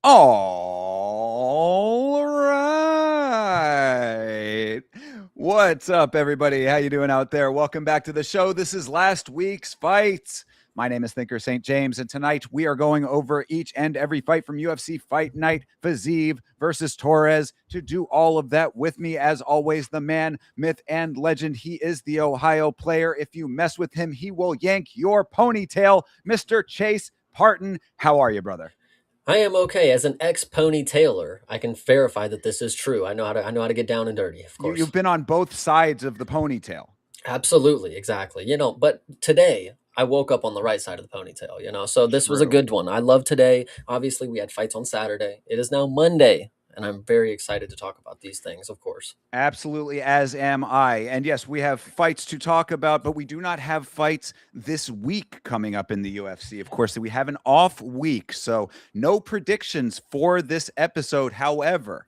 All right. What's up, everybody? How you doing out there? Welcome back to the show. This is last week's fights. My name is Thinker St. James, and tonight we are going over each and every fight from UFC Fight Night, Fiziev versus Torres. To do all of that with me, as always, the man, myth, and legend. He is the Ohio player. If you mess with him, he will yank your ponytail. Mr. Chase Parton, how are you, brother? I am okay. As an ex-ponytailer, I can verify that this is true. I know how to get down and dirty, of You've course. been on both sides of the ponytail. Absolutely, exactly. But today I woke up on the right side of the ponytail, so this was a True. good one. I love today. Obviously, we had fights on Saturday. It is now Monday, and I'm very excited to talk about these things, of course. Absolutely, as am I. And yes, we have fights to talk about, but we do not have fights this week coming up in the UFC. Of course, we have an off week, so no predictions for this episode. However,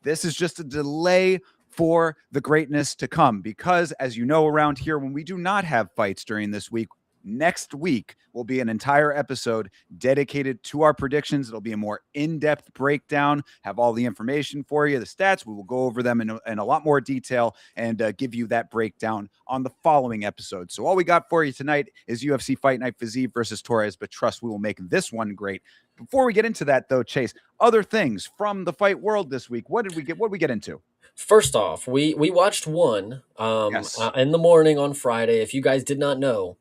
this is just a delay for the greatness to come because, as you know, around here, when we do not have fights during this week, next week will be an entire episode dedicated to our predictions. It'll be a more in-depth breakdown, have all the information for you, the stats. We will go over them in a lot more detail and give you that breakdown on the following episode. So all we got for you tonight is UFC Fight Night Fiziev versus Torres, but trust we will make this one great. Before we get into that, though, Chase, other things from the fight world this week. What did we get? What did we get into? First off, we watched one Yes. in the morning on Friday. If you guys did not know,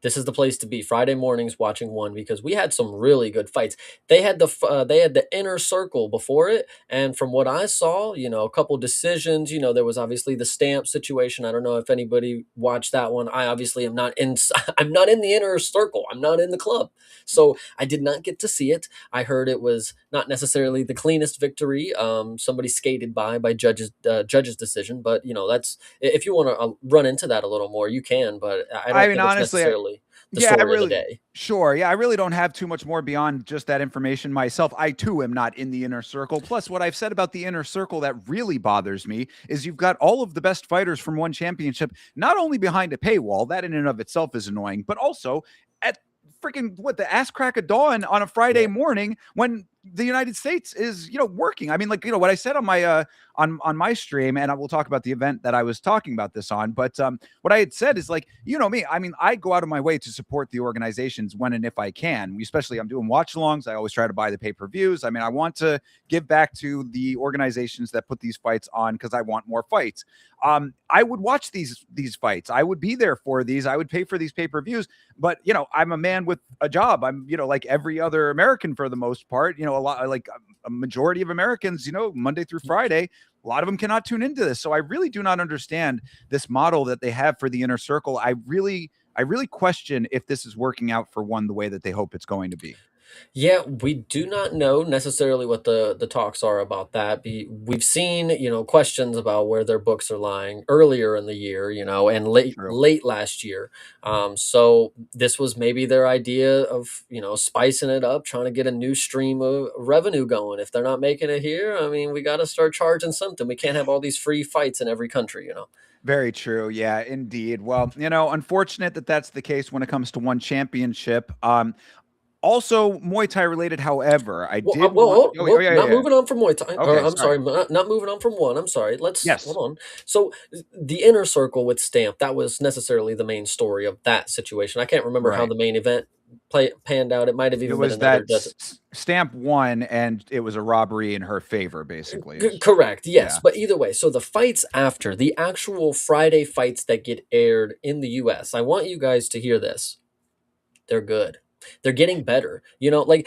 this is the place to be. Friday mornings watching one because we had some really good fights. They had the inner circle before it, and from what I saw, a couple decisions. There was obviously the stamp situation. I don't know if anybody watched that one. I obviously am not in. I'm not in the inner circle. I'm not in the club, so I did not get to see it. I heard it was not necessarily the cleanest victory. Somebody skated by judge's decision, but that's if you want to run into that a little more, you can. But I I don't mean, think it's honestly, necessarily the yeah, I story of the really, day. sure. Yeah, I really don't have too much more beyond just that information myself. I too am not in the inner circle. Plus, what I've said about the inner circle that really bothers me is you've got all of the best fighters from one championship, not only behind a paywall, that in and of itself is annoying, but also at freaking what the ass crack of dawn on a Friday Yeah. morning when the United States is, working. I mean, like, what I said on my on my stream, and I will talk about the event that I was talking about this on, but what I had said is like, me. I mean, I go out of my way to support the organizations when and if I can. Especially, I'm doing watch alongs. I always try to buy the pay-per-views. I mean, I want to give back to the organizations that put these fights on because I want more fights. I would watch these fights. I would be there for these. I would pay for these pay-per-views. But I'm a man with a job. I'm like every other American for the most part. A lot like a majority of Americans. Monday through Friday. A lot of them cannot tune into this. So I really do not understand this model that they have for the inner circle. I really question if this is working out for one the way that they hope it's going to be. Yeah, we do not know necessarily what the talks are about that. We've seen, questions about where their books are lying earlier in the year, and late True. late last year. So this was maybe their idea of, spicing it up, trying to get a new stream of revenue going. If they're not making it here, I mean, we got to start charging something. We can't have all these free fights in every country. Very true. Yeah, indeed. Well, unfortunate that that's the case when it comes to one championship. Also Muay Thai related. However, I Well, did want. Oh, yeah, yeah, not yeah. moving on from Muay Thai. Or Okay, I'm sorry. sorry, not moving on from one. I'm sorry. Let's hold Yes, on. So the inner circle with Stamp, that was necessarily the main story of that situation. I can't remember how right. the main event panned out. It might have It even been was another that dozen. stamp one, and it was a robbery in her favor, basically. Correct, yes. Yeah. But either way, so the fights after, the actual Friday fights that get aired in the US, I want you guys to hear this. They're good. They're getting better. Like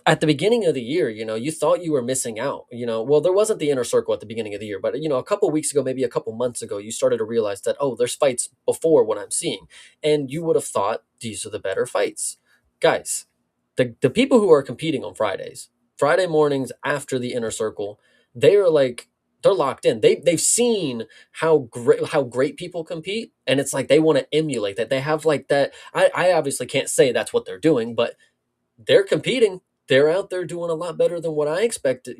at the beginning of the year, you thought you were missing out. Well, there wasn't the inner circle at the beginning of the year, but a couple weeks ago, maybe a couple months ago, you started to realize that, oh, there's fights before what I'm seeing, and you would have thought these are the better fights, guys. The people who are competing on Friday mornings after the inner circle, they are like they're locked in. They've seen how great people compete, and it's like they want to emulate that. They have like that. I obviously can't say that's what they're doing, but they're competing. They're out there doing a lot better than what I expected.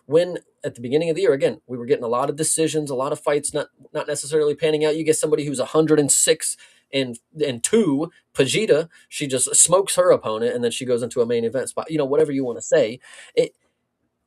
When at the beginning of the year, again, we were getting a lot of decisions, a lot of fights not necessarily panning out. You get somebody who's 106 and two, Pajita, she just smokes her opponent, and then she goes into a main event spot. Whatever you want to say, it,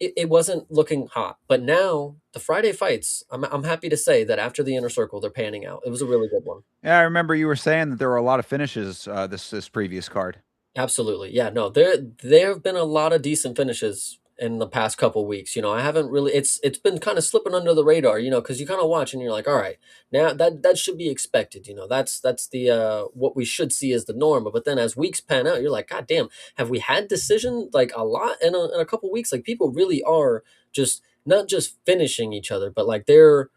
it wasn't looking hot. But now the Friday fights, I'm happy to say that after the Inner Circle, they're panning out. It was a really good one. Yeah, I remember you were saying that there were a lot of finishes this previous card. Absolutely. Yeah, no, there have been a lot of decent finishes in the past couple weeks. I haven't really it's been kind of slipping under the radar, because you kind of watch and you're like, all right, now that should be expected. That's the what we should see as the norm. But then as weeks pan out, you're like, God damn, have we had decision like a lot in a couple weeks? Like people really are just not just finishing each other, but like they're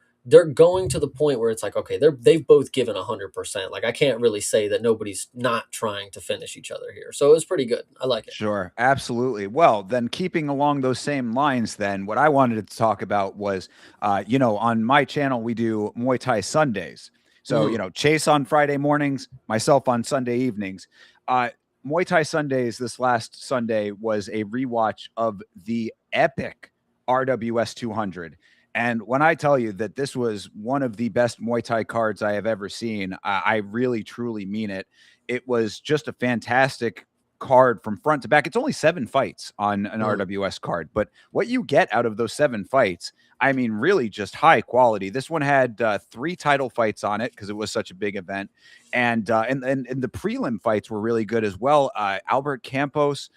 going to the point where it's like, okay, they've both given 100%. Like I can't really say that nobody's not trying to finish each other here. So it was pretty good. I like it. Sure, absolutely. Well, then keeping along those same lines, then what I wanted to talk about was, on my channel we do Muay Thai Sundays. So Mhm. Chase on Friday mornings, myself on Sunday evenings. Muay Thai Sundays this last Sunday was a rewatch of the epic RWS 200. And when I tell you that this was one of the best Muay Thai cards I have ever seen, I really truly mean it. It was just a fantastic card from front to back. It's only 7 fights on an Mhm. RWS card, but what you get out of those 7 fights, I mean, really just high quality. This one had 3 title fights on it because it was such a big event, and the prelim fights were really good as well. Albert Campos.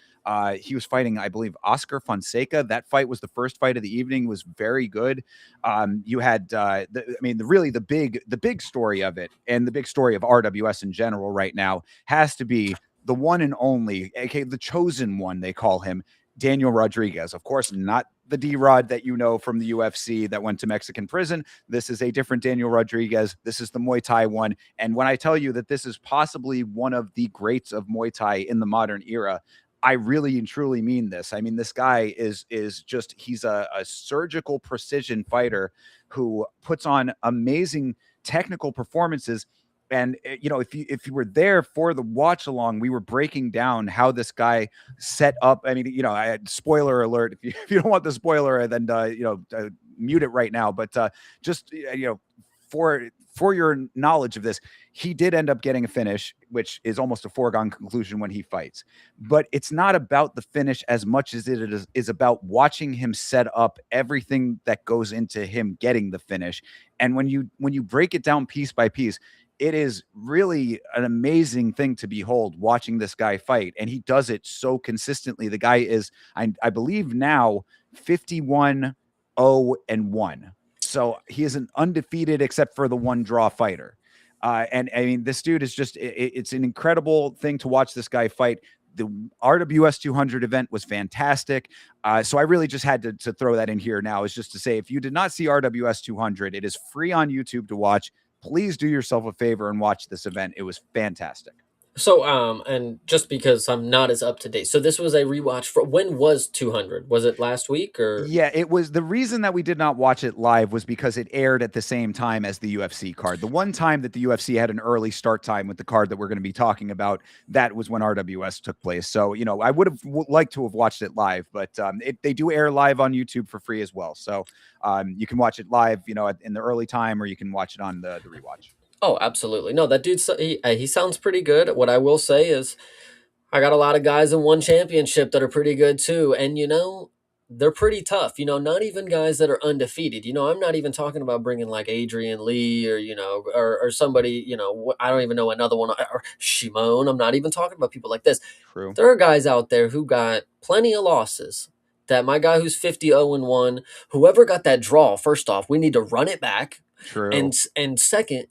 He was fighting, I believe, Oscar Fonseca. That fight was the first fight of the evening. Was very good. You had, the big story of it, and the big story of RWS in general right now has to be the one and only, aka the chosen one, they call him, Daniel Rodriguez. Of course, not the D-Rod that you know from the UFC that went to Mexican prison. This is a different Daniel Rodriguez. This is the Muay Thai one. And when I tell you that this is possibly one of the greats of Muay Thai in the modern era, I really and truly mean this. I mean, this guy is just, he's a surgical precision fighter who puts on amazing technical performances. And if you were there for the watch along, we were breaking down how this guy set up. I mean, I had spoiler alert. If you if you don't want the spoiler, then mute it right now. But just for your knowledge of this, he did end up getting a finish, which is almost a foregone conclusion when he fights. But it's not about the finish as much as it is about watching him set up everything that goes into him getting the finish. And when you break it down piece by piece, it is really an amazing thing to behold watching this guy fight. And he does it so consistently. The guy is, I believe now 51-0-1. So he is an undefeated except for the one draw fighter. And I mean, this dude is just, it's an incredible thing to watch this guy fight. The RWS 200 event was fantastic. So I really just had to throw that in here now, is just to say, if you did not see RWS 200, it is free on YouTube to watch. Please do yourself a favor and watch this event. It was fantastic. So, and just because I'm not as up to date, so this was a rewatch for when was 200? Was it last week or? Yeah, it was. The reason that we did not watch it live was because it aired at the same time as the UFC card. The one time that the UFC had an early start time with the card that we're going to be talking about, that was when RWS took place. So, I would have liked to have watched it live, but they do air live on YouTube for free as well. So you can watch it live, in the early time, or you can watch it on the rewatch. Oh, absolutely. No, that dude, he sounds pretty good. What I will say is, I got a lot of guys in one championship that are pretty good too, and they're pretty tough. Not even guys that are undefeated. I'm not even talking about bringing like Adrian Lee or or somebody. I don't even know another one, or Shimon. I'm not even talking about people like this. True. There are guys out there who got plenty of losses. That my guy who's 50-0-1, whoever got that draw, first off, we need to run it back. True. And second,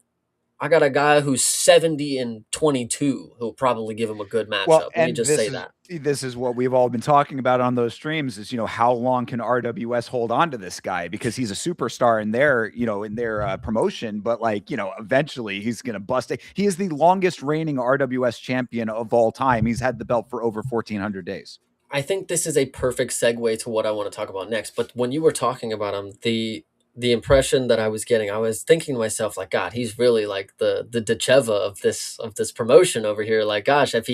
I got a guy who's 70-22 who'll probably give him a good Well, matchup. Let me and just say that. this is what we've all been talking about on those streams, is how long can RWS hold on to this guy, because he's a superstar in their promotion, but eventually he's going to bust it. He is the longest reigning RWS champion of all time. He's had the belt for over 1400 days. I think this is a perfect segue to what I want to talk about next. But when you were talking about him, the impression that I was getting, I was thinking to myself, like, God, he's really like the Decheva of this promotion over here. Like, gosh, if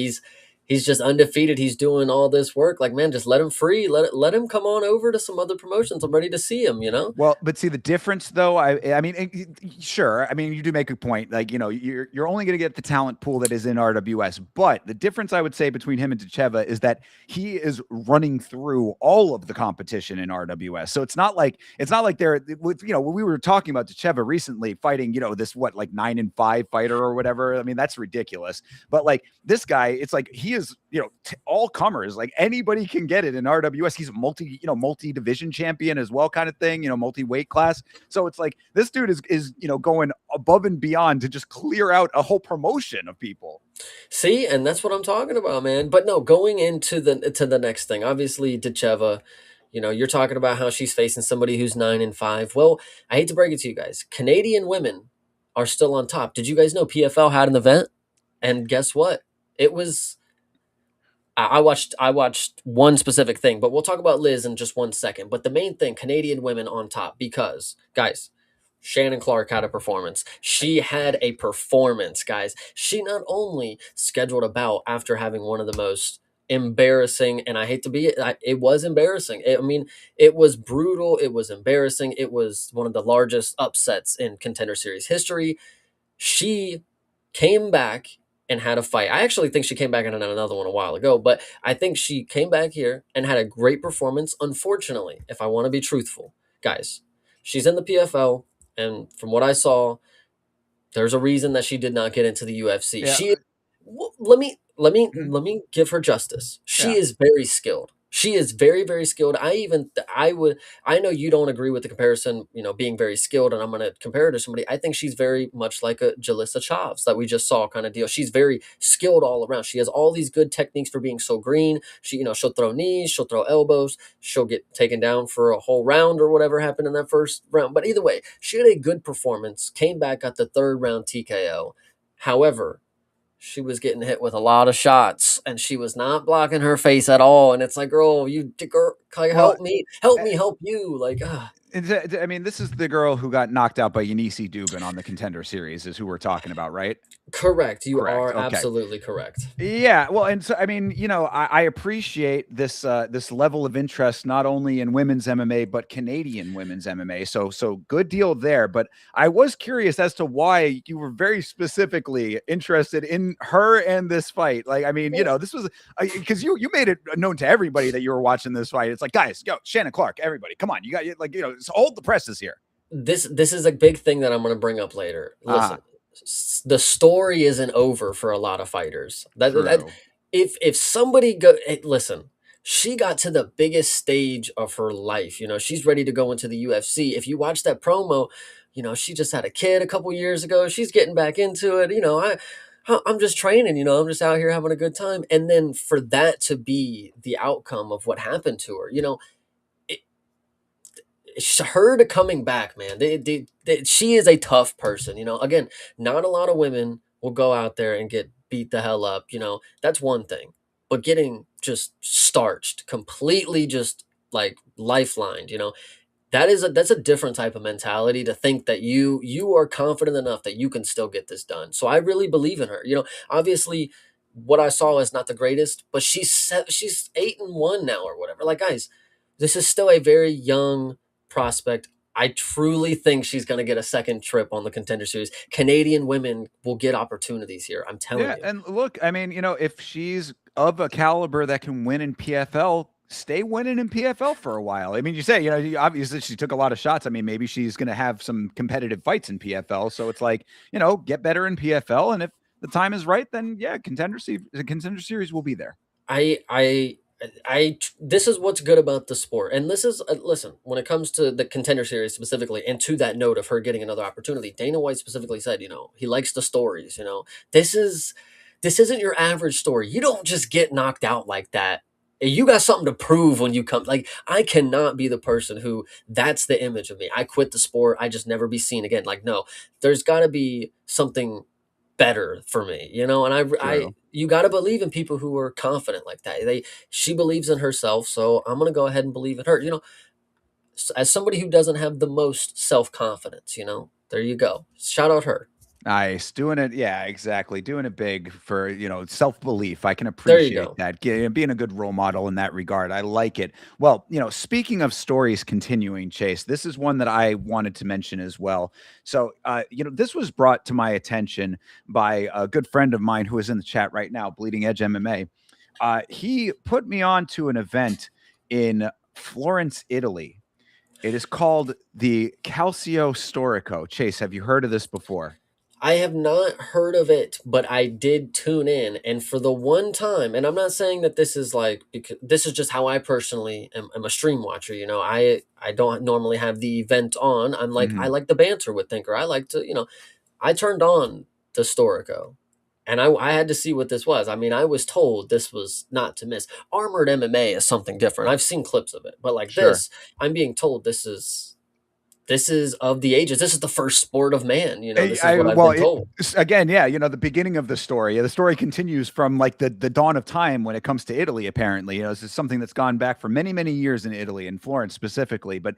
He's just undefeated. He's doing all this work. Like, man, just let him free. Let him come on over to some other promotions. I'm ready to see him, you know? Well, but see the difference though. I mean, sure. I mean, you do make a point. Like, you're only going to get the talent pool that is in RWS. But the difference I would say between him and Tcheva is that he is running through all of the competition in RWS. So it's not like they're with when we were talking about Tcheva recently fighting this what like 9-5 fighter or whatever. I mean, that's ridiculous. But like this guy, it's like he is all comers. Like anybody can get it in RWS. He's a multi division champion as well, kind of thing. Multi weight class. So it's like this dude is going above and beyond to just clear out a whole promotion of people. See, and that's what I'm talking about, man. But no, going into the next thing, obviously Tcheva, you're talking about how she's facing somebody who's 9-5. Well, I hate to break it to you guys, Canadian women are still on top. Did you guys know PFL had an event? And guess what? It was I watched one specific thing, but we'll talk about Liz in just 1 second. But the main thing, Canadian women on top, because guys, Shannon Clark had a performance. She had a performance, guys. She not only scheduled a bout after having one of the most embarrassing, and I hate to be it was embarrassing. I mean, it was brutal, it was embarrassing, it was one of the largest upsets in Contender Series history. She came back and had a fight. I actually think she came back and had another one a while ago, but I think she came back here and had a great performance. Unfortunately, if I want to be truthful, guys, she's in the PFL, and from what I saw, there's a reason that she did not get into the UFC. Yeah. Let me give her justice. She Yeah. is very skilled. She is very, very skilled. I know you don't agree with the comparison, being very skilled, and I'm going to compare her to somebody. I think she's very much like a Jalissa Chavs that we just saw kind of deal. She's very skilled all around. She has all these good techniques for being so green. She'll throw knees, she'll throw elbows, she'll get taken down for a whole round or whatever happened in that first round. But either way, she had a good performance, came back at the third round TKO. However, she was getting hit with a lot of shots and she was not blocking her face at all. And it's like, girl, like, Well, help me, help you. Like, I mean, this is the girl who got knocked out by Yanisi Dubin on the Contender Series, is who we're talking about, right? correct. You Correct. are Okay. absolutely correct. Yeah, well, and so I mean, I appreciate this level of interest not only in women's MMA but Canadian women's MMA. So good deal there. But I was curious as to why you were very specifically interested in her and this fight. Like, I mean, this was because you made it known to everybody that you were watching this fight. It's like, guys, Shannon Clark, everybody, come on, you got hold the presses here. This is a big thing that I'm going to bring up later. Ah, Listen, the story isn't over for a lot of fighters. true. If somebody listen, she got to the biggest stage of her life. She's ready to go into the UFC. If you watch that promo, she just had a kid a couple years ago. She's getting back into it. I'm just training. I'm just out here having a good time. And then for that to be the outcome of what happened to her, her to coming back, man. She is a tough person. Again, not a lot of women will go out there and get beat the hell up. That's one thing, but getting just starched, completely just like lifelined. That's a different type of mentality to think that you are confident enough that you can still get this done. So I really believe in her. Obviously what I saw is not the greatest, but she's 8-1 now or whatever. Like, guys, this is still a very young prospect. I truly think she's going to get a second trip on the Contender Series. Canadian women will get opportunities here. I'm telling Yeah, you. and look, I mean, if she's of a caliber that can win in PFL, stay winning in PFL for a while. I mean, you say, obviously she took a lot of shots. I mean, maybe she's going to have some competitive fights in PFL. So it's like, get better in PFL, and if the time is right, then yeah, the Contender Series will be there. This is what's good about the sport. And this is, listen, when it comes to the Contender Series specifically, and to that note of her getting another opportunity, Dana White specifically said, he likes the stories. This isn't your average story. You don't just get knocked out like that. You got something to prove when you come. Like, I cannot be the person who that's the image of me. I quit the sport. I just never be seen again. Like, no, there's got to be something better for me, and True. you got to believe in people who are confident like that. She believes in herself, so I'm going to go ahead and believe in her. As somebody who doesn't have the most self-confidence, there you go. Shout out her. Nice. Doing it. Yeah, exactly. Doing it big for, self-belief. I can There you appreciate go. that. Being a good role model in that regard. I like it. Well, speaking of stories continuing, Chase, this is one that I wanted to mention as well. So, this was brought to my attention by a good friend of mine who is in the chat right now, Bleeding Edge MMA. He put me on to an event in Florence, Italy. It is called the Calcio Storico. Chase, have you heard of this before? I have not heard of it, but I did tune in, and for the one time, and I'm not saying that this is like, because this is just how I personally am a stream watcher. I don't normally have the event on. I'm like, I Mhm. like the banter with Thinker. I like to, I turned on the Storico, and I had to see what this was. I mean, I was told this was not to miss. Armored MMA is something different. I've seen clips of it, but like Sure. this, I'm being told this is of the ages. This is the first sport of man. This is what I've Well, been told. again, yeah, the beginning of the story. The story continues from like the dawn of time when it comes to Italy. Apparently, this is something that's gone back for many, many years in Italy, in Florence specifically. But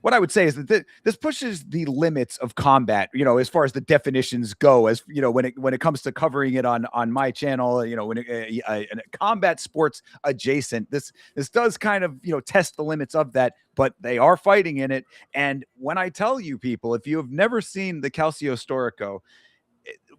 what I would say is that this pushes the limits of combat. As far as the definitions go, as when it comes to covering it on my channel. When combat sports adjacent, this does kind of test the limits of that. But they are fighting in it. And when I tell you people, if you have never seen the Calcio Storico,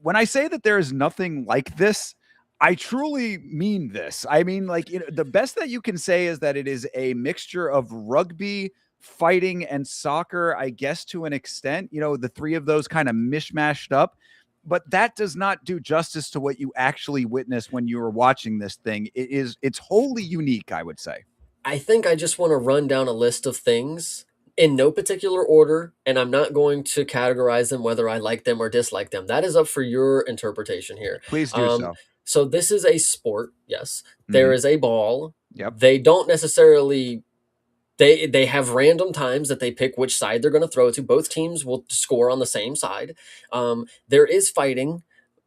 when I say that there is nothing like this, I truly mean this. I mean, like, the best that you can say is that it is a mixture of rugby, fighting, and soccer, I guess, to an extent. The three of those kind of mishmashed up. But that does not do justice to what you actually witness when you were watching this thing. It's wholly unique, I would say. I think I just want to run down a list of things in no particular order, and I'm not going to categorize them whether I like them or dislike them. That is up for your interpretation here. Please do Um, so. so this is a sport. Yes, there Hmm. is a ball. Yep. They don't necessarily. They have random times that they pick which side they're going to throw to. Both teams will score on the same side. There is fighting,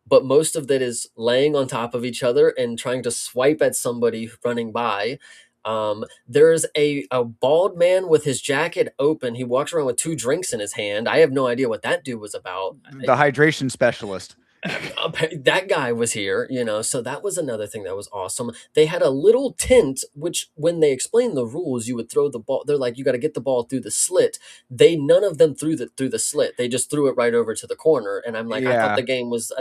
but most of that is laying on top of each other and trying to swipe at somebody running by. There's a bald man with his jacket open. He walks around with two drinks in his hand. I have no idea what that dude was about. The hydration specialist. That guy was here, so that was another thing that was awesome. They had a little tent, which when they explained the rules, you would throw the ball. They're like, you got to get the ball through the slit. None of them through the slit. They just threw it right over to the corner. And I'm like, I thought Yeah. the game was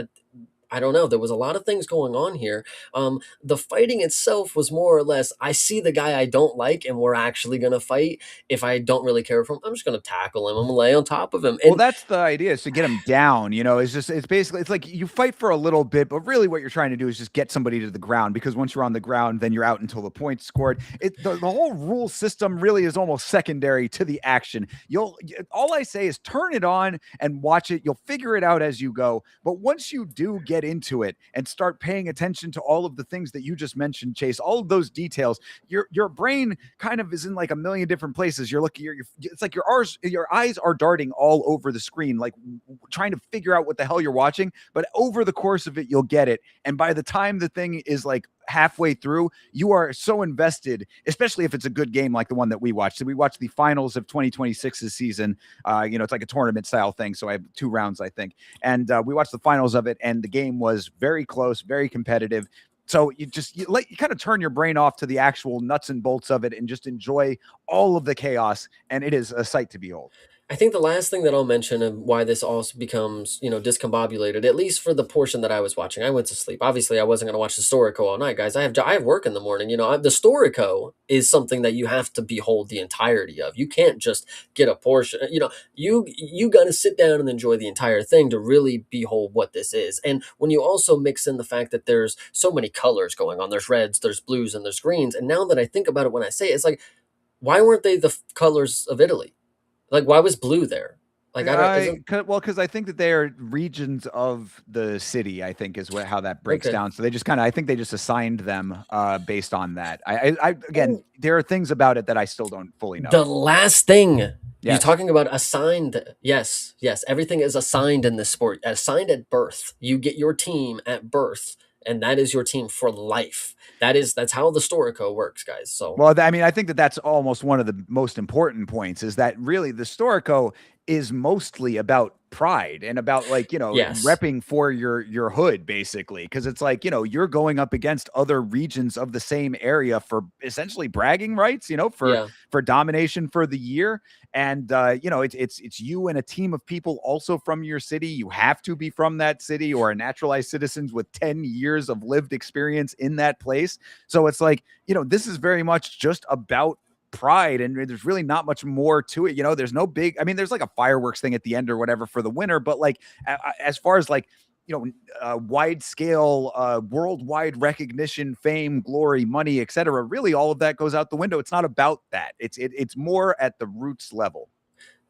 I don't know. There was a lot of things going on here. The fighting itself was more or less, I see the guy I don't like, and we're actually going to fight. If I don't really care for him, I'm just going to tackle him. I'm going to lay on top of him. Well, And that's the idea, is to get him down. It's basically, it's like you fight for a little bit, but really what you're trying to do is just get somebody to the ground, because once you're on the ground, then you're out until the point's scored. The whole rule system really is almost secondary to the action. All I say is turn it on and watch it. You'll figure it out as you go. But once you do get into it and start paying attention to all of the things that you just mentioned, Chase, all of those details, your brain kind of is in like a million different places. You're looking, it's like your eyes are darting all over the screen, like trying to figure out what the hell you're watching. But over the course of it, you'll get it. And by the time the thing is like halfway through, you are so invested, especially if it's a good game like the one that we watched. So we watched the finals of 2026's season. It's like a tournament style thing. So I have 2 rounds, I think. And we watched the finals of it, and the game was very close, very competitive. So you kind of turn your brain off to the actual nuts and bolts of it and just enjoy all of the chaos. And it is a sight to behold. I think the last thing that I'll mention and why this also becomes, discombobulated, at least for the portion that I was watching, I went to sleep. Obviously, I wasn't going to watch the Storico all night, guys. I have work in the morning. The Storico is something that you have to behold the entirety of. You can't just get a portion. You got to sit down and enjoy the entire thing to really behold what this is. And when you also mix in the fact that there's so many colors going on, there's reds, there's blues, and there's greens. And now that I think about it, when I say it, it's like, why weren't they the colors of Italy? Like, why was blue there? Like, I don't. Isn't Because I think that they are regions of the city. I think is how that breaks okay? down. So they just I think they just assigned them based on that. Again, Oh, there are things about it that I still don't fully know. the last thing you're Yes. talking about assigned. Yes, yes. Everything is assigned in this sport. Assigned at birth. You get your team at birth, and that is your team for life. That's how the Storico works, guys. So Well, I mean, I think that that's almost one of the most important points, is that really the Storico is mostly about pride and about like, Yes. repping for your hood basically, because it's like, you're going up against other regions of the same area for essentially bragging rights, for Yeah. domination for the year. And it's you and a team of people also from your city. You have to be from that city or a naturalized citizens with 10 years of lived experience in that place. So it's like, this is very much just about pride, and there's really not much more to it. There's no big, I mean, there's like a fireworks thing at the end or whatever for the winner, but like as far as like, wide scale, worldwide recognition, fame, glory, money, etc., really all of that goes out the window. It's not about that. It's more at the roots level.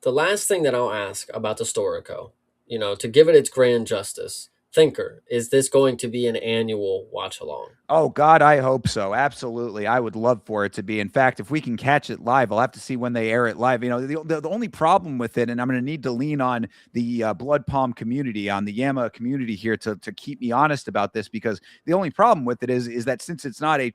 The last thing that I'll ask about the Storico, to give it its grand justice, Thinker, is this going to be an annual watch along? Oh God, I hope so. Absolutely. I would love for it to be. In fact, if we can catch it live, I'll have to see when they air it live. The only problem with it, and I'm going to need to lean on the Blood Palm community, on the Yama community here to keep me honest about this, because the only problem with it is that since it's not a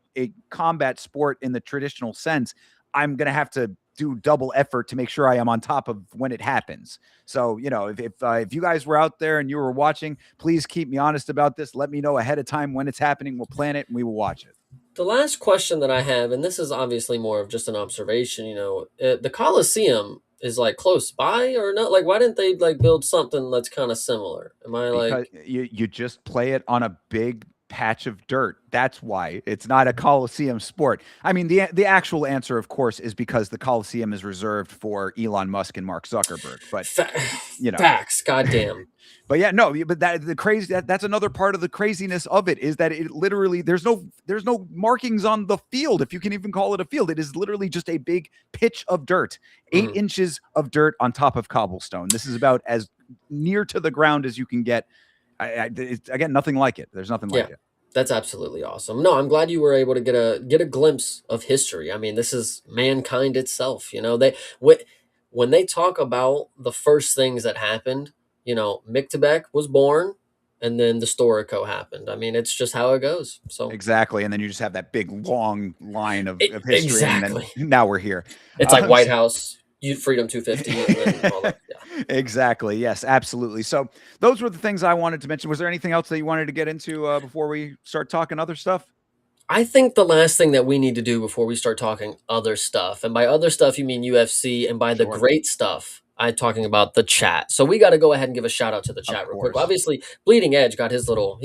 combat sport in the traditional sense, I'm going to have to do double effort to make sure I am on top of when it happens. So, if you guys were out there and you were watching, please keep me honest about this. Let me know ahead of time when it's happening. We'll plan it and we will watch it. The last question that I have, and this is obviously more of just an observation, the Coliseum is like close by or not? Like, why didn't they like build something that's kind of similar? Am I Because like, you just play it on a big patch of dirt. That's why it's not a Coliseum sport. I mean, the actual answer, of course, is because the Coliseum is reserved for Elon Musk and Mark Zuckerberg. But fa- you know, facts? Goddamn. but yeah, no, but that's another part of the craziness of it, is that it literally there's no markings on the field, if you can even call it a field. It is literally just a big pitch of dirt, 8 inches of dirt on top of cobblestone. This is about as near to the ground as you can get. It's, again, nothing like it. There's nothing Yeah, like it. that's absolutely awesome. No, I'm glad you were able to get a glimpse of history. I mean, this is mankind itself. When they talk about the first things that happened, Mictebek was born, and then the Storico happened. I mean, it's just how it goes. So Exactly. And then you just have that big long line of history, and then exactly, now we're here. it's like White House, Freedom 250, and then all that. Yeah. Exactly. Yes, absolutely. So those were the things I wanted to mention. Was there anything else that you wanted to get into before we start talking other stuff? I think the last thing that we need to do before we start talking other stuff, and by other stuff you mean UFC, and by the Sure. great stuff, I'm talking about the chat. So we got to go ahead and give a shout out to the Of chat real quick. course. Obviously, Bleeding Edge got his little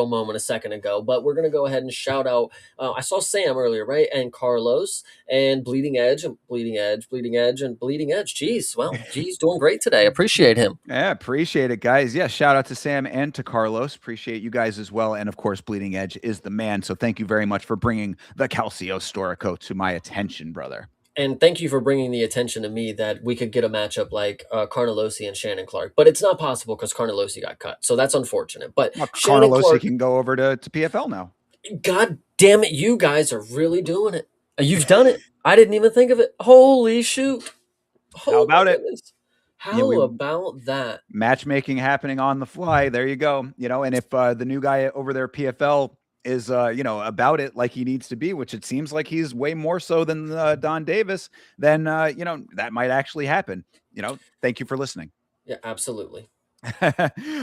moment a second ago, but we're gonna go ahead and shout out. I saw Sam earlier, right, and Carlos and Bleeding Edge and Bleeding Edge, Bleeding Edge and Bleeding Edge. Jeez, well, geez, doing great today. Appreciate him. Yeah, appreciate it, guys. Yeah, shout out to Sam and to Carlos. Appreciate you guys as well. And of course, Bleeding Edge is the man. So thank you very much for bringing the Calcio Storico to my attention, brother. And thank you for bringing the attention to me that we could get a matchup like Carnelossi and Shannon Clark, but it's not possible because Carnelossi got cut, so that's unfortunate. But Well, Shannon Carnelosi Clark, can go over to PFL now. God damn it, you guys are really doing it. You've done it. I didn't even think of it. Holy shoot! How Oh my about it? goodness! Yeah, How about that? matchmaking happening on the fly. There you go. And if the new guy over there, PFL, is about it like he needs to be, which it seems like he's way more so than Don Davis, then that might actually happen. Thank you for listening. Yeah, absolutely.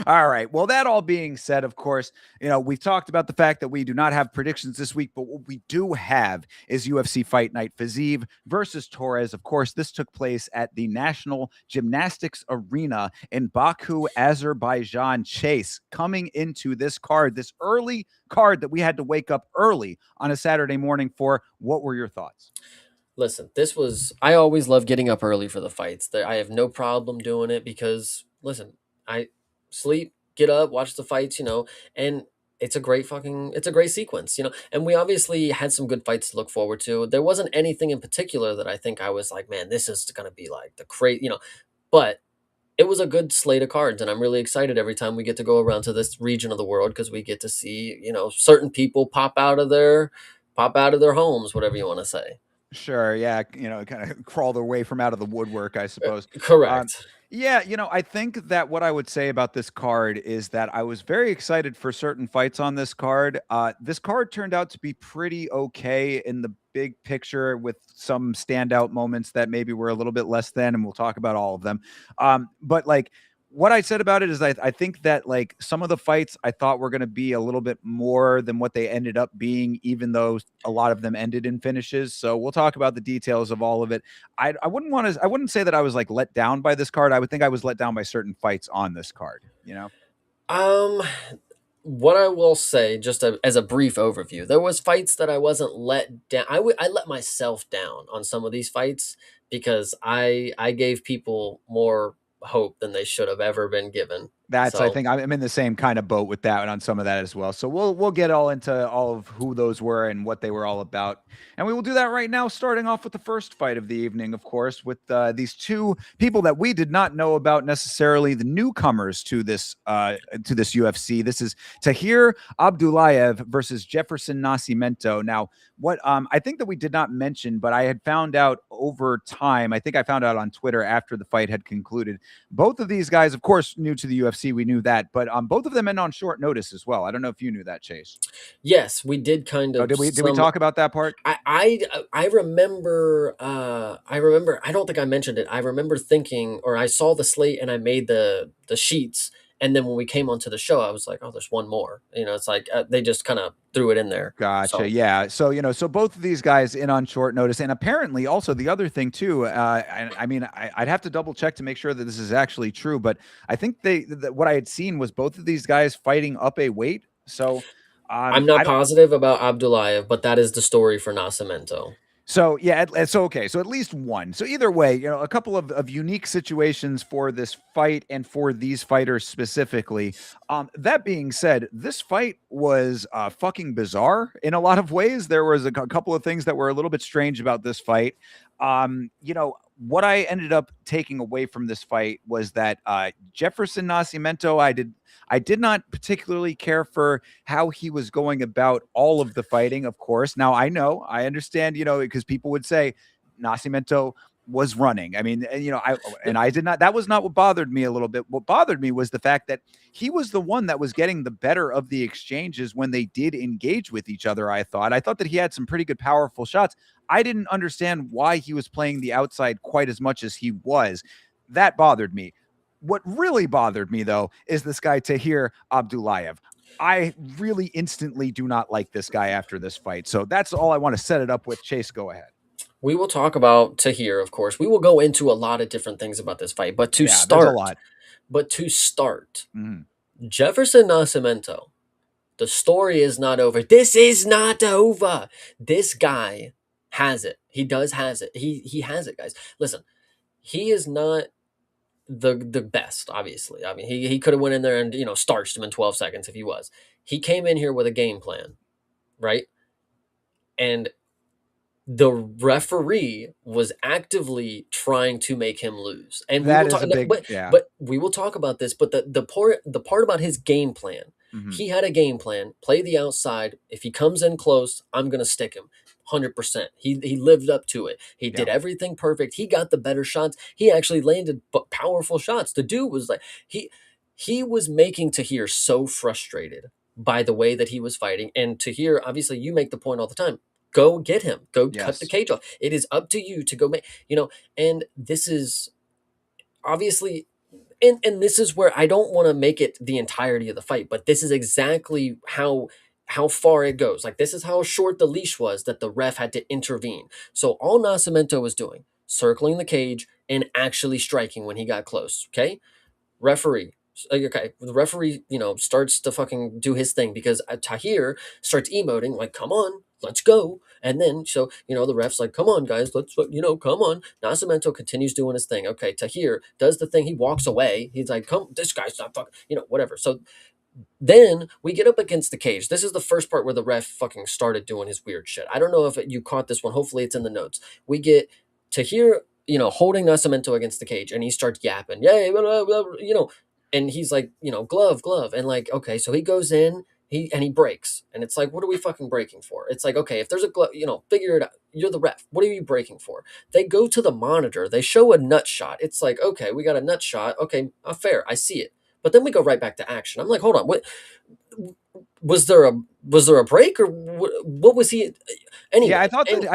All right. Well, that all being said, of course, we've talked about the fact that we do not have predictions this week, but what we do have is UFC Fight Night Fiziev versus Torres. Of course, this took place at the National Gymnastics Arena in Baku, Azerbaijan. Chase, coming into this card, this early card that we had to wake up early on a Saturday morning for, what were your thoughts? Listen, I always love getting up early for the fights. I have no problem doing it because, listen, I sleep, get up, watch the fights, and it's a great sequence, and we obviously had some good fights to look forward to. There wasn't anything in particular that I think I was like, man, this is going to be like the crazy, but it was a good slate of cards, and I'm really excited every time we get to go around to this region of the world because we get to see, certain people pop out of their homes, whatever you want to say. Sure, yeah, kind of crawl their way from out of the woodwork, I suppose. Um, Correct. yeah, I think that what I would say about this card is that I was very excited for certain fights on this card. This card turned out to be pretty okay in the big picture, with some standout moments that maybe were a little bit less than, and we'll talk about all of them. But like, what I said about it is I think that like some of the fights I thought were going to be a little bit more than what they ended up being, even though a lot of them ended in finishes. So we'll talk about the details of all of it. I wouldn't say that I was like let down by this card. I would think I was let down by certain fights on this card, you know? Um, what I will say, just as a brief overview, there was fights that I wasn't let down. I let myself down on some of these fights because I gave people more hope than they should have ever been given. I So think I'm in the same kind of boat with that and on some of that as well. So we'll get all into all of who those were and what they were all about, and we will do that right now. Starting off with the first fight of the evening, of course, with these two people that we did not know about necessarily, the newcomers to this UFC. This is Tahir Abdullayev versus Jefferson Nascimento. Now, what I think that we did not mention, but I had found out over time. I think I found out on Twitter after the fight had concluded. Both of these guys, of course, new to the UFC, we knew that, but both of them end on short notice as well. I don't know if you knew that, Chase. yes, we did kind Oh, of did we some. talk about that part? I remember I remember I don't think I mentioned it. I remember thinking, or I saw the slate and I made the sheets, and then when we came onto the show, I was like, oh, there's one more. It's like they just kind of threw it in there. Gotcha. So Yeah. So, so both of these guys in on short notice. And apparently, also, the other thing, too, I mean, I'd have to double check to make sure that this is actually true. But I think what I had seen was both of these guys fighting up a weight. So, I'm I not don't. positive about Abdullayev, but that is the story for Nascimento. So yeah, so okay, so at least one. So either way, a couple of unique situations for this fight and for these fighters specifically. That being said, this fight was fucking bizarre in a lot of ways. There was a couple of things that were a little bit strange about this fight. What I ended up taking away from this fight was that Jefferson Nascimento, I did not particularly care for how he was going about all of the fighting, of course. Now, I understand, because people would say Nascimento was running. I mean, I did not, that was not what bothered me a little bit. What bothered me was the fact that he was the one that was getting the better of the exchanges when they did engage with each other. I thought that he had some pretty good, powerful shots. I didn't understand why he was playing the outside quite as much as he was. That bothered me. What really bothered me, though, is this guy, Tahir Abdullayev. I really instantly do not like this guy after this fight. So that's all I want to set it up with. Chase, go ahead. We will talk about Tahir, of course. We will go into a lot of different things about this fight, Yeah, there's a lot. but to start, Mhm. Jefferson Nascimento, the story is not over. This is not over. This guy has it. He does has it. He has it, guys. Listen, he is not the best, obviously. I mean, he could have went in there and starched him in 12 seconds if he was. He came in here with a game plan, right? And the referee was actively trying to make him lose. And we That will is talk a big, but yeah. but we will talk about this, but the part about his game plan. Mhm. He had a game plan, play the outside. If he comes in close, I'm going to stick him. 100%. He lived up to it. He Yeah. did everything perfect. He got the better shots. He actually landed powerful shots. The dude was like he was making Tahir so frustrated by the way that he was fighting. And Tahir, obviously, you make the point all the time. Go get him. Go cut the Yes. cage off. It is up to you to go make, and this is obviously, and this is where I don't want to make it the entirety of the fight, but this is exactly how far it goes. Like, this is how short the leash was that the ref had to intervene. So all Nascimento was doing, circling the cage and actually striking when he got close. Okay, referee. Okay, the referee, starts to fucking do his thing because Tahir starts emoting like, "Come on, let's go." And then, so the ref's like, "Come on, guys, let's, come on." Nascimento continues doing his thing. Okay, Tahir does the thing. He walks away. He's like, "Come, this guy's not fucking, whatever." So then we get up against the cage. This is the first part where the ref fucking started doing his weird shit. I don't know if you caught this one. Hopefully, it's in the notes. We get Tahir, holding Nascimento against the cage, and he starts yapping, "Yay, blah, blah, blah," and he's like, glove, glove. And like, okay, so he goes in, He breaks, and it's like, what are we fucking breaking for? It's like, okay, if there's a glove, figure it out. You're the ref. What are you breaking for? They go to the monitor. They show a nut shot. It's like, okay, we got a nut shot. Okay, fair. I see it. But then we go right back to action. I'm like, hold on, what was there a break, or what was he? Yeah, Anyway, I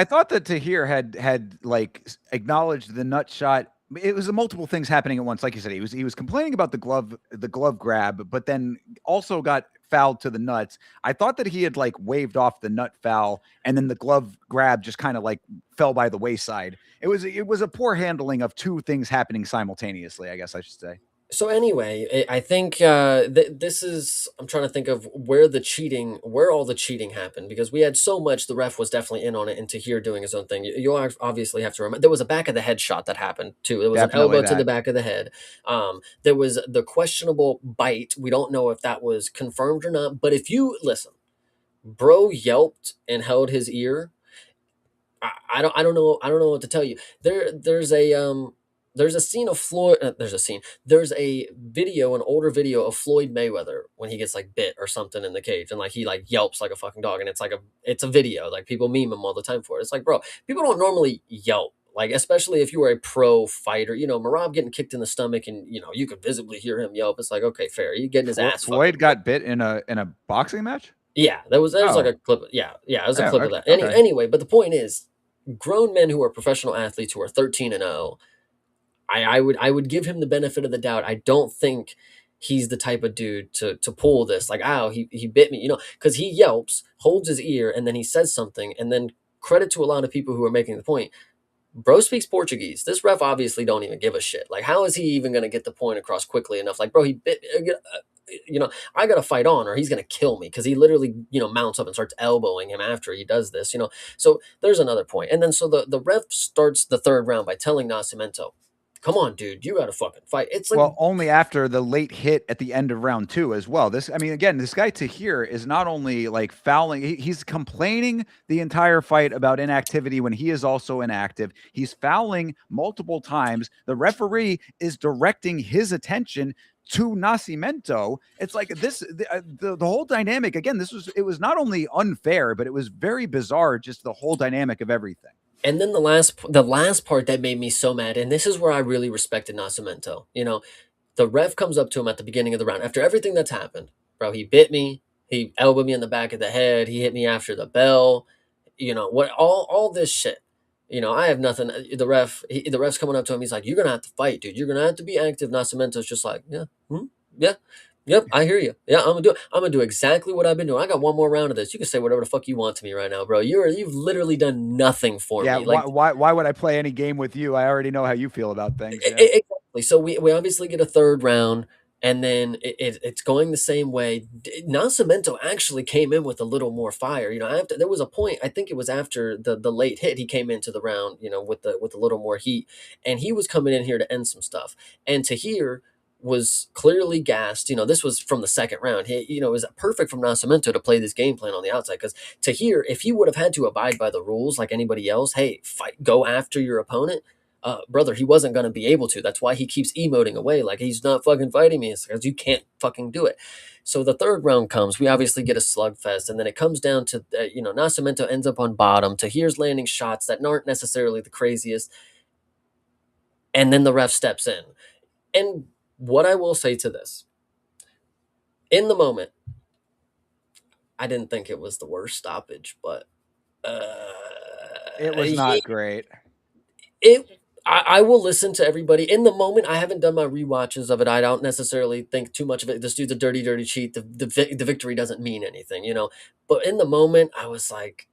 thought that Tahir had like acknowledged the nut shot. It was multiple things happening at once. Like you said, he was complaining about the glove grab, but then also got fouled to the nuts. I thought that he had like waved off the nut foul, and then the glove grab just kind of like fell by the wayside. It was a poor handling of two things happening simultaneously, I guess I should say. so anyway, I think this is. I'm trying to think of where all the cheating happened, because we had so much. The ref was definitely in on it, and Tahir doing his own thing. You obviously have to remember there was a back of the head shot that happened too. There was an Definitely elbow to the that. back of the head. There was the questionable bite. We don't know if that was confirmed or not. But if you listen, bro yelped and held his ear. I don't know what to tell you. There's a scene of Floyd. There's a video, an older video of Floyd Mayweather when he gets like bit or something in the cage, and like he like yelps like a fucking dog, and it's a video. Like people meme him all the time for it. It's like, bro, people don't normally yelp. Like, especially if you were a pro fighter, Marab getting kicked in the stomach, and you could visibly hear him yelp. It's like, okay, fair. You getting his ass fucking Floyd got bit in a boxing match. yeah, there was like Oh, a clip. Yeah, it was a yeah, clip of that. okay. Anyway, but the point is, grown men who are professional athletes who are 13-0, I would give him the benefit of the doubt. I don't think he's the type of dude to pull this. Like, ow, he bit me, because he yelps, holds his ear, and then he says something, and then credit to a lot of people who are making the point. Bro speaks Portuguese. This ref obviously don't even give a shit. Like, how is he even going to get the point across quickly enough? Like, bro, he bit. I got to fight on, or he's going to kill me, because he literally, mounts up and starts elbowing him after he does this. So there's another point. And then so the ref starts the third round by telling Nascimento, come on, dude, you got to fucking fight. It's like, Well, only after the late hit at the end of round two as well. I mean, again, this guy Tahir is not only like fouling, he's complaining the entire fight about inactivity when he is also inactive. He's fouling multiple times. The referee is directing his attention to Nascimento. It's like the whole dynamic. Again, it was not only unfair, but it was very bizarre. Just the whole dynamic of everything. and then the last part that made me so mad, and this is where I really respected Nascimento. The ref comes up to him at the beginning of the round after everything that's happened. Bro, he bit me. He elbowed me in the back of the head. He hit me after the bell. What all this shit. I have nothing. The ref's coming up to him. He's like, "You're gonna have to fight, dude. You're gonna have to be active." Nascimento's just like, "Yeah, yeah, yep, I hear you. Yeah, I'm gonna do exactly what I've been doing. I got one more round of this. You can say whatever the fuck you want to me right now, bro. You've literally done nothing for Yeah, me. Like, why would I play any game with you? I already know how you feel about things. Yeah. exactly. So we obviously get a third round, and then it's going the same way. Nascimento actually came in with a little more fire. After there was a point, I think it was after the late hit, he came into the round, with a little more heat, and he was coming in here to end some stuff. And Tahir was clearly gassed. This was from the second round. It was perfect from Nascimento to play this game plan on the outside, because Tahir, if he would have had to abide by the rules like anybody else, hey, fight, go after your opponent. Brother, he wasn't going to be able to. That's why he keeps emoting away like he's not fucking fighting me. It's because you can't fucking do it. So the third round comes. We obviously get a slugfest, and then it comes down to, Nascimento ends up on bottom. Tahir's landing shots that aren't necessarily the craziest, and then the ref steps in. And what I will say to this, in the moment, I didn't think it was the worst stoppage, but It was not great. I will listen to everybody. In the moment, I haven't done my rewatches of it. I don't necessarily think too much of it. This dude's a dirty, dirty cheat. The victory doesn't mean anything. But in the moment, I was like,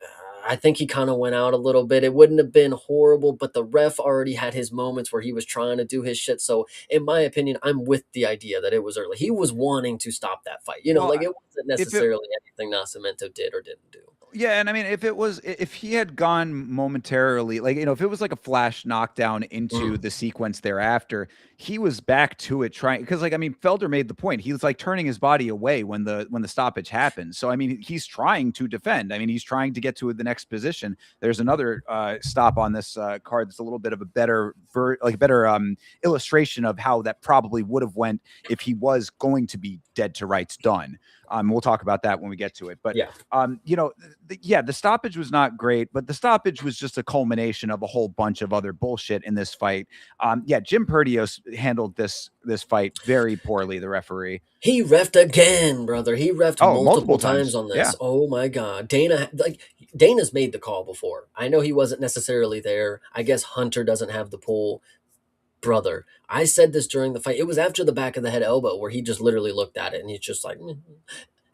I think he kind of went out a little bit. It wouldn't have been horrible, but the ref already had his moments where he was trying to do his shit. So, in my opinion, I'm with the idea that it was early. He was wanting to stop that fight. Well, Like, it wasn't necessarily anything Nascimento did or didn't do. Yeah, and I mean, if he had gone momentarily, like, if it was like a flash knockdown into Mm. the sequence thereafter, he was back to it trying, because, like, I mean, Felder made the point. He was like turning his body away when the stoppage happened. So I mean, he's trying to defend. I mean, he's trying to get to the next position. There's another stop on this card that's a little bit of a better illustration of how that probably would have went if he was going to be dead to rights done. We'll talk about that when we get to it. But Yeah. the stoppage was not great, but the stoppage was just a culmination of a whole bunch of other bullshit in this fight. Jim Perdios handled this fight very poorly, the referee. He refed again, brother. He refed Oh, multiple multiple times times. on Yeah. this. Oh my god. Dana's made the call before. I know he wasn't necessarily there. I guess Hunter doesn't have the pull. Brother, I said this during the fight. It was after the back of the head elbow where he just literally looked at it and he's just like, "Mm."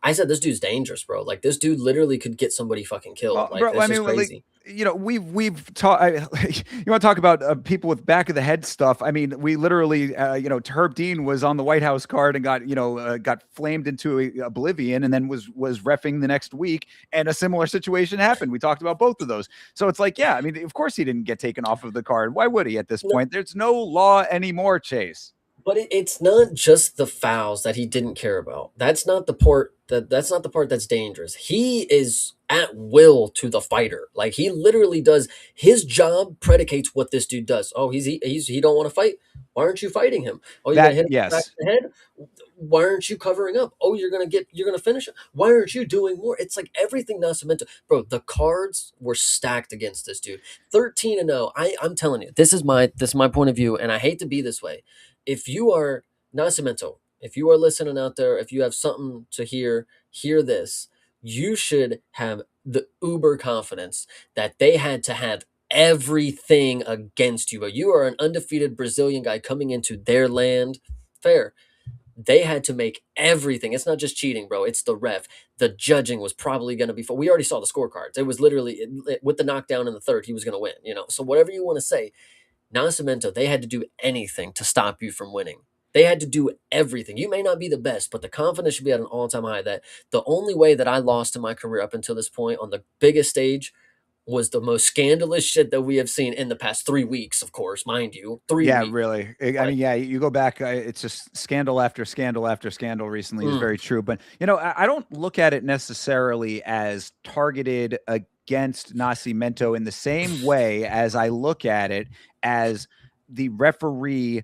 I said this dude's dangerous, bro. Like this dude literally could get somebody fucking killed. Well, Like bro, I this is mean, like, crazy. we've talked. You want to talk about people with back of the head stuff? I mean, we literally, Herb Dean was on the White House card and got flamed into oblivion, and then was reffing the next week, and a similar situation happened. We talked about both of those, so it's like, yeah, I mean, of course he didn't get taken off of the card. Why would he at this point? There's no law anymore, Chase. But it's not just the fouls that he didn't care about. That's not the part that's not the part that's dangerous. He is at will to the fighter. Like he literally does his job predicates what this dude does. Oh, he don't want to fight. Why aren't you fighting him? Oh, you're gonna That hit him in the back yes, of the head. Why aren't you covering up? Oh, you're gonna finish it. Why aren't you doing more? It's like everything Nascimento, bro. The cards were stacked against this dude. 13-0. I'm telling you, this is my point of view, and I hate to be this way. If you are Nascimento, if you are listening out there, if you have something to hear this. You should have the uber confidence that they had to have everything against you. But you are an undefeated Brazilian guy coming into their land. Fair. They had to make everything. It's not just cheating, bro. It's the ref. The judging was probably going to be. We already saw the scorecards. It was literally with the knockdown in the third, he was going to win. So whatever you want to say, Nascimento, they had to do anything to stop you from winning. They had to do everything. You may not be the best, but the confidence should be at an all-time high that the only way that I lost in my career up until this point on the biggest stage was the most scandalous shit that we have seen in the past 3 weeks, of course, mind you. 3 yeah, weeks. really. I But mean, yeah, you go back, it's just scandal after scandal after scandal recently is very true. But, I don't look at it necessarily as targeted against Nascimento in the same way as I look at it as the referee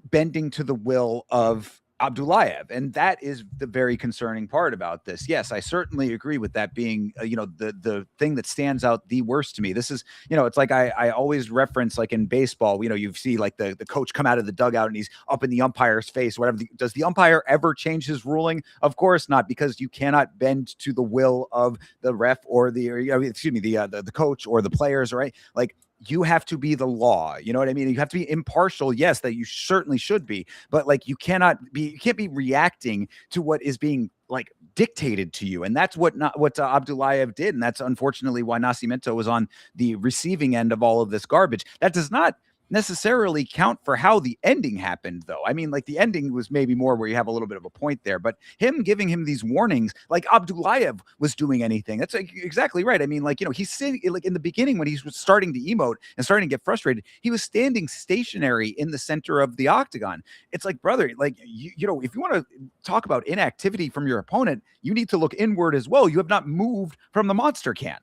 bending to the will of Abdullayev. And that is the very concerning part about this. Yes, I certainly agree with that being, the thing that stands out the worst to me. This is, it's like I always reference, like in baseball, you see like the coach come out of the dugout and he's up in the umpire's face, whatever. Does the umpire ever change his ruling? Of course not, because you cannot bend to the will of the ref or the coach or the players, right? Like, you have to be the law. You know what I mean? You have to be impartial. Yes, that you certainly should be, but like you can't be reacting to what is being like dictated to you. And that's what Abdullayev did. And that's unfortunately why Nascimento was on the receiving end of all of this garbage. That does not necessarily count for how the ending happened, though. I mean, like the ending was maybe more where you have a little bit of a point there, but him giving him these warnings, like Abdullayev was doing anything. That's exactly right. I mean, like, he's sitting like in the beginning when he was starting to emote and starting to get frustrated, he was standing stationary in the center of the octagon. It's like, brother, like, if you want to talk about inactivity from your opponent, you need to look inward as well. You have not moved from the monster can.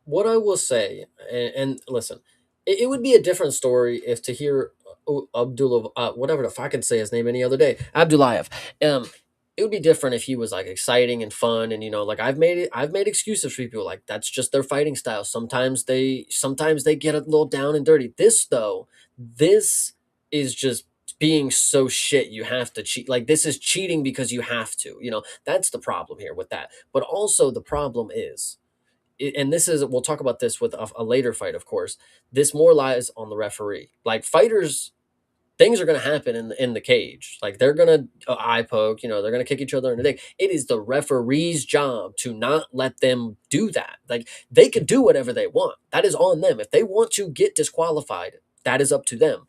what I will say, and listen, it would be a different story if Tahir whatever the fuck I can say his name any other day, Abdullayev. It would be different if he was like exciting and fun, and like I've made excuses for people like that's just their fighting style. Sometimes they get a little down and dirty. This is just being so shit you have to cheat. Like this is cheating because you have to. That's the problem here with that. But also the problem is and this is we'll talk about this with a later fight, of course. This more lies on the referee. Like fighters, things are going to happen in the cage. Like they're going to eye poke, they're going to kick each other in the dick. It is the referee's job to not let them do that. Like they could do whatever they want. That is on them. If they want to get disqualified, that is up to them.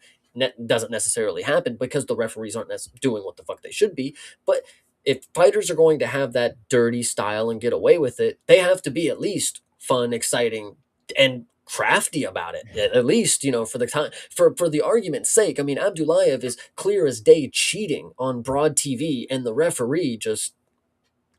Doesn't necessarily happen because the referees aren't doing what the fuck they should be. But if fighters are going to have that dirty style and get away with it, they have to be at least fun, exciting, and crafty about it. At least, for the time, for the argument's sake. I mean, Abdullayev is clear as day cheating on broad TV, and the referee just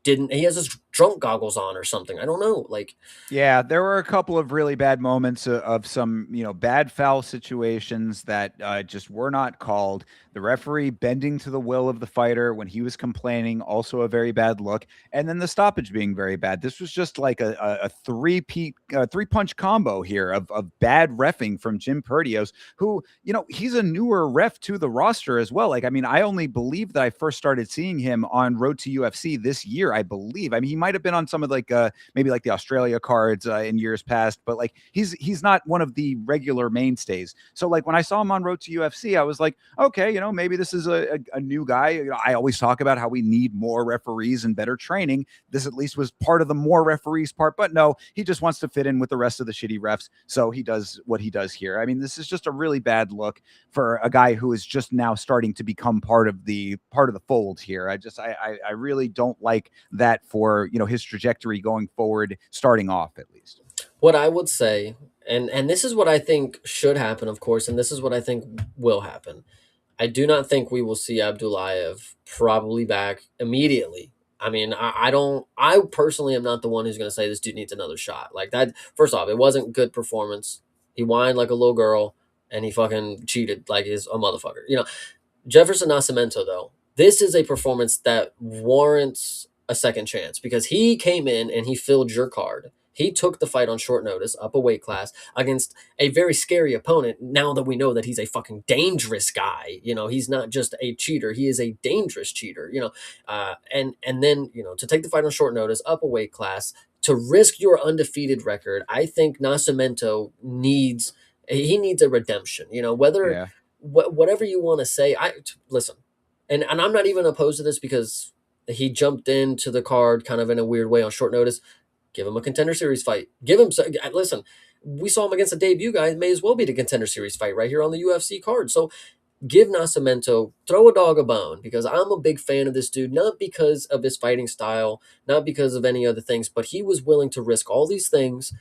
didn't. He has his drunk goggles on or something. I don't know. Like, Yeah, there were a couple of really bad moments of some, bad foul situations that just were not called. The referee bending to the will of the fighter when he was complaining, also a very bad look, and then the stoppage being very bad. This was just like a three punch combo here of bad reffing from Jim Perdios, who he's a newer ref to the roster as well. Like, I mean, I only believe that I first started seeing him on Road to UFC this year. I believe. I mean, he might have been on some of like maybe like the Australia cards in years past, but like he's not one of the regular mainstays. So like when I saw him on Road to UFC, I was like, okay, maybe this is a new guy. I always talk about how we need more referees and better training. This at least was part of the more referees part, but no, he just wants to fit in with the rest of the shitty refs. So he does what he does here. I mean, this is just a really bad look for a guy who is just now starting to become part of the fold here. I really don't like that for his trajectory going forward, starting off at least. what I would say, and this is what I think should happen, of course, and this is what I think will happen. I do not think we will see Abdullayev probably back immediately. I mean, I don't. I personally am not the one who's going to say this dude needs another shot. Like that. First off, it wasn't good performance. He whined like a little girl, and he fucking cheated like he's a motherfucker. Jefferson Nascimento, though, this is a performance that warrants a second chance because he came in and he filled your card. He took the fight on short notice, up a weight class, against a very scary opponent. Now that we know that he's a fucking dangerous guy, he's not just a cheater; he is a dangerous cheater. And then to take the fight on short notice, up a weight class, to risk your undefeated record, I think Nascimento needs a redemption. Whether Yeah. whatever you want to say, I listen, and I'm not even opposed to this because he jumped into the card kind of in a weird way on short notice. Give him a contender series fight. Listen. We saw him against a debut guy. May as well be the contender series fight right here on the UFC card. So give Nascimento, throw a dog a bone because I'm a big fan of this dude, not because of his fighting style, not because of any other things, but he was willing to risk all these things.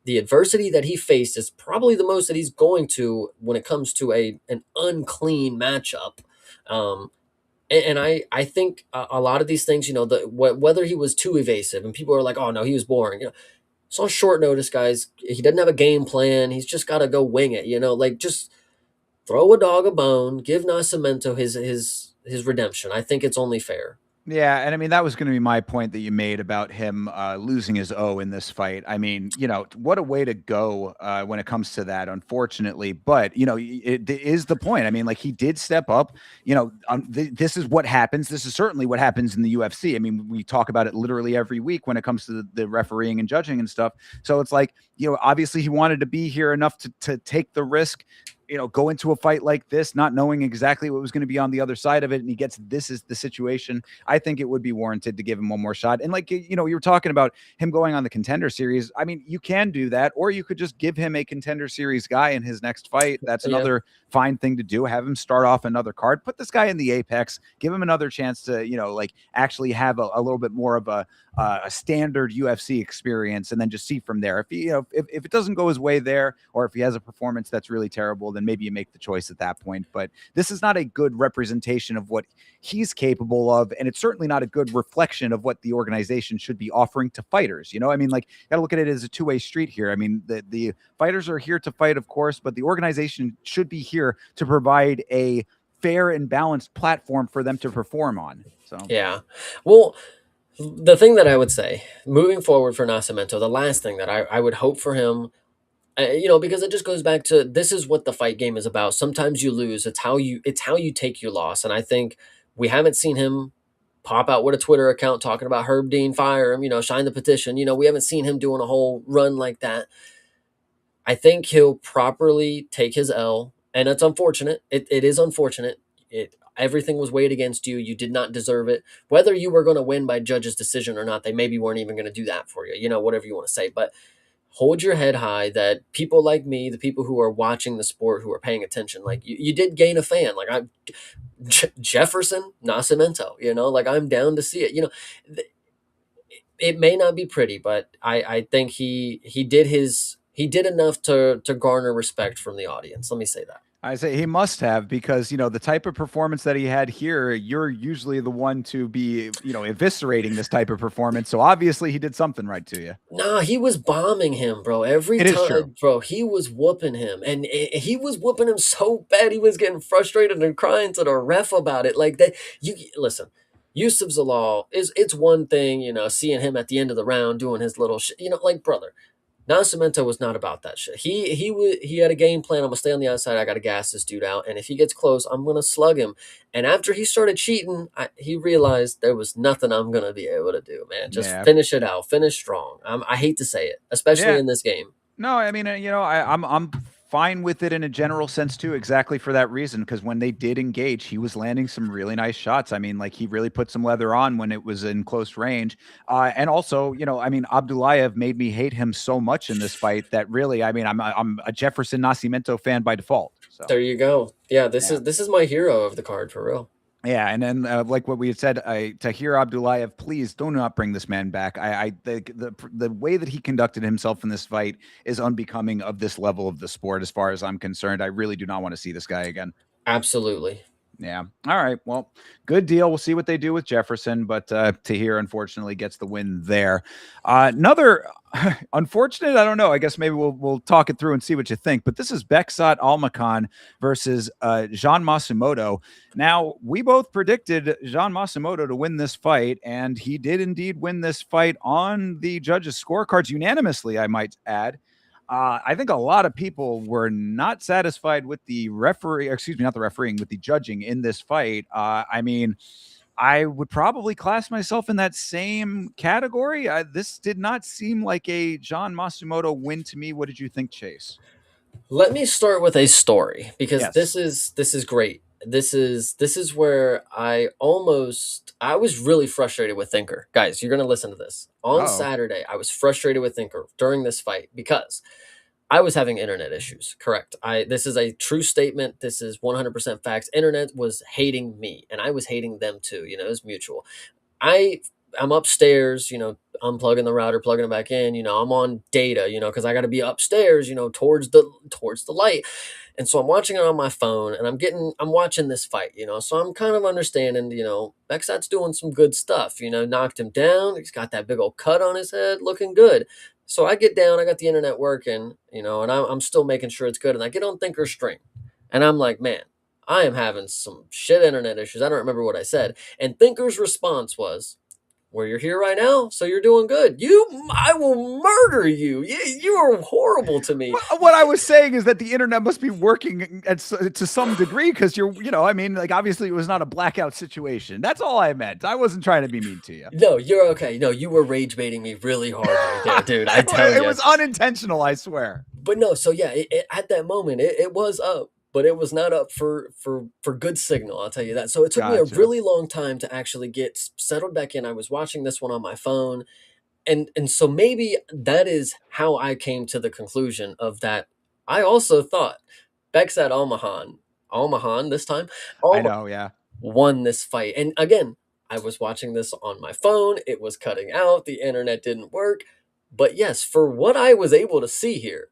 The adversity that he faced is probably the most that he's going to when it comes to an unclean matchup. Um, and I think a lot of these things, whether he was too evasive and people are like, oh no, he was boring. It's on short notice, guys. He doesn't have a game plan. He's just got to go wing it. Like just throw a dog a bone. Give Nascimento his redemption. I think it's only fair. Yeah, and I mean that was going to be my point that you made about him losing his O in this fight. I mean, what a way to go when it comes to that, unfortunately. But it is the point. I mean, like he did step up. This is what happens. This is certainly what happens in the UFC. I mean, we talk about it literally every week when it comes to the refereeing and judging and stuff. So it's like obviously he wanted to be here enough to take the risk. Go into a fight like this, not knowing exactly what was going to be on the other side of it. And he gets, this is the situation. I think it would be warranted to give him one more shot. And like, you were talking about him going on the contender series. I mean, you can do that, or you could just give him a contender series guy in his next fight. That's Yeah. another fine thing to do. Have him start off another card, put this guy in the apex, give him another chance to, like actually have a little bit more of a standard UFC experience, and then just see from there. If he, if it doesn't go his way there, or if he has a performance that's really terrible, then maybe you make the choice at that point. But this is not a good representation of what he's capable of, and it's certainly not a good reflection of what the organization should be offering to fighters. I mean, like, got to look at it as a two-way street here. I mean, the fighters are here to fight, of course, but the organization should be here to provide a fair and balanced platform for them to perform on. So Yeah. Well, the thing that I would say moving forward for Nascimento, the last thing that I would hope for him, because it just goes back to this is what the fight game is about. Sometimes you lose. It's how you take your loss. And I think we haven't seen him pop out with a Twitter account talking about Herb Dean, fire him, sign the petition. We haven't seen him doing a whole run like that. I think he'll properly take his L, and it's unfortunate. It is unfortunate. Everything was weighed against you. You did not deserve it. Whether you were going to win by judge's decision or not, they maybe weren't even going to do that for you. Whatever you want to say, but hold your head high. That people like me, the people who are watching the sport, who are paying attention, like you did gain a fan. Like Jefferson Nascimento. Like I'm down to see it. It may not be pretty, but I think he did enough to garner respect from the audience. Let me say that. I say he must have because, the type of performance that he had here, you're usually the one to be, eviscerating this type of performance. So obviously he did something right to you. Nah, he was bombing him, bro. Every It is true. time, bro, he was whooping him, and he was whooping him so bad he was getting frustrated and crying to the ref about it. Like that, you listen. Yusuf Zalal is it's one thing, seeing him at the end of the round doing his little shit, like brother. Nascimento was not about that shit. He had a game plan. I'm gonna stay on the outside. I gotta gas this dude out, and if he gets close, I'm gonna slug him. And after he started cheating, he realized there was nothing I'm gonna be able to do. Man, just Yeah. finish it out, finish strong. I hate to say it, especially Yeah. in this game. No, I mean, I'm fine with it in a general sense too, exactly for that reason. Because when they did engage, he was landing some really nice shots. I mean, like he really put some leather on when it was in close range. And also, I mean, Abdullayev made me hate him so much in this fight that really, I mean, I'm a Jefferson Nascimento fan by default. So There you go. Yeah, this yeah. is this is my hero of the card for real. Yeah, and then like what we had said, Tahir Abdullayev, please do not bring this man back. The way that he conducted himself in this fight is unbecoming of this level of the sport, as far as I'm concerned. I really do not want to see this guy again. Absolutely. Yeah. All right. Well, good deal. We'll see what they do with Jefferson, but Tahir unfortunately gets the win there. Another unfortunate. I don't know. I guess maybe we'll talk it through and see what you think. But this is Bekzat Almakhan versus Jean Matsumoto. Now we both predicted Jean Matsumoto to win this fight, and he did indeed win this fight on the judges' scorecards unanimously. I might add. I think a lot of people were not satisfied with the referee, excuse me, not the refereeing, with the judging in this fight. I mean, I would probably class myself in that same category. This did not seem like a John Matsumoto win to me. What did you think, Chase? Let me start with a story because Yes. this is great. This is where I was really frustrated with Thinker. Guys, you're gonna listen to this. On Oh, Saturday, I was frustrated with Thinker during this fight because I was having internet issues. Correct. I This is a true statement. This is 100% facts. Internet was hating me and I was hating them too. It was mutual. I I'm upstairs, unplugging the router, plugging it back in. I'm on data, because I got to be upstairs, towards the light. And so I'm watching it on my phone, and I'm watching this fight, So I'm kind of understanding, Bekzat's doing some good stuff, knocked him down. He's got that big old cut on his head, looking good. So I get down, I got the internet working, and I'm still making sure it's good. And I get on Thinker Stream, and I'm like, man, I am having some shit internet issues. I don't remember what I said. And Thinker's response was, "Well, you're here right now, so you're doing good. I will murder you. You are horrible to me." what I was saying is that the internet must be working to some degree because I mean, like obviously it was not a blackout situation. That's all I meant. I wasn't trying to be mean to you. No, you're okay. No, you were rage baiting me really hard right there, dude. I tell It you. was unintentional, I swear. But no, so yeah, at that moment, it was up, but it was not up for good signal. I'll tell you that. So it took me a Gotcha. really long time to actually get settled back in. I was watching this one on my phone, and so maybe that is how I came to the conclusion of that. I also thought Bekzat Almahan this time, I Alma know, yeah. won this fight. And again, I was watching this on my phone. It was cutting out. The internet didn't work. But yes, for what I was able to see here,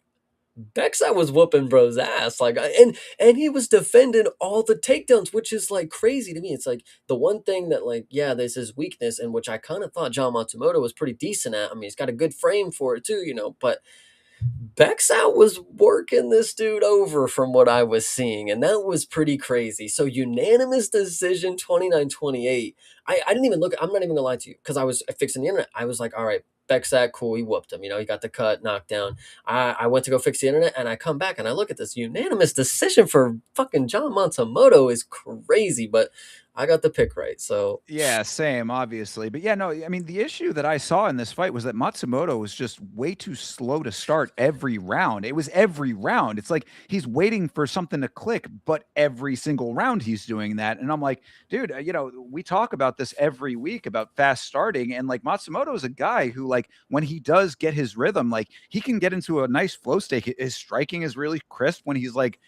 Bekzat was whooping bro's ass, and he was defending all the takedowns, which is like crazy to me. It's like the one thing that, like, yeah, this is weakness, and which I kind of thought John Matsumoto was pretty decent at. I mean, he's got a good frame for it too, but Bekzat was working this dude over from what I was seeing, and that was pretty crazy. So unanimous decision, 29-28. I didn't even look. I'm not even gonna lie to you because I was fixing the internet. I was like, all right, Bekzat, cool. He whooped him. He got the cut, knocked down. I went to go fix the internet, and I come back and I look at this unanimous decision for fucking John Matsumoto is crazy, but I got the pick right. So Yeah, same, obviously. But yeah, no, I mean, the issue that I saw in this fight was that Matsumoto was just way too slow to start every round. It was every round. It's like he's waiting for something to click, but every single round he's doing that. And I'm like, dude, we talk about this every week about fast starting. And like Matsumoto is a guy who, like, when he does get his rhythm, like he can get into a nice flow state. His striking is really crisp when he's like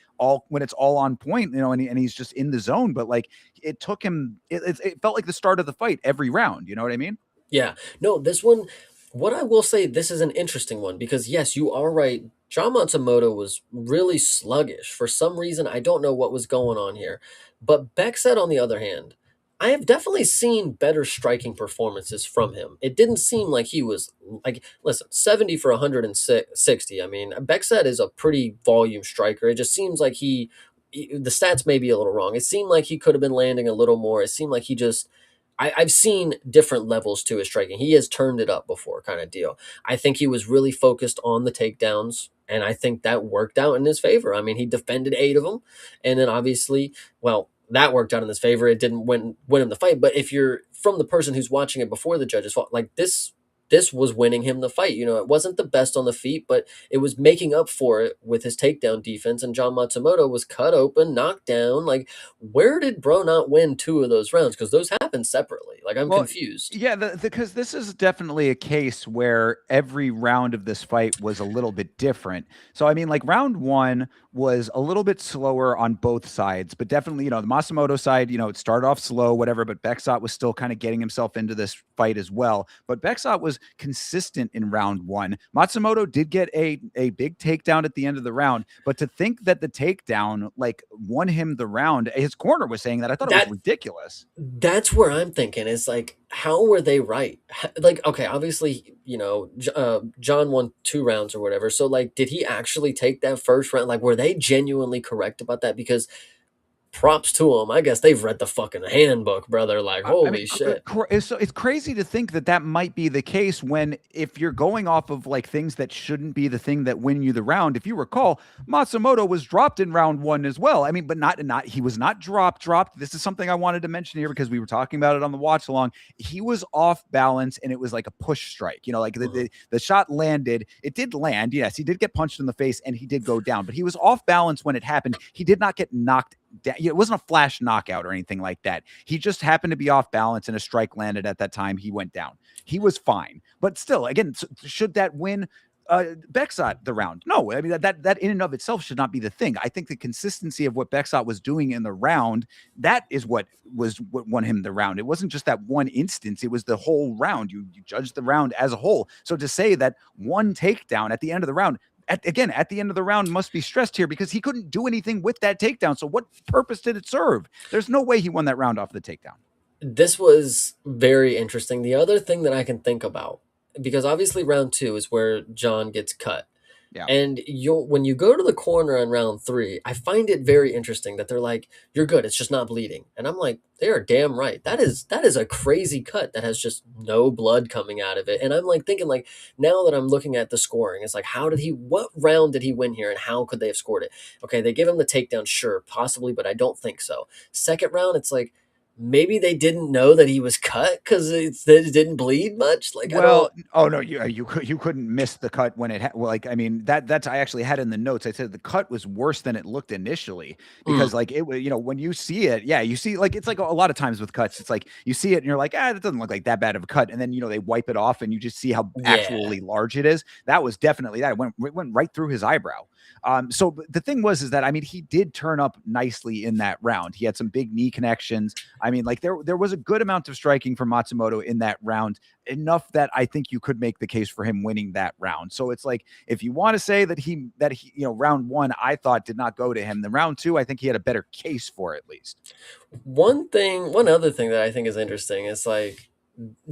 when it's all on point, and he's just in the zone. But like, it took him it felt like the start of the fight every round, you know what I mean? yeah, no, this one. What I will say, this is an interesting one because yes, you are right. John Matsumoto was really sluggish for some reason. I don't know what was going on here, but Bekzat, on the other hand, I have definitely seen better striking performances from him. It didn't seem like he was like, listen, 70 for 160. I mean, Bekzat is a pretty volume striker. It just seems like the stats may be a little wrong. It seemed like he could have been landing a little more. It seemed like he just I've seen different levels to his striking. He has turned it up before, kind of deal. I think he was really focused on the takedowns, and I think that worked out in his favor. I mean, he defended 8 of them, and then obviously, well, that worked out in his favor. It didn't win him the fight, but if you're from the person who's watching it before the judges fought, like this was winning him the fight. You know, it wasn't the best on the feet, but it was making up for it with his takedown defense. And John Matsumoto was cut open, knocked down. Like, where did Bro not win 2 of those rounds? Because those happened separately. Like, I'm Well, confused. yeah, because this is definitely a case where every round of this fight was a little bit different. So, I mean, like round one was a little bit slower on both sides, but definitely, the Masamoto side, it started off slow, whatever, but Bekzat was still kind of getting himself into this fight as well. But Bekzat was consistent in round one. Matsumoto did get a big takedown at the end of the round, but to think that the takedown like won him the round, his corner was saying that. I thought it was That ridiculous. that's where I'm thinking is like, how were they right? Like, okay, obviously, John won 2 rounds or whatever. So, like, did he actually take that first round? Like, were they genuinely correct about that? Because props to them. I guess they've read the fucking handbook, brother. Like, I mean, holy shit. it's crazy to think that that might be the case when if you're going off of like things that shouldn't be the thing that win you the round. If you recall, Matsumoto was dropped in round one as well. I mean, but not he was not dropped. This is something I wanted to mention here because we were talking about it on the watch along. He was off balance and it was like a push strike. Like Mhm. the shot landed. It did land. Yes, he did get punched in the face and he did go down, but he was off balance when it happened. He did not get knocked down. It wasn't a flash knockout or anything like that. He just happened to be off balance and a strike landed at that time. He went down. He was fine. But still, again, should that win Bekzat the round? No, I mean that in and of itself should not be the thing. I think the consistency of what Bekzat was doing in the round, that is what won him the round. It wasn't just that one instance; it was the whole round. You judged the round as a whole. So to say that one takedown at the end of the round, at the end of the round must be stressed here because he couldn't do anything with that takedown. So what purpose did it serve? There's no way he won that round off the takedown. This was very interesting. The other thing that I can think about, because obviously round 2 is where John gets cut. Yeah. And when you go to the corner in round 3, I find it very interesting that they're like, "You're good. It's just not bleeding." And I'm like, "They are damn right. That is a crazy cut that has just no blood coming out of it." And I'm like thinking, like, now that I'm looking at the scoring, it's like, what round did he win here, and how could they have scored it? Okay, they give him the takedown, sure, possibly, but I don't think so. Second round, it's like maybe they didn't know that he was cut because it didn't bleed much. Like, I Well, don't. oh no, you couldn't miss the cut when well, like I mean that's I actually had in the notes. I said the cut was worse than it looked initially because Mm, like it was when you see it, yeah, you see like it's like a lot of times with cuts, it's like you see it and you're like that doesn't look like that bad of a cut, and then they wipe it off and you just see how yeah. actually large it is. That was definitely that it went right through his eyebrow. So the thing was is that I mean he did turn up nicely in that round. He had some big knee connections. I mean like there was a good amount of striking from Matsumoto in that round, enough that I think you could make the case for him winning that round. So it's like if you want to say that he round one I thought did not go to him, then round two I think he had a better case for at least. One other thing that I think is interesting is like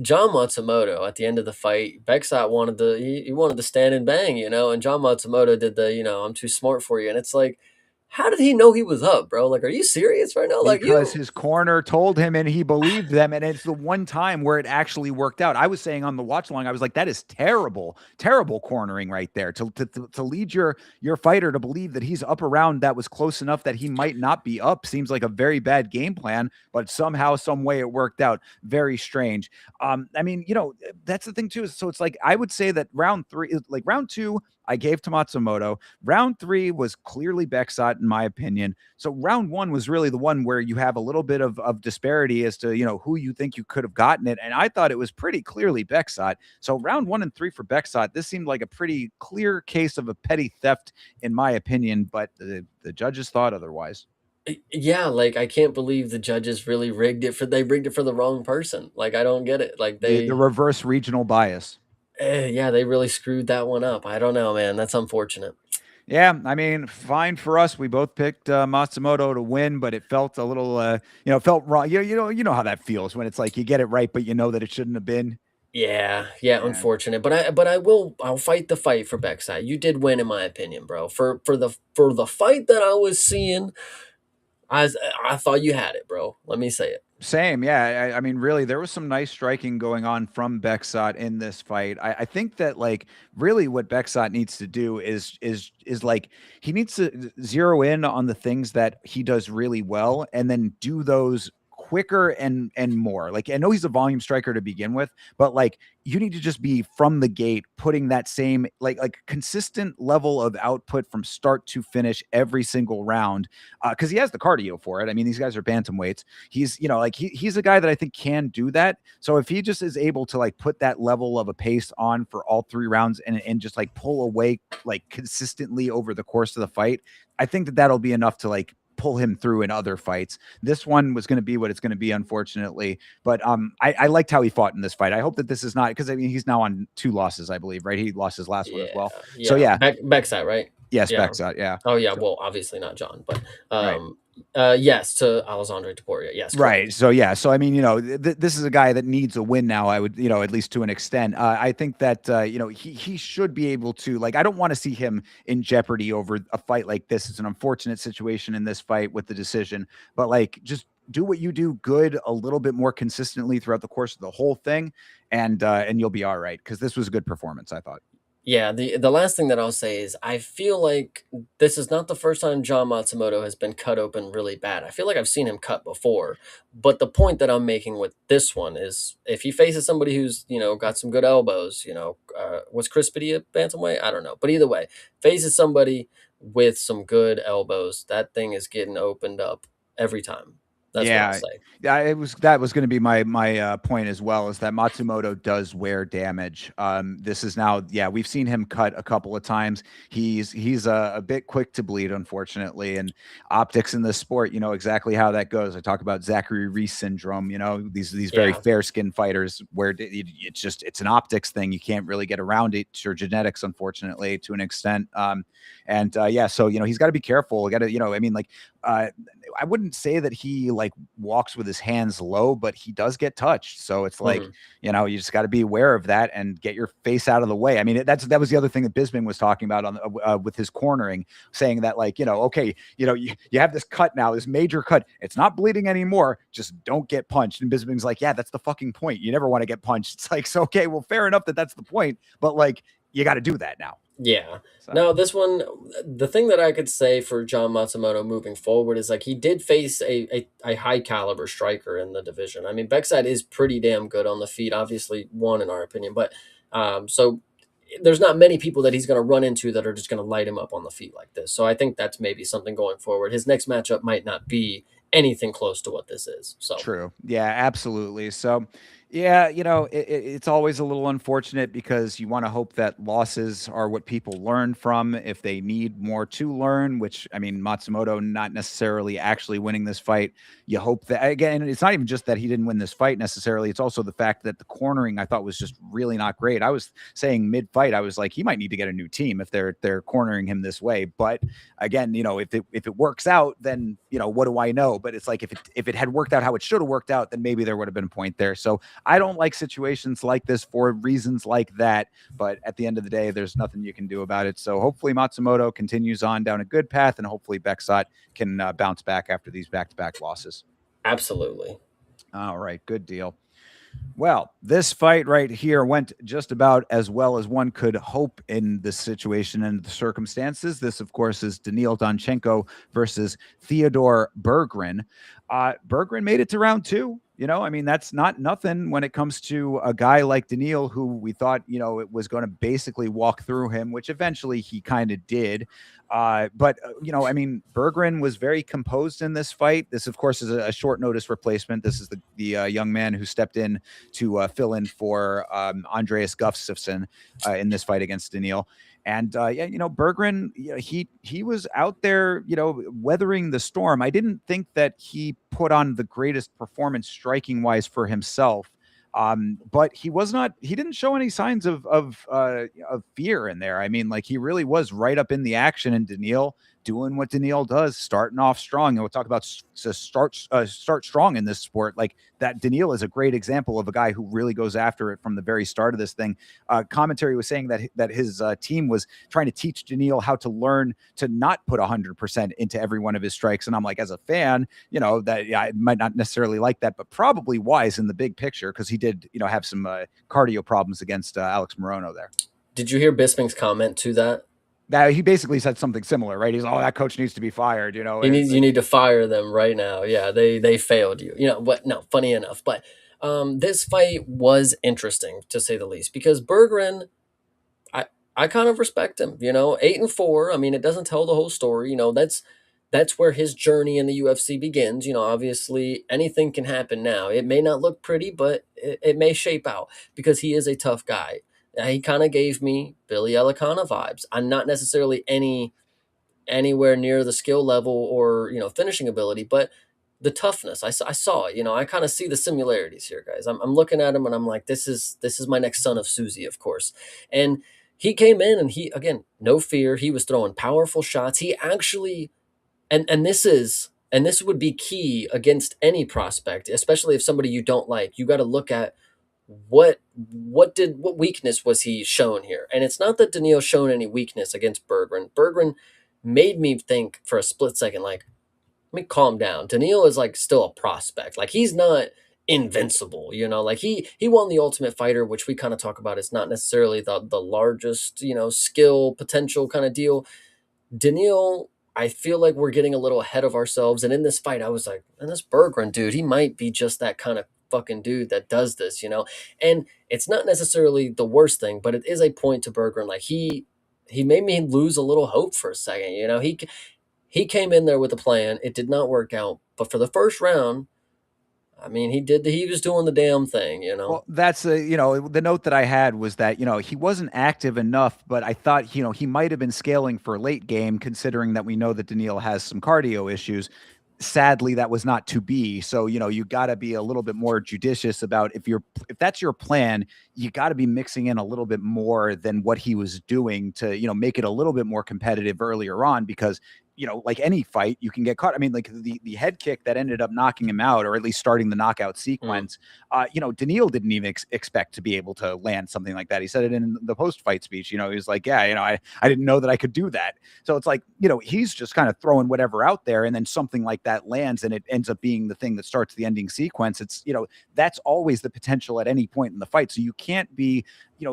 John Matsumoto at the end of the fight, Bekzat he wanted to stand and bang, and John Matsumoto did the, I'm too smart for you. And it's like, how did he know he was up, bro? Like, are you serious right now? Like Because you his corner told him and he believed them. And it's the one time where it actually worked out. I was saying on the watch along, I was like, that is terrible, terrible cornering right there to lead your fighter to believe that he's up around that was close enough that he might not be up seems like a very bad game plan, but somehow, some way it worked out. Very strange. I mean, that's the thing too. So it's like, I would say that round three, like round two, I gave to Matsumoto. Round three was clearly Bekzat, in my opinion. So round one was really the one where you have a little bit of disparity as to who you think you could have gotten it, and I thought it was pretty clearly Bekzat. So round one and three for Bekzat, this seemed like a pretty clear case of a petty theft, in my opinion. But the judges thought otherwise. Yeah, like I can't believe the judges really rigged it for the wrong person. Like I don't get it. Like The they reverse regional bias. Yeah, they really screwed that one up. I don't know, man. That's unfortunate. Yeah, I mean, fine for us. We both picked Matsumoto to win, but it felt a little, it felt wrong. You know how that feels when it's like you get it right, but you know that it shouldn't have been. Yeah, yeah, Yeah. unfortunate. But I'll fight the fight for Bekzat. You did win in my opinion, bro. For the fight that I was seeing, I I thought you had it, bro. Let me say it. Same, yeah. I mean, really, there was some nice striking going on from Bekzat in this fight. I think that like really what Bekzat needs to do is like he needs to zero in on the things that he does really well and then do those quicker and more. Like I know he's a volume striker to begin with, but like you need to just be from the gate putting that same like consistent level of output from start to finish every single round because he has the cardio for it. I mean, these guys are bantamweights. He's like he's a guy that I think can do that. So if he just is able to like put that level of a pace on for all 3 rounds and just like pull away like consistently over the course of the fight, I think that that'll be enough to like pull him through in other fights. This one was going to be what it's going to be, unfortunately. But I liked how he fought in this fight. I hope that this is not because I mean he's now on 2 losses, I believe, right? He lost his last one as Yeah, well. So yeah. yeah, Bekzat, right? yes, Yeah. Bekzat, yeah. Oh yeah, So, well, obviously not John, but right. yes to Alessandro Taporia. Yes, Right. correct. So yeah. So I mean, this is a guy that needs a win now. I would, at least to an extent. I think that he should be able to. Like, I don't want to see him in jeopardy over a fight like this. It's an unfortunate situation in this fight with the decision, but like, just do what you do good a little bit more consistently throughout the course of the whole thing, and you'll be all right. Because this was a good performance, I thought. Yeah, the last thing that I'll say is I feel like this is not the first time John Matsumoto has been cut open really bad. I feel like I've seen him cut before. But the point that I'm making with this one is if he faces somebody who's, got some good elbows, was Chris Pity a bantamweight? I don't know. But either way, faces somebody with some good elbows, that thing is getting opened up every time. That's what I'll Yeah, say. yeah, that was going to be my point as well. Is that Matsumoto does wear damage. This is now, yeah, we've seen him cut a couple of times. He's a bit quick to bleed, unfortunately, and optics in this sport, you know exactly how that goes. I talk about Zachary Reese syndrome. These very Yeah. fair skinned fighters where it's an optics thing. You can't really get around it. It's your genetics, unfortunately, to an extent. Yeah, so he's got to be careful. Got to, I mean, like. I wouldn't say that he like walks with his hands low, but he does get touched. So it's like, Mhm. you just got to be aware of that and get your face out of the way. I mean, that was the other thing that Bisping was talking about on with his cornering, saying that like, okay, you have this cut now, this major cut. It's not bleeding anymore. Just don't get punched. And Bisping's like, yeah, that's the fucking point. You never want to get punched. It's like, so, okay, well, fair enough that that's the point, but like, you got to do that now. Yeah. So. No, this one, the thing that I could say for John Matsumoto moving forward is like he did face a high caliber striker in the division. I mean, Bekzat is pretty damn good on the feet, obviously one in our opinion, but so there's not many people that he's going to run into that are just going to light him up on the feet like this. So I think that's maybe something going forward. His next matchup might not be anything close to what this is. So True. Yeah, absolutely. So, yeah, it's always a little unfortunate because you want to hope that losses are what people learn from if they need more to learn, which, I mean, Matsumoto not necessarily actually winning this fight. You hope that, again, it's not even just that he didn't win this fight necessarily. It's also the fact that the cornering I thought was just really not great. I was saying mid fight, I was like, he might need to get a new team if they're cornering him this way. But again, if it works out, then, what do I know? But it's like, if it had worked out how it should have worked out, then maybe there would have been a point there. So I don't like situations like this for reasons like that. But at the end of the day, there's nothing you can do about it. So hopefully Matsumoto continues on down a good path, and hopefully Bekzat can bounce back after these back-to-back losses. absolutely. All right, good deal. Well, this fight right here went just about as well as one could hope in this situation and the circumstances. This, of course, is Daniil Donchenko versus Theodor Berggren. Berggren made it to round 2. I mean, that's not nothing when it comes to a guy like Daniil, who we thought, it was going to basically walk through him, which eventually he kind of did. But I mean, Berggren was very composed in this fight. This, of course, is a short notice replacement. This is the young man who stepped in to fill in for Andreas Gustafsson in this fight against Daniil. And yeah, Berggren, he was out there, weathering the storm. I didn't think that he put on the greatest performance striking wise for himself. But he didn't show any signs of fear in there. I mean, like, he really was right up in the action, and Daniil doing what Daniil does, starting off strong. And we'll talk about start strong in this sport. Like, that Daniil is a great example of a guy who really goes after it from the very start of this thing. Commentary was saying that his team was trying to teach Daniil how to learn to not put 100% into every one of his strikes. And I'm like, as a fan, that I might not necessarily like that, but probably wise in the big picture, because he did, have some cardio problems against Alex Morono there. Did you hear Bisping's comment to that? That he basically said something similar, right? He's, that coach needs to be fired, You need to fire them right now. Yeah, they failed you. But no, funny enough. But this fight was interesting, to say the least, because Berggren, I kind of respect him. 8-4. I mean, it doesn't tell the whole story. That's where his journey in the UFC begins. Obviously anything can happen now. It may not look pretty, but it may shape out, because he is a tough guy. He kind of gave me Billy Elikana vibes. I'm not necessarily anywhere near the skill level or finishing ability, but the toughness I saw it. I kind of see the similarities here, guys. I'm looking at him and I'm like, this is my next son of Susie, of course. And he came in and he, again, no fear. He was throwing powerful shots. He actually, and this would be key against any prospect, especially if somebody you don't like. You got to look at what weakness was he shown here. And it's not that Daniil shown any weakness against Berggren. Berggren made me think for a split second, like, let me calm down. Daniil is like still a prospect. Like, he's not invincible, like he won the Ultimate Fighter, which we kind of talk about. It's not necessarily the largest, skill potential kind of deal. Daniil, I feel like we're getting a little ahead of ourselves. And in this fight, I was like, man, this Berggren dude, he might be just that kind of fucking dude that does this, and it's not necessarily the worst thing, but it is a point to Berggren. Like, he made me lose a little hope for a second. He came in there with a plan. It did not work out, but for the first round, I mean, he was doing the damn thing, Well, that's the note that I had was that, he wasn't active enough, but I thought, he might have been scaling for late game, considering that we know that Daniil has some cardio issues. Sadly, that was not to be. So, you got to be a little bit more judicious about if that's your plan, you got to be mixing in a little bit more than what he was doing to, make it a little bit more competitive earlier on, because like any fight, you can get caught. I mean, like the head kick that ended up knocking him out, or at least starting the knockout sequence, Daniil didn't even expect to be able to land something like that. He said it in the post-fight speech. He was like, yeah, I didn't know that I could do that. So it's like, he's just kind of throwing whatever out there, and then something like that lands, and it ends up being the thing that starts the ending sequence. It's, that's always the potential at any point in the fight. So you can't be,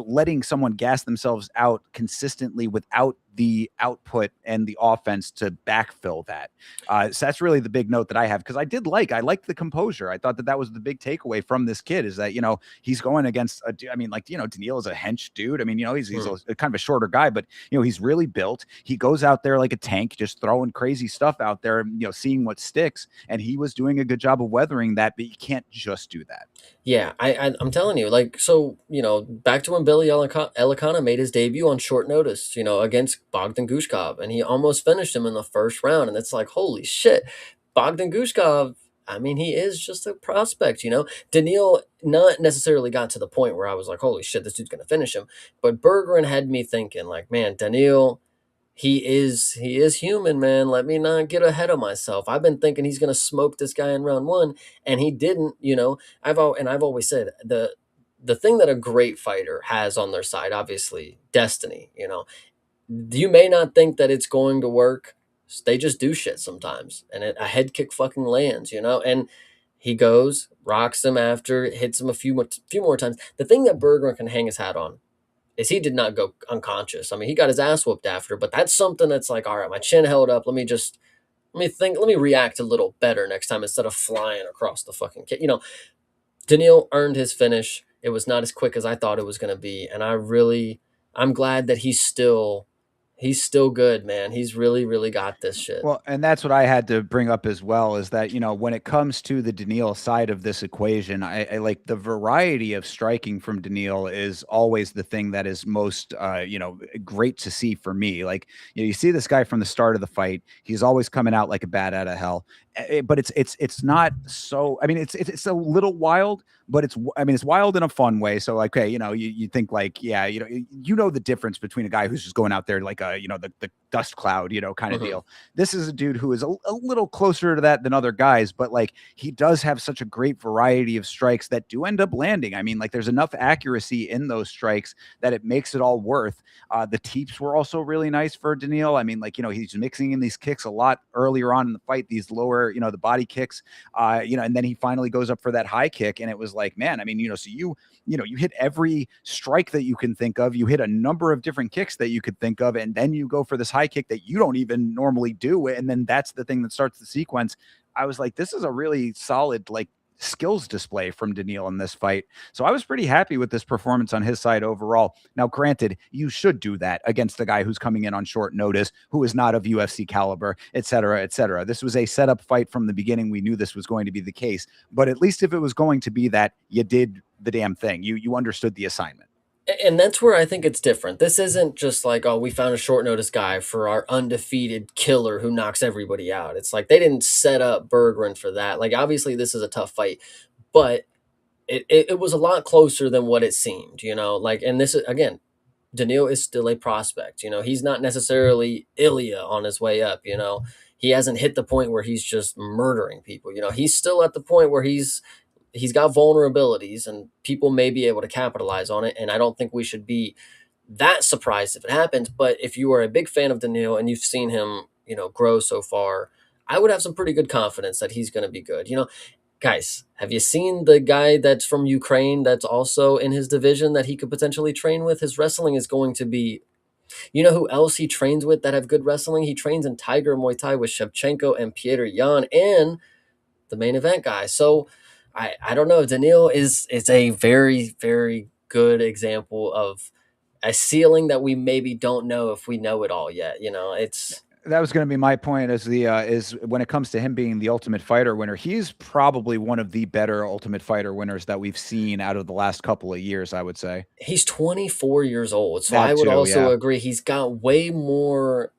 letting someone gas themselves out consistently without the output and the offense to backfill that. So that's really the big note that I have, because I liked the composure. I thought that was the big takeaway from this kid, is that, he's going against Daniil is a hench dude. I mean, he's a kind of a shorter guy, but, he's really built. He goes out there like a tank, just throwing crazy stuff out there, seeing what sticks. And he was doing a good job of weathering that, but you can't just do that. Yeah, I'm telling you, like, so, back to when Billy Elikana made his debut on short notice, against Bogdan Gushkov, and he almost finished him in the first round. And it's like, holy shit, Bogdan Gushkov, I mean, he is just a prospect, Daniil not necessarily got to the point where I was like, holy shit, this dude's going to finish him. But Berggren had me thinking, like, man, Daniil, he is human, man. Let me not get ahead of myself. I've been thinking he's going to smoke this guy in round one, and he didn't, I've always said the thing that a great fighter has on their side, obviously, destiny, you may not think that it's going to work. They just do shit sometimes, and a head kick fucking lands, and he goes, rocks him after, hits him a few more times. The thing that Berggren can hang his hat on is he did not go unconscious. I mean, he got his ass whooped after, but that's something that's like, all right, my chin held up. Let me react a little better next time instead of flying across the fucking kit. Daniil earned his finish. It was not as quick as I thought it was going to be. And I'm glad that he's still good, man. He's really, really got this shit. Well, and that's what I had to bring up as well, is that, when it comes to the Daniil side of this equation, I like the variety of striking from Daniil is always the thing that is most, great to see for me. Like, you see this guy from the start of the fight, he's always coming out like a bat out of hell. but it's not so. I mean, it's a little wild, but it's wild in a fun way. So like, okay, you think like, yeah, the difference between a guy who's just going out there like the dust cloud, kind of deal. This is a dude who is a little closer to that than other guys, but like he does have such a great variety of strikes that do end up landing. I mean, like there's enough accuracy in those strikes that it makes it all worth. The teeps were also really nice for Daniil. I mean, like, he's mixing in these kicks a lot earlier on in the fight, these lower, the body kicks, and then he finally goes up for that high kick. And it was like, man, I mean, so you hit every strike that you can think of. You hit a number of different kicks that you could think of. And then you go for this high kick that you don't even normally do. And then that's the thing that starts the sequence. I was like, this is a really solid, like, skills display from Daniil in this fight. So I was pretty happy with this performance on his side overall. Now, granted, you should do that against a guy who's coming in on short notice, who is not of UFC caliber, et cetera, et cetera. This was a setup fight from the beginning. We knew this was going to be the case, but at least if it was going to be that, you did the damn thing. You understood the assignment. And that's where I think it's different. This isn't just like, oh, we found a short notice guy for our undefeated killer who knocks everybody out. It's like they didn't set up Berggren for that. Like, obviously, this is a tough fight, but it was a lot closer than what it seemed, Like, and this is, again, Daniil is still a prospect. He's not necessarily Ilya on his way up. He hasn't hit the point where he's just murdering people. He's still at the point where he's got vulnerabilities and people may be able to capitalize on it. And I don't think we should be that surprised if it happens. But if you are a big fan of Daniil and you've seen him, grow so far, I would have some pretty good confidence that he's going to be good. Guys, have you seen the guy that's from Ukraine that's also in his division that he could potentially train with? His wrestling is going to be, who else he trains with that have good wrestling? He trains in Tiger Muay Thai with Shevchenko and Peter Yan and the main event guy. So I don't know. Daniil is a very, very good example of a ceiling that we maybe don't know if we know it all yet. That was going to be my point is when it comes to him being the Ultimate Fighter winner, he's probably one of the better Ultimate Fighter winners that we've seen out of the last couple of years, I would say. He's 24 years old. So I would also agree. He's got way more.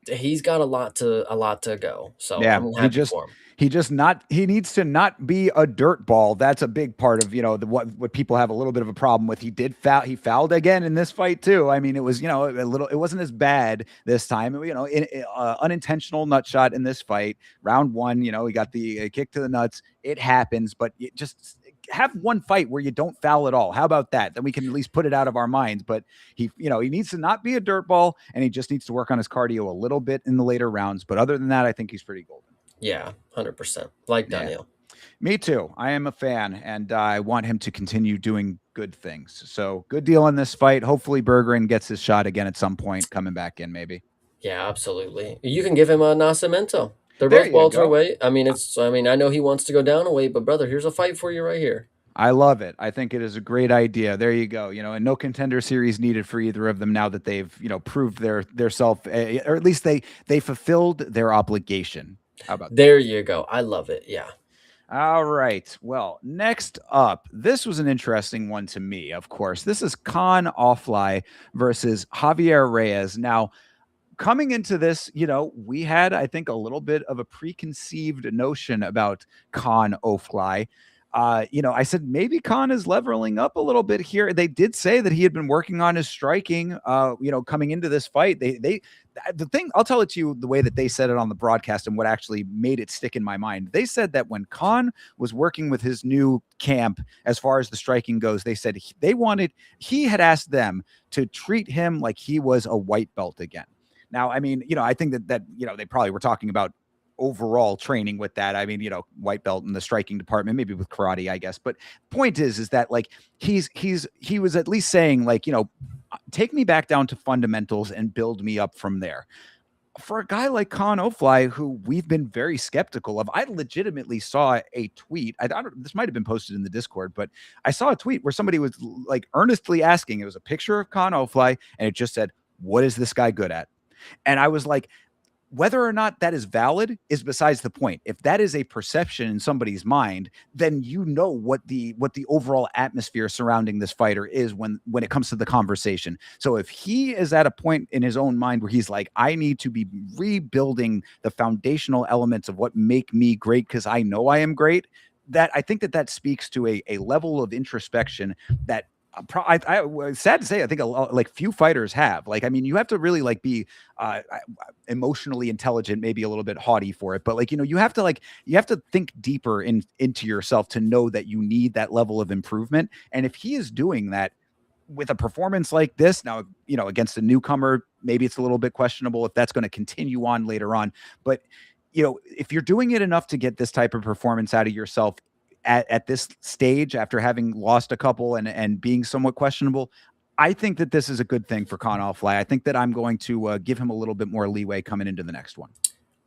He's got a lot to go. So yeah, I'm happy for him. He needs to not be a dirt ball. That's a big part of, what people have a little bit of a problem with. He fouled again in this fight too. I mean, it was, it wasn't as bad this time, unintentional nut shot in this fight. Round one, he got the kick to the nuts. It happens, but just have one fight where you don't foul at all. How about that? Then we can at least put it out of our minds. But he needs to not be a dirt ball, and he just needs to work on his cardio a little bit in the later rounds. But other than that, I think he's pretty golden. Yeah, 100%. Like Daniil. Yeah. Me too. I am a fan, and I want him to continue doing good things. So good deal in this fight. Hopefully Berggren gets his shot again at some point, coming back in maybe. Yeah, absolutely. You can give him a Nascimento. They're both welterweight. I mean, I know he wants to go down a weight, but brother, here's a fight for you right here. I love it. I think it is a great idea. There you go. And no contender series needed for either of them now that they've, proved their self, or at least they fulfilled their obligation. How about that? There you go. I love it. Yeah. All right. Well, next up, this was an interesting one to me, of course. This is Kaan Ofli versus Javier Reyes. Now, coming into this, we had, I think, a little bit of a preconceived notion about Kaan Ofli. I said maybe Kaan is leveling up a little bit here. They did say that he had been working on his striking, coming into this fight. The thing, I'll tell it to you the way that they said it on the broadcast and what actually made it stick in my mind. They said that when Kaan was working with his new camp, as far as the striking goes, they said he had asked them to treat him like he was a white belt again. Now, I mean, I think that they probably were talking about overall training with that. I mean, white belt in the striking department, maybe with karate, I guess. But point is that like he was at least saying like, take me back down to fundamentals and build me up from there. For a guy like Kaan Ofli, who we've been very skeptical of, I legitimately saw a tweet. This might have been posted in the Discord, but I saw a tweet where somebody was like earnestly asking. It was a picture of Kaan Ofli, and it just said, "What is this guy good at?" And I was like, whether or not that is valid is besides the point. If that is a perception in somebody's mind, then you know what the overall atmosphere surrounding this fighter is when it comes to the conversation. So if he is at a point in his own mind where he's like, I need to be rebuilding the foundational elements of what make me great because I know I am great, that I think that speaks to a level of introspection that sad to say, I think like few fighters have. Like, I mean, you have to really like be emotionally intelligent, maybe a little bit haughty for it, but like, you have to think deeper into yourself to know that you need that level of improvement. And if he is doing that with a performance like this now, against a newcomer, maybe it's a little bit questionable if that's going to continue on later on. But if you're doing it enough to get this type of performance out of yourself at this stage after having lost a couple and being somewhat questionable, I think that this is a good thing for Kaan Ofli. I think that I'm going to give him a little bit more leeway coming into the next one.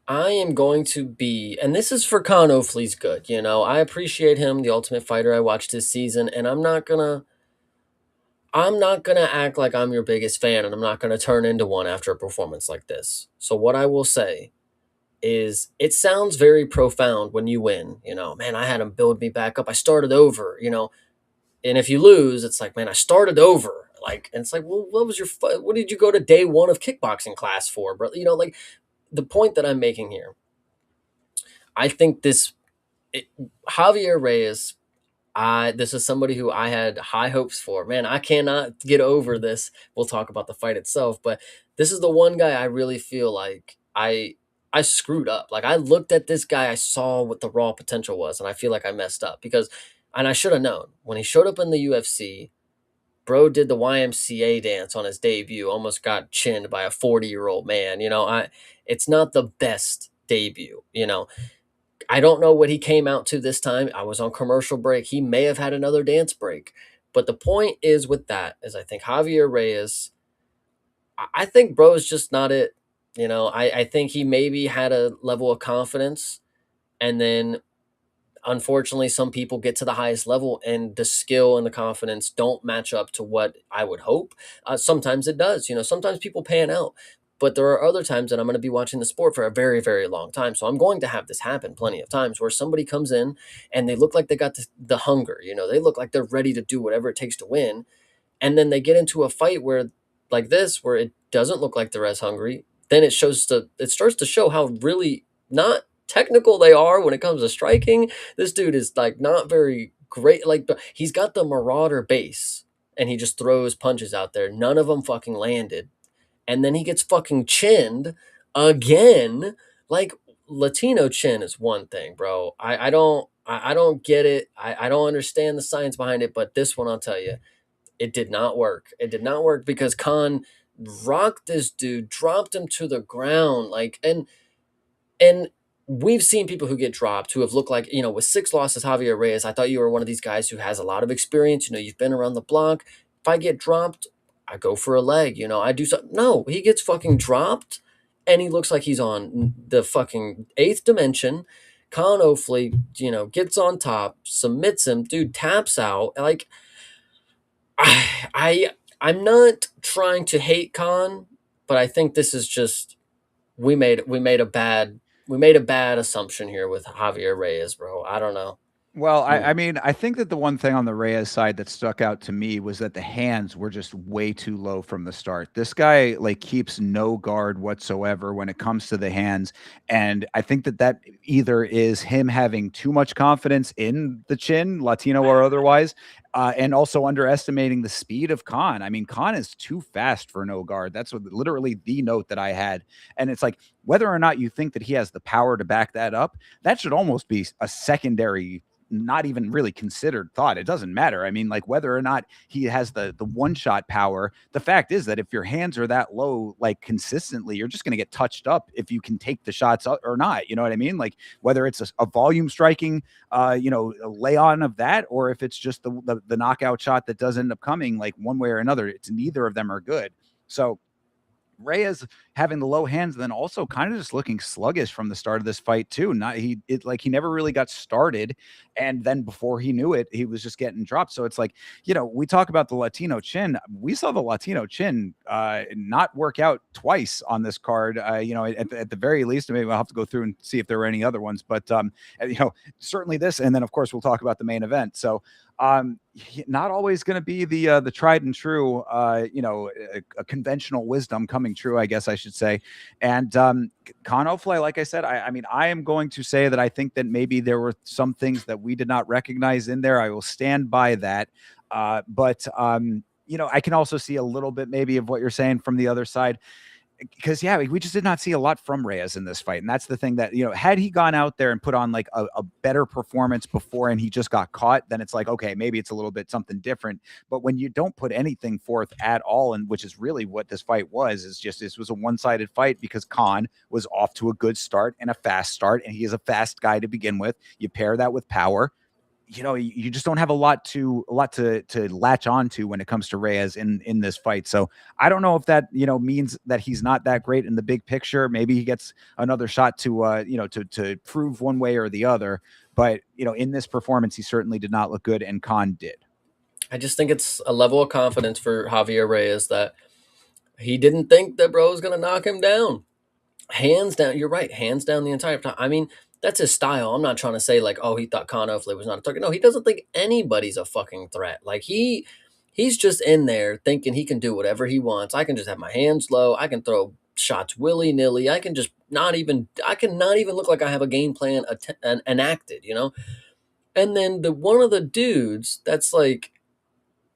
I am going to be, and this is for Kaan Ofli's good. I appreciate him, the Ultimate Fighter. I watched this season, and I'm not gonna act like I'm your biggest fan, and I'm not gonna turn into one after a performance like this. So what I will say is, it sounds very profound when you win. Man, I had him build me back up. I started over. And if you lose, it's like, man, I started over. Like, and it's like, well, what did you go to day one of kickboxing class for, bro? Like, the point that I'm making here, I think Javier Reyes, this is somebody who I had high hopes for. Man, I cannot get over this. We'll talk about the fight itself, but this is the one guy I really feel like I screwed up. Like, I looked at this guy, I saw what the raw potential was, and I feel like I messed up and I should have known when he showed up in the UFC. Bro did the YMCA dance on his debut, almost got chinned by a 40-year-old man. It's not the best debut. I don't know what he came out to this time. I was on commercial break. He may have had another dance break. But the point is with that is, I think Javier Reyes, I think bro is just not it. I think he maybe had a level of confidence, and then unfortunately some people get to the highest level and the skill and the confidence don't match up to what I would hope. Sometimes it does. Sometimes people pan out, but there are other times that I'm going to be watching the sport for a very, very long time. So I'm going to have this happen plenty of times where somebody comes in and they look like they got the hunger. They look like they're ready to do whatever it takes to win. And then they get into a fight where, like this, where it doesn't look like they're as hungry. Then it starts to show how really not technical they are when it comes to striking. This dude is like not very great. Like, he's got the marauder base and he just throws punches out there. None of them fucking landed. And then he gets fucking chinned again. Like, Latino chin is one thing, bro. I don't get it. I don't understand the science behind it, but this one, I'll tell you, it did not work. It did not work because Kaan rocked this dude, dropped him to the ground, like, and we've seen people who get dropped who have looked like, with 6 losses, Javier Reyes, I thought you were one of these guys who has a lot of experience. You've been around the block. If I get dropped, I go for a leg. I do something. No, he gets fucking dropped and he looks like he's on the fucking 8th dimension. Kaan Ofli, gets on top, submits him, dude taps out. Like, I'm not trying to hate Kaan, but I think this is just, we made a bad assumption here with Javier Reyes, bro. I don't know. Well, I mean, I think that the one thing on the Reyes side that stuck out to me was that the hands were just way too low from the start. This guy like keeps no guard whatsoever when it comes to the hands, and I think that either is him having too much confidence in the chin, Latino or otherwise, and also underestimating the speed of Kaan. I mean, Kaan is too fast for no guard. That's literally the note that I had, and it's like whether or not you think that he has the power to back that up, that should almost be a secondary, not even really considered thought. It doesn't matter. I mean, like whether or not he has the one shot power, the fact is that if your hands are that low, like consistently, you're just going to get touched up if you can take the shots or not. You know what I mean? Like whether it's a volume striking, a lay on of that, or if it's just the knockout shot that does end up coming, like one way or another, it's neither of them are good. So Reyes having the low hands, then also kind of just looking sluggish from the start of this fight too. He never really got started, and then before he knew it, he was just getting dropped. So it's like, we talk about the Latino chin. We saw the Latino chin not work out twice on this card. At the very least, maybe I'll have to go through and see if there were any other ones, but certainly this, and then of course we'll talk about the main event. So not always going to be the tried and true, a conventional wisdom coming true, I guess I should say. And Kaan Ofli, like I said, I mean, I am going to say that I think that maybe there were some things that we did not recognize in there. I will stand by that. But I can also see a little bit maybe of what you're saying from the other side. Because we just did not see a lot from Reyes in this fight, and that's the thing that had he gone out there and put on like a better performance before, and he just got caught, then it's like, okay, maybe it's a little bit something different. But when you don't put anything forth at all, and which is really what this fight was, this was a one-sided fight because Kaan was off to a good start and a fast start, and he is a fast guy to begin with. You pair that with power. You just don't have a lot to latch on to when it comes to Reyes in this fight. So I don't know if that, means that he's not that great in the big picture. Maybe he gets another shot to prove one way or the other. But, in this performance, he certainly did not look good, and Kaan did. I just think it's a level of confidence for Javier Reyes that he didn't think that bro was going to knock him down. Hands down. You're right. Hands down the entire time. I mean, that's his style. I'm not trying to say like, oh, he thought Kaan Ofli was not a target. No, he doesn't think anybody's a fucking threat. Like he's just in there thinking he can do whatever he wants. I can just have my hands low. I can throw shots willy nilly. I can not even look like I have a game plan enacted, And then one of the dudes that's like,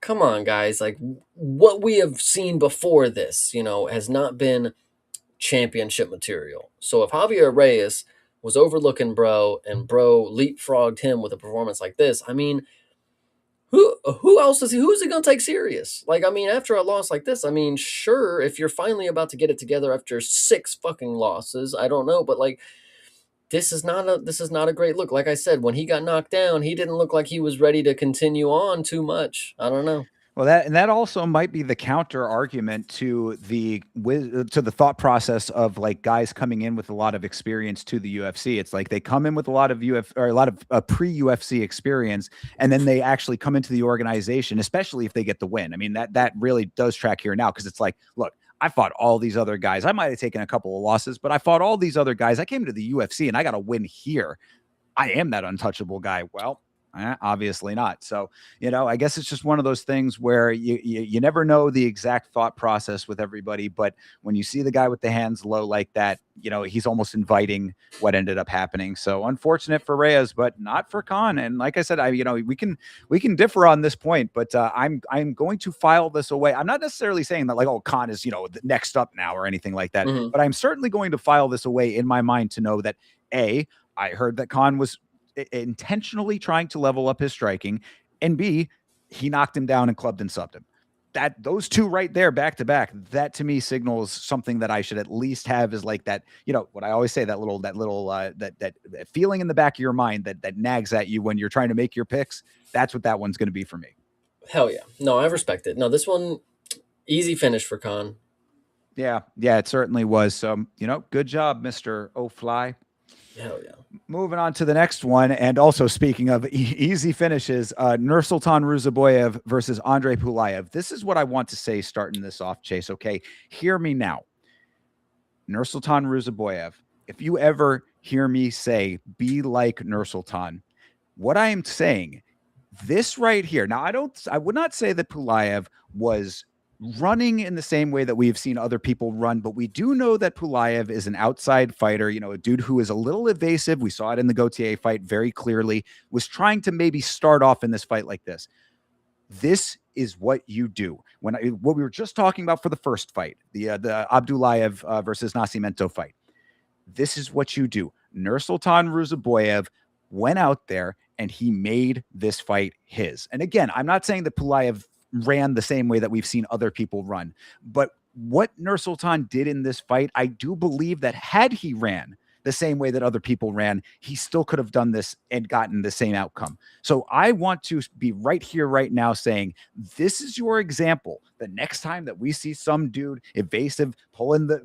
come on, guys, like what we have seen before this, has not been championship material. So if Javier Reyes was overlooking bro and bro leapfrogged him with a performance like this, I mean, who else is who's he gonna take serious? Like, I mean, after a loss like this, I mean, sure, if you're finally about to get it together after 6 fucking losses, I don't know, but like this is not a great look. Like I said, when he got knocked down, he didn't look like he was ready to continue on too much. I don't know. Well, that also might be the counter argument to the thought process of like guys coming in with a lot of experience to the UFC. It's like they come in with a lot of pre-UFC experience, and then they actually come into the organization, especially if they get the win. I mean, that really does track here now, because it's like, look, I fought all these other guys. I might have taken a couple of losses, but I fought all these other guys. I came to the UFC and I got a win here. I am that untouchable guy. Well, obviously not. So, I guess it's just one of those things where you never know the exact thought process with everybody. But when you see the guy with the hands low like that, he's almost inviting what ended up happening. So unfortunate for Reyes, but not for Kaan. And like I said, we can differ on this point, but I'm going to file this away. I'm not necessarily saying that like, oh, Kaan is, the next up now or anything like that, but I'm certainly going to file this away in my mind to know that I heard that Kaan was intentionally trying to level up his striking, and B, he knocked him down and clubbed and subbed him. Those two right there back to back, that to me signals something that I should at least have is like that, what I always say, that feeling in the back of your mind that nags at you when you're trying to make your picks. That's what that one's going to be for me. Hell yeah. No, I respect it. No, this one, easy finish for Kaan. Yeah, it certainly was. So, good job, Mr. Ofli. Hell yeah. Moving on to the next one, and also speaking of easy finishes, Nursulton Ruziboev versus Andrey Pulyaev. This is what I want to say starting this off, Chase, okay? Hear me now. Nursulton Ruziboev, if you ever hear me say, be like Nursulton, what I am saying, this right here, now I would not say that Pulyaev was running in the same way that we've seen other people run, but we do know that Pulyaev is an outside fighter, a dude who is a little evasive. We saw it in the Gauthier fight very clearly, was trying to maybe start off in this fight like this. This is what you do. What we were just talking about for the first fight, the Abdullayev versus Nascimento fight. This is what you do. Nursulton Ruziboev went out there and he made this fight his. And again, I'm not saying that Pulyaev ran the same way that we've seen other people run, but what Nursulton did in this fight, I do believe that had he ran the same way that other people ran, he still could have done this and gotten the same outcome. So I want to be right here, right now saying, this is your example. The next time that we see some dude evasive, pulling the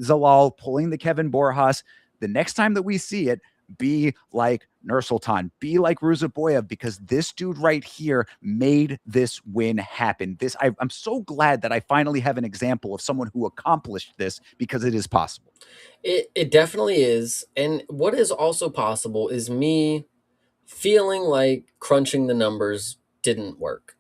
Zalal, pulling the Kevin Borjas, the next time that we see it, be like Nursulton, be like Ruziboev, because this dude right here made this win happen. I'm so glad that I finally have an example of someone who accomplished this, because it is possible. It definitely is. And what is also possible is me feeling like crunching the numbers didn't work.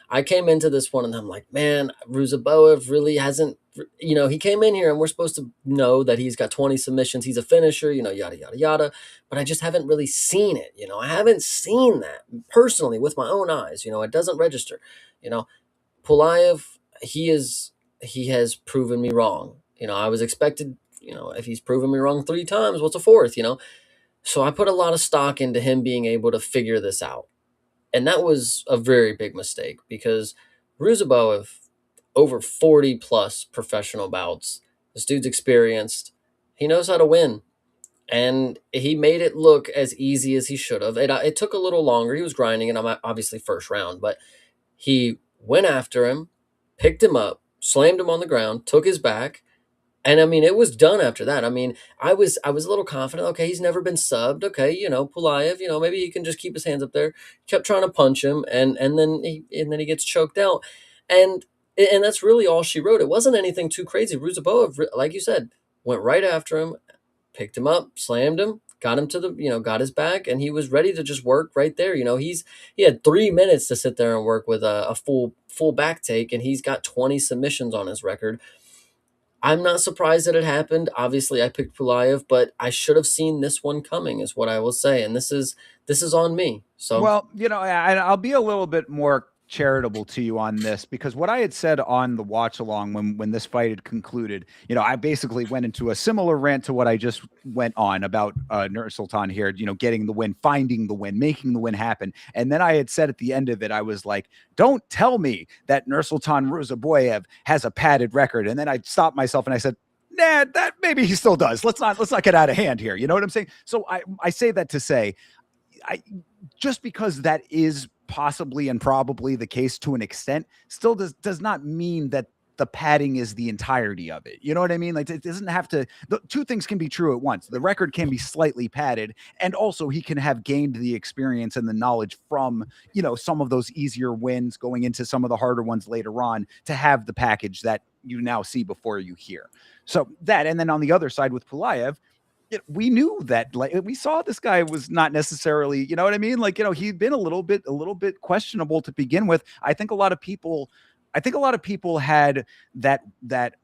I came into this one and I'm like, man, Ruziboev really hasn't, he came in here and we're supposed to know that he's got 20 submissions. He's a finisher, yada, yada, yada. But I just haven't really seen it. I haven't seen that personally with my own eyes. It doesn't register. Pulyaev, he has proven me wrong. I was expected, if he's proven me wrong 3 times, what's a fourth, So I put a lot of stock into him being able to figure this out. And that was a very big mistake, because Ruziboev, over 40 plus professional bouts, this dude's experienced. He knows how to win. And he made it look as easy as he should have. It took a little longer. He was grinding, and I'm obviously first round, but he went after him, picked him up, slammed him on the ground, took his back. And I mean, it was done after that. I mean, I was a little confident. Okay, he's never been subbed. Okay, Pulyaev, maybe he can just keep his hands up there. Kept trying to punch him, and then he gets choked out. And that's really all she wrote. It wasn't anything too crazy. Ruziboev, like you said, went right after him, picked him up, slammed him, got him to got his back, and he was ready to just work right there. He had 3 minutes to sit there and work with a full back take, and he's got 20 submissions on his record. I'm not surprised that it happened. Obviously, I picked Pulyaev, but I should have seen this one coming, is what I will say. And this is on me. So, well, I'll be a little bit more charitable to you on this, because what I had said on the watch along when this fight had concluded, I basically went into a similar rant to what I just went on about Nursulton here, getting the win, finding the win, making the win happen. And then I had said at the end of it, I was like, don't tell me that Nursulton Ruziboev has a padded record. And then I stopped myself and I said, nah, that maybe he still does. Let's not get out of hand here. You know what I'm saying? So I say that to say, just because that is possibly and probably the case to an extent, still does not mean that the padding is the entirety of it. You know what I mean? Like, it doesn't have to, the two things can be true at once. The record can be slightly padded, and also he can have gained the experience and the knowledge from, some of those easier wins going into some of the harder ones later on, to have the package that you now see before you hear. So that, and then on the other side with Pulyaev, we knew that, like, we saw this guy was not necessarily, you know what I mean? Like, he'd been a little bit questionable to begin with. I think a lot of people had that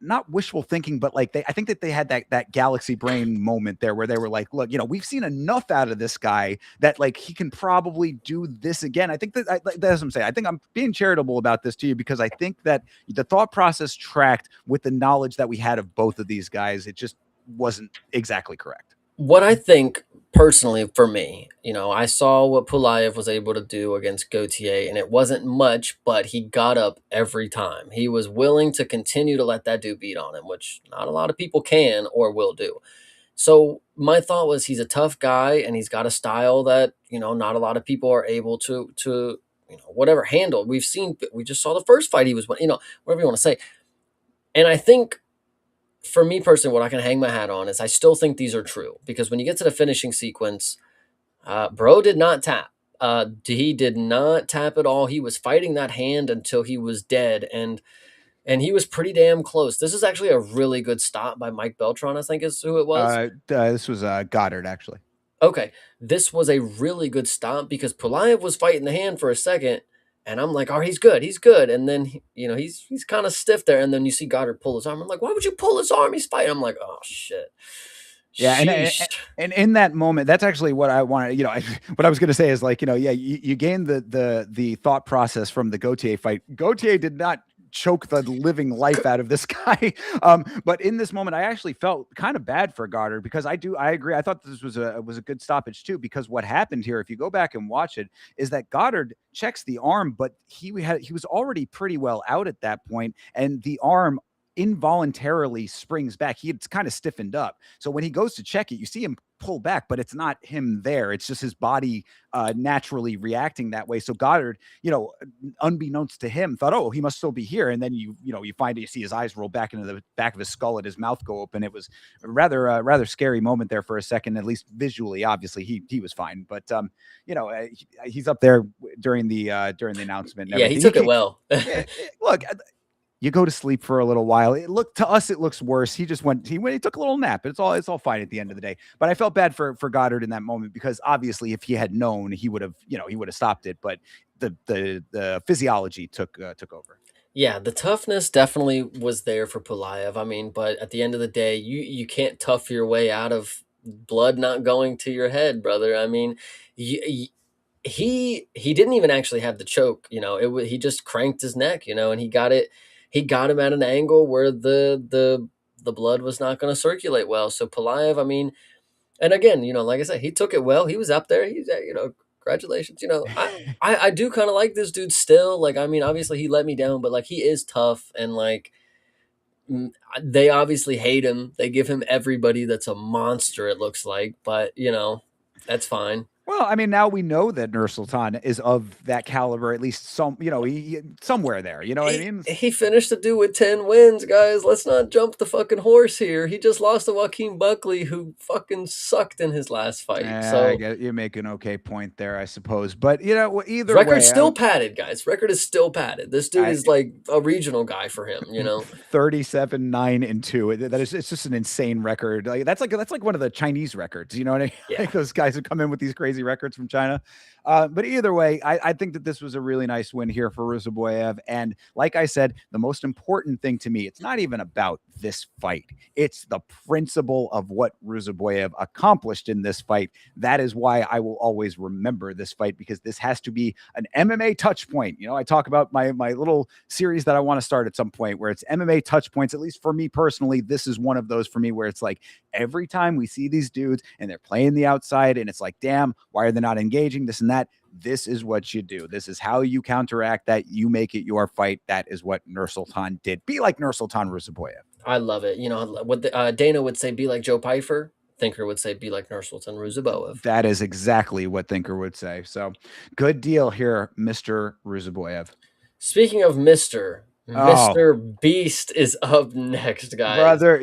not wishful thinking, but like I think that they had that galaxy brain moment there where they were like, look, we've seen enough out of this guy that like he can probably do this again. I think that's what I'm saying. I think I'm being charitable about this to you, because I think that the thought process tracked with the knowledge that we had of both of these guys. It just wasn't exactly correct. What I think personally for me, I saw what Pulyaev was able to do against Gauthier, and it wasn't much, but he got up every time. He was willing to continue to let that dude beat on him, which not a lot of people can or will do. So my thought was, he's a tough guy, and he's got a style that, not a lot of people are able to whatever handle. We just saw the first fight he was, whatever you want to say. And I think, for me personally, what I can hang my hat on is I still think these are true, because when you get to the finishing sequence, bro did not tap. He did not tap at all. He was fighting that hand until he was dead, and he was pretty damn close. This is actually a really good stop by Mike Beltran, I think is who it was. This was Goddard, actually. Okay, this was a really good stop, because Pulyaev was fighting the hand for a second, and I'm like, oh, he's good. And then, he's kind of stiff there. And then you see Goddard pull his arm. I'm like, why would you pull his arm? He's fighting. I'm like, oh, shit. Yeah, and in that moment, that's actually what I wanted. What I was going to say is, like, you gained the thought process from the Gauthier fight. Gauthier did not choke the living life out of this guy. But in this moment, I actually felt kind of bad for Goddard, because I agree. I thought this was a good stoppage too, because what happened here, if you go back and watch it, is that Goddard checks the arm, but he was already pretty well out at that point, and the arm involuntarily springs back. He had kind of stiffened up. So when he goes to check it, you see him pull back, but it's not him there. It's just his body naturally reacting that way. So Goddard, unbeknownst to him, thought, oh, he must still be here. And then you see his eyes roll back into the back of his skull and his mouth go open. It was a rather scary moment there for a second, at least visually. Obviously, he was fine, but he's up there during the announcement. And yeah, he took it well. Look. You go to sleep for a little while. It looks worse. He just he took a little nap. It's all fine at the end of the day. But I felt bad for Goddard in that moment, because obviously if he had known, he would have stopped it. But the physiology took over. Yeah, the toughness definitely was there for Pulyaev. I mean, but at the end of the day, you can't tough your way out of blood not going to your head, brother. I mean, he didn't even actually have the choke. He just cranked his neck. And he got it. He got him at an angle where the blood was not going to circulate well. So Pulyaev, I mean, and again, like I said, he took it well. He was up there. He's, congratulations. I do kind of like this dude still. Like, I mean, obviously he let me down, but like he is tough, and like they obviously hate him. They give him everybody that's a monster, it looks like, but that's fine. Well, I mean, now we know that Nursulton is of that caliber, at least he somewhere there. You know what I mean? He finished the dude with 10 wins, guys. Let's not jump the fucking horse here. He just lost to Joaquin Buckley, who fucking sucked in his last fight. So I get, you make an okay point there, I suppose. But either record's still padded, guys. Record is still padded. This dude is like a regional guy for him. 37-9-2. It's just an insane record. Like that's like one of the Chinese records. You know what I mean? Yeah. Like those guys who come in with these crazy records from China. But either way, I think that this was a really nice win here for Ruziboev. And like I said, the most important thing to me, it's not even about this fight. It's the principle of what Ruziboev accomplished in this fight. That is why I will always remember this fight, because this has to be an MMA touch point. I talk about my little series that I want to start at some point where it's MMA touch points. At least for me personally, this is one of those for me where it's like every time we see these dudes and they're playing the outside and it's like, damn, why are they not engaging, this and that? This is what you do. This is how you counteract that. You make it your fight. That is what Nursulton did. Be like Nursulton Ruziboev. I love it. What Dana would say, be like Joe Pyfer. Thinker would say, be like Nursulton Ruziboev. That is exactly what Thinker would say. So good deal here, Mr. Ruziboev. Speaking of Mr. Beast is up next, guys. Brother,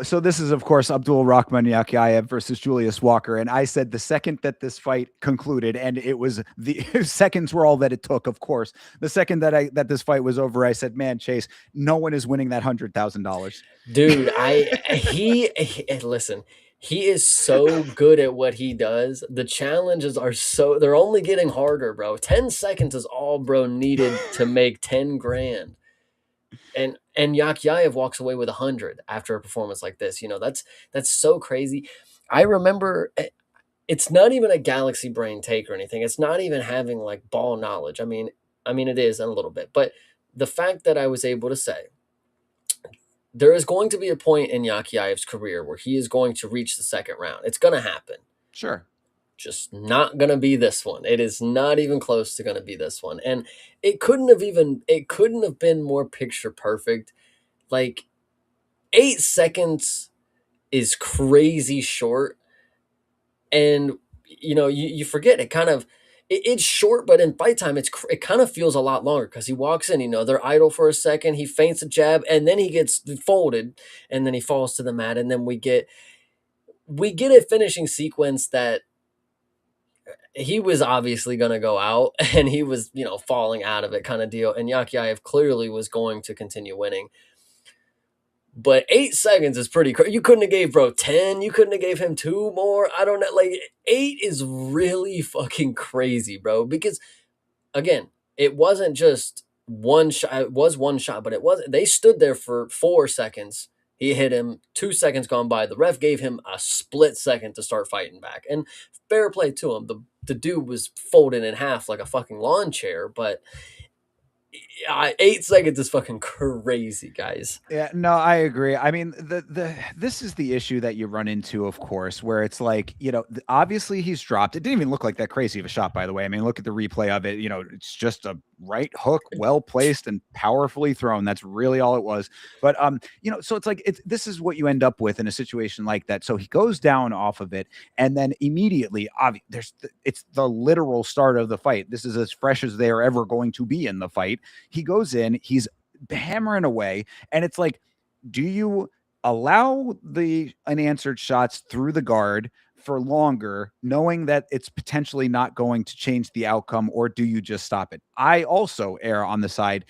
so this is, of course, Abdul-Rakhman Yakhyaev versus Julius Walker. And I said the second that this fight concluded, and it was the seconds were all that it took, of course. The second that this fight was over, I said, man, Chase, no one is winning that $100,000. Dude, listen, he is so good at what he does. The challenges they're only getting harder, bro. 10 seconds is all bro needed to make 10 grand. And Yakhyaev walks away with 100 after a performance like this. That's so crazy. I remember it's not even a galaxy brain take or anything. It's not even having like ball knowledge. I mean it is a little bit, but the fact that I was able to say there is going to be a point in Yakhyaev's career where he is going to reach the second round. It's going to happen. Sure. Just not going to be this one. It is not even close to going to be this one. And it couldn't have been more picture perfect. Like 8 seconds is crazy short. And you forget it's short, but in fight time, it kind of feels a lot longer because he walks in, they're idle for a second. He feints a jab and then he gets folded and then he falls to the mat. And then we get a finishing sequence that he was obviously going to go out and he was, falling out of it kind of deal. And Yakhyaev clearly was going to continue winning. But 8 seconds is pretty crazy. You couldn't have gave bro 10. You couldn't have gave him 2 more. I don't know. Like 8 is really fucking crazy, bro. Because again, it wasn't just one shot. It was one shot, but they stood there for 4 seconds. He hit him, 2 seconds gone by. The ref gave him a split second to start fighting back. And fair play to him. The dude was folded in half like a fucking lawn chair, but 8 seconds is fucking crazy, guys. Yeah, no, I agree. I mean, this is the issue that you run into, of course, where it's like, obviously he's dropped. It didn't even look like that crazy of a shot, by the way. I mean, look at the replay of it. It's just a right hook, well placed and powerfully thrown. That's really all it was. But so it's like this is what you end up with in a situation like that. So he goes down off of it, and then immediately, it's the literal start of the fight. This is as fresh as they are ever going to be in the fight. He goes in, he's hammering away, and it's like, do you allow the unanswered shots through the guard for longer, knowing that it's potentially not going to change the outcome, or do you just stop it? I also err on the side,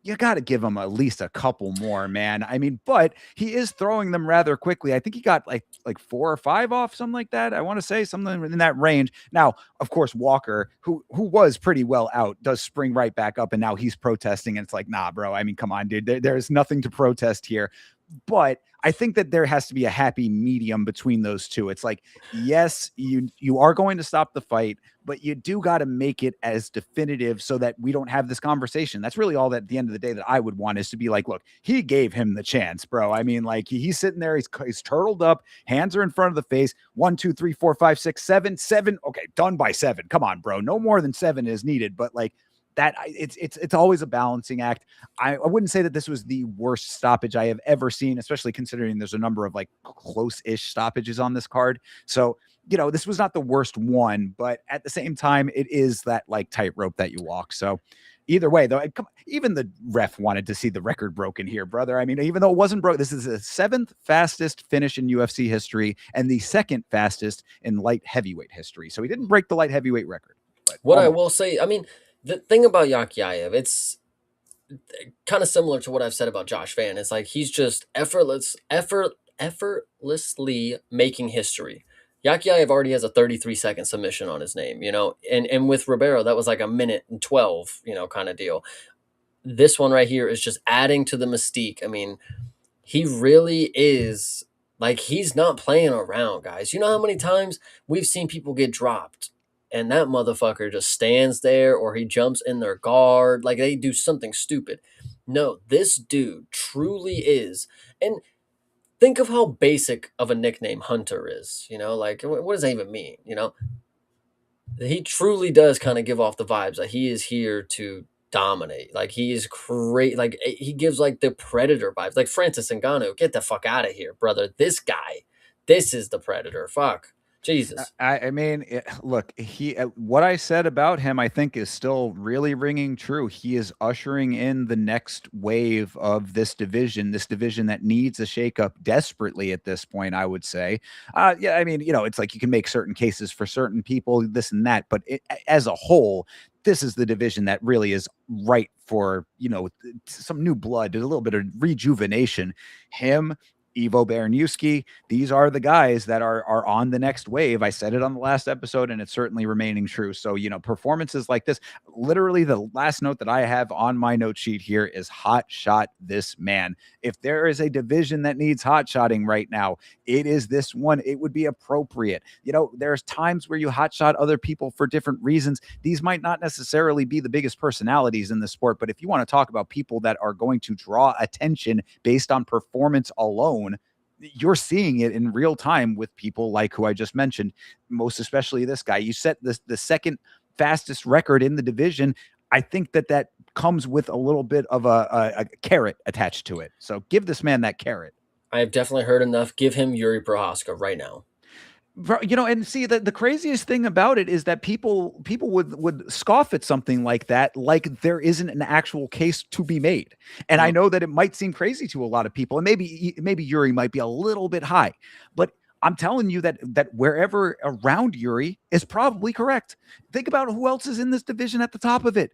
you got to give him at least a couple more, man. I mean, but he is throwing them rather quickly. I think he got like 4 or 5 off, something like that. I want to say something in that range. Now, of course, Walker, who was pretty well out, does spring right back up, and now he's protesting, and it's like, nah, bro. I mean, come on, dude. There's nothing to protest here. But I think that there has to be a happy medium between those two. It's like, yes, you are going to stop the fight, but you do got to make it as definitive so that we don't have this conversation. That's really all that at the end of the day that I would want, is to be like, look, he gave him the chance, bro. I mean, like, he's sitting there, he's turtled up, hands are in front of the face. 1, 2, 3, 4, 5, 6, 7. Okay, done by 7. Come on, bro. No more than 7 is needed, but like, that it's always a balancing act. I wouldn't say that this was the worst stoppage I have ever seen, especially considering there's a number of like close-ish stoppages on this card. So, this was not the worst one, but at the same time, it is that like tightrope that you walk. So either way, though, even the ref wanted to see the record broken here, brother. I mean, even though it wasn't broke, this is the 7th fastest finish in UFC history and the 2nd fastest in light heavyweight history. So he didn't break the light heavyweight record. But What I will say, I mean, the thing about Yakhyaev, it's kind of similar to what I've said about Josh Van. It's like he's just effortlessly making history. Yakhyaev already has a 33-second submission on his name, and with Ribeiro, that was like a minute and 12, kind of deal. This one right here is just adding to the mystique. I mean, he really is, like, he's not playing around, guys. You know how many times we've seen people get dropped and that motherfucker just stands there, or he jumps in their guard, like they do something stupid. No, this dude truly is. And think of how basic of a nickname Hunter is, like, what does that even mean? He truly does kind of give off the vibes that he is here to dominate. Like, he is great. Like, he gives like the predator vibes, like Francis Ngannou. Get the fuck out of here, brother. This guy, this is the predator. Fuck. Jesus. I mean, look, what I said about him, I think, is still really ringing true. He is ushering in the next wave of this division that needs a shakeup desperately at this point, I would say. Yeah, I mean, it's like you can make certain cases for certain people, this and that, but as a whole, this is the division that really is right for, some new blood, a little bit of rejuvenation. Him, Ivo Bereniewski, these are the guys that are on the next wave. I said it on the last episode, and it's certainly remaining true. So, performances like this, literally the last note that I have on my note sheet here is hot shot this man. If there is a division that needs hot shotting right now, it is this one. It would be appropriate. There's times where you hot shot other people for different reasons. These might not necessarily be the biggest personalities in the sport, but if you want to talk about people that are going to draw attention based on performance alone, you're seeing it in real time with people like who I just mentioned, most especially this guy. You set the 2nd fastest record in the division. I think that comes with a little bit of a carrot attached to it. So give this man that carrot. I have definitely heard enough. Give him Yuri Prohaska right now. And see, the craziest thing about it is that people would scoff at something like that, like there isn't an actual case to be made. And I know that it might seem crazy to a lot of people, and maybe Yuri might be a little bit high, but I'm telling you that wherever around Yuri is probably correct. Think about who else is in this division at the top of it.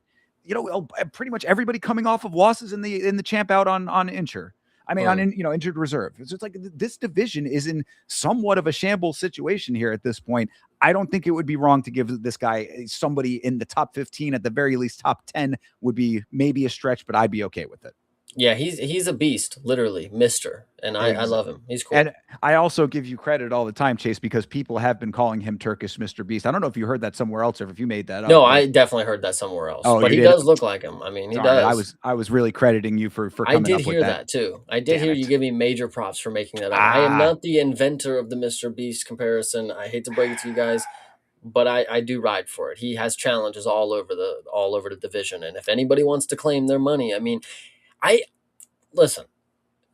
Pretty much everybody coming off of losses in the champ out on injury. I mean, on injured reserve. It's just like this division is in somewhat of a shambles situation here at this point. I don't think it would be wrong to give this guy somebody in the top 15, at the very least top 10 would be maybe a stretch, but I'd be okay with it. Yeah, he's a beast, literally, Mister, and I love him. He's cool. And I also give you credit all the time, Chase, because people have been calling him Turkish Mr. Beast. I don't know if you heard that somewhere else or if you made that up. No, I definitely heard that somewhere else. Oh, but he does look like him. I mean, he does. I was really crediting you for coming up with that. I did hear that too. I did hear you give me major props for making that up. I am not the inventor of the Mr. Beast comparison. I hate to break it to you guys. but I do ride for it. He has challenges all over the division, and if anybody wants to claim their money, I mean, I listen,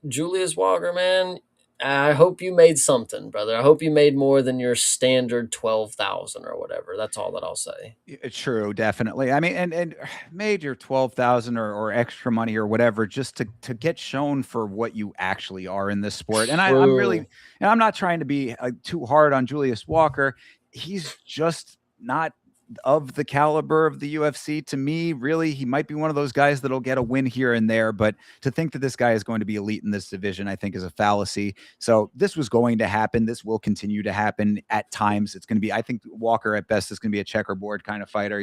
Julius Walker, man. I hope you made something, brother. I hope you made more than your standard 12,000 or whatever. That's all that I'll say. True, definitely. I mean, and made your 12,000 or extra money or whatever just to get shown for what you actually are in this sport. And I'm really, True. and I'm not trying to be too hard on Julius Walker. He's just not of the caliber of the UFC to me. Really, he might be one of those guys that'll get a win here and there, but to think that this guy is going to be elite in this division, I think is a fallacy. So this was going to happen. This will continue to happen at times. It's going to be, I think Walker at best is going to be a checkerboard kind of fighter,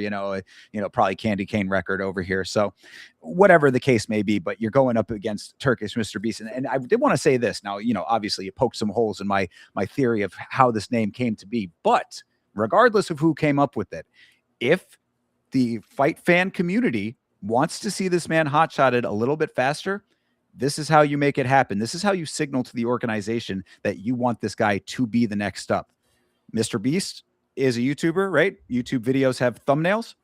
probably candy cane record over here. So whatever the case may be, but you're going up against Turkish Mr. Beast. And I did want to say this now, obviously you poked some holes in my theory of how this name came to be, but regardless of who came up with it, if the fight fan community wants to see this man hotshotted a little bit faster, this is how you make it happen. This is how you signal to the organization that you want this guy to be the next up. Mr. Beast is a YouTuber, right? YouTube videos have thumbnails.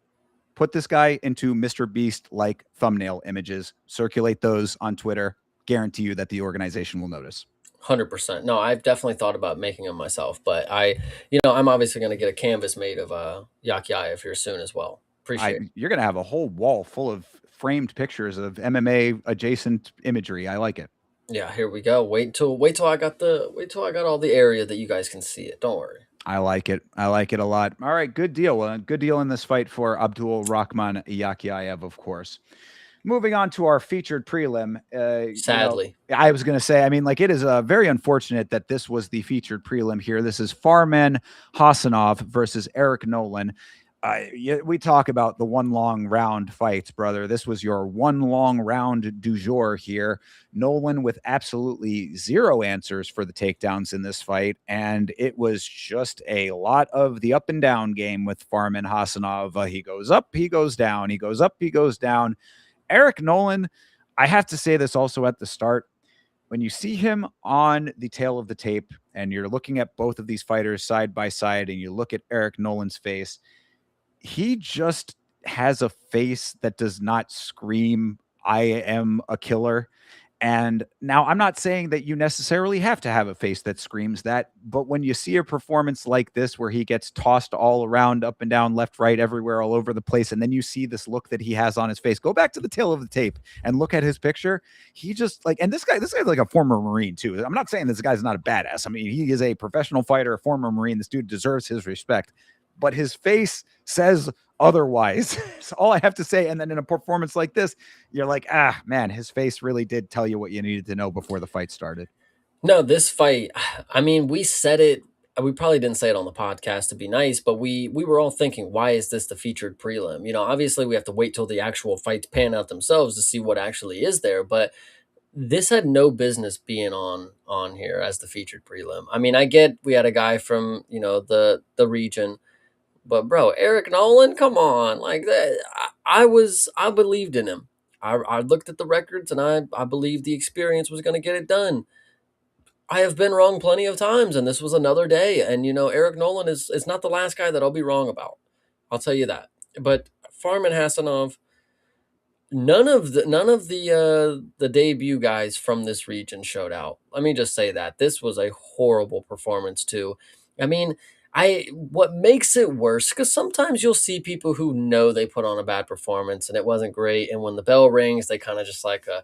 Put this guy into Mr. Beast-like thumbnail images. Circulate those on Twitter. Guarantee you that the organization will notice. 100%. No, I've definitely thought about making them myself, but I'm obviously going to get a canvas made of Yakhyaev here soon as well. Appreciate it. You're going to have a whole wall full of framed pictures of MMA adjacent imagery. I like it. Yeah, here we go. Wait till I got all the area that you guys can see it. Don't worry. I like it. I like it a lot. All right, good deal. Good deal in this fight for Abdul-Rakhman Yakhyaev, of course. Moving on to our featured prelim. Sadly. I was going to say, I mean, like, it is very unfortunate that this was the featured prelim here. This is Farman Hasanov versus Eric Nolan. We talk about the one long round fights, brother. This was your one long round du jour here. Nolan with absolutely zero answers for the takedowns in this fight. And it was just a lot of the up and down game with Farman Hasanov. He goes up, he goes down, he goes up, he goes down. Eric Nolan, I have to say this also at the start. When you see him on the tail of the tape and you're looking at both of these fighters side by side and you look at Eric Nolan's face, he just has a face that does not scream, I am a killer. And now I'm not saying that you necessarily have to have a face that screams that, but when you see a performance like this, where he gets tossed all around, up and down, left, right, everywhere, all over the place, and then you see this look that he has on his face, go back to the tail of the tape and look at his picture. He just and this guy's like a former Marine too. I'm not saying this guy's not a badass. I mean, he is a professional fighter, a former Marine. This dude deserves his respect, but his face says otherwise. All I have to say. And then in a performance like this, you're like, man, his face really did tell you what you needed to know before the fight started. No, this fight, I mean, we said it. We probably didn't say it on the podcast to be nice, but we were all thinking, why is this the featured prelim? Obviously we have to wait till the actual fights pan out themselves to see what actually is there, but this had no business being on here as the featured prelim. I mean, I get we had a guy from, the region, but bro, Eric Nolan, come on. Like that, I believed in him. I looked at the records and I believed the experience was going to get it done. I have been wrong plenty of times, and this was another day. And Eric Nolan is not the last guy that I'll be wrong about. I'll tell you that. But Farman Hasanov, none of the debut guys from this region showed out. Let me just say that this was a horrible performance too. I mean, what makes it worse, because sometimes you'll see people who know they put on a bad performance and it wasn't great, and when the bell rings, they kind of just like a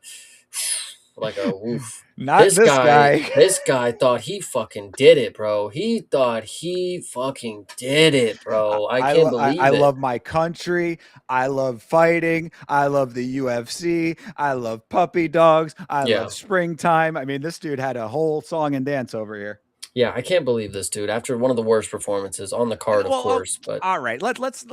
woof. Not this guy. This guy thought he fucking did it, bro. He thought he fucking did it, bro. I can't believe it. I love my country. I love fighting. I love the UFC. I love puppy dogs. I love springtime. I mean, this dude had a whole song and dance over here. Yeah, I can't believe this dude after one of the worst performances on the card, of course. But all right, let's.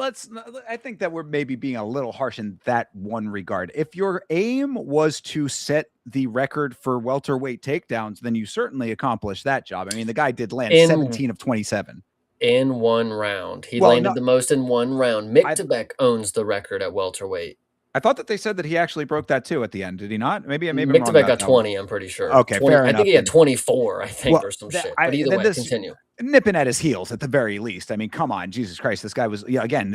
I think that we're maybe being a little harsh in that one regard. If your aim was to set the record for welterweight takedowns, then you certainly accomplished that job. I mean, the guy did land 17 of 27 in one round. He landed the most in one round. Mick owns the record at welterweight. I thought that they said that he actually broke that too at the end. Did he not? Maybe Mick got 20. I'm pretty sure. Okay, 20, fair enough. I think he had 24. I think or some shit. But either way, continue. nipping at his heels at the very least. I mean, come on, Jesus Christ, this guy was again,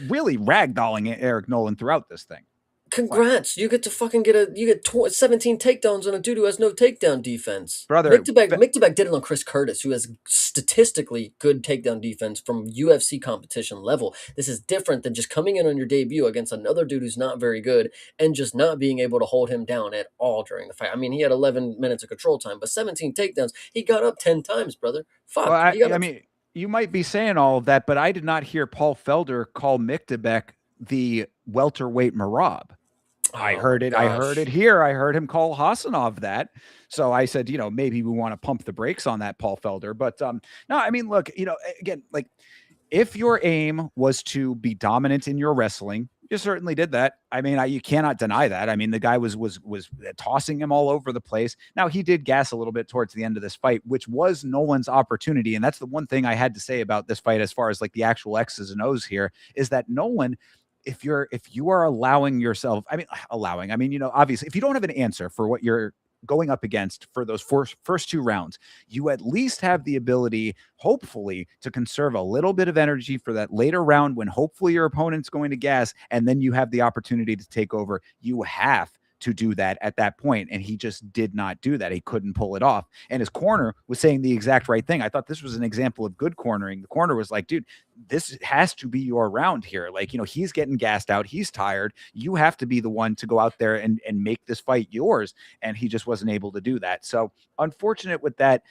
really ragdolling Eric Nolan throughout this thing. Congrats! You get to fucking you get 17 takedowns on a dude who has no takedown defense. Brother, Miktabek did it on Chris Curtis, who has statistically good takedown defense from UFC competition level. This is different than just coming in on your debut against another dude who's not very good and just not being able to hold him down at all during the fight. I mean, he had 11 minutes of control time, but 17 takedowns. He got up 10 times, brother. Fuck. Well, I mean, you might be saying all of that, but I did not hear Paul Felder call Miktabek the welterweight Marab. I heard it. Gosh. I heard it here. I heard him call Hasanov that. So I said, maybe we want to pump the brakes on that, Paul Felder. But no, I mean, look, again, like if your aim was to be dominant in your wrestling, you certainly did that. I mean, you cannot deny that. I mean, the guy was tossing him all over the place. Now he did gas a little bit towards the end of this fight, which was Nolan's opportunity. And that's the one thing I had to say about this fight, as far as like the actual X's and O's here, is that Nolan, if you are allowing yourself, obviously, if you don't have an answer for what you're going up against for those first two rounds, you at least have the ability, hopefully, to conserve a little bit of energy for that later round when hopefully your opponent's going to gas, and then you have the opportunity to take over. You have to do that at that point, and he just did not do that. He couldn't pull it off, and his corner was saying the exact right thing. I thought this was an example of good cornering. The corner was like, dude, this has to be your round here. Like, he's getting gassed out, he's tired, you have to be the one to go out there and make this fight yours, and he just wasn't able to do that. So unfortunate with that.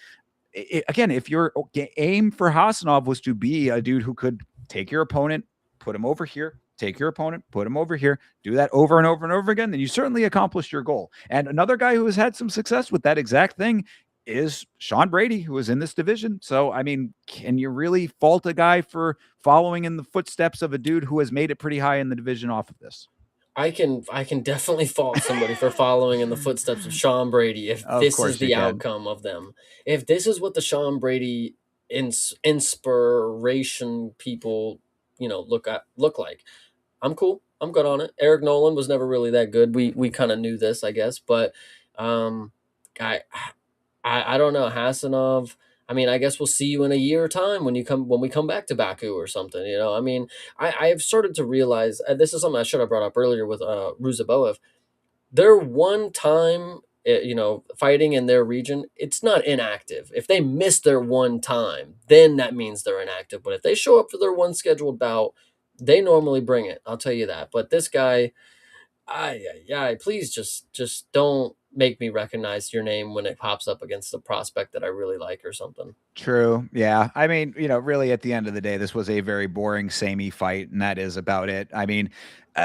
Again, if your aim for Hasanov was to be a dude who could take your opponent, put him over here, take your opponent, put him over here, do that over and over and over again, then you certainly accomplished your goal. And another guy who has had some success with that exact thing is Sean Brady, who is in this division. So, I mean, can you really fault a guy for following in the footsteps of a dude who has made it pretty high in the division off of this? I can definitely fault somebody for following in the footsteps of Sean Brady if this is the outcome of them. If this is what the Sean Brady inspiration people, look like. I'm cool. I'm good on it. Eric Nolan was never really that good. We kind of knew this, I guess, but I don't know. Hasanov, I mean, I guess we'll see you in a year time when we come back to Baku or something. I mean, I've started to realize, this is something I should have brought up earlier with Ruziboev. Their one time, fighting in their region, it's not inactive. If they miss their one time, then that means they're inactive. But if they show up for their one scheduled bout, they normally bring it. I'll tell you that. But this guy, please just don't make me recognize your name when it pops up against a prospect that I really like or something. True. Yeah. I mean, really at the end of the day, this was a very boring, samey fight, and that is about it. I mean,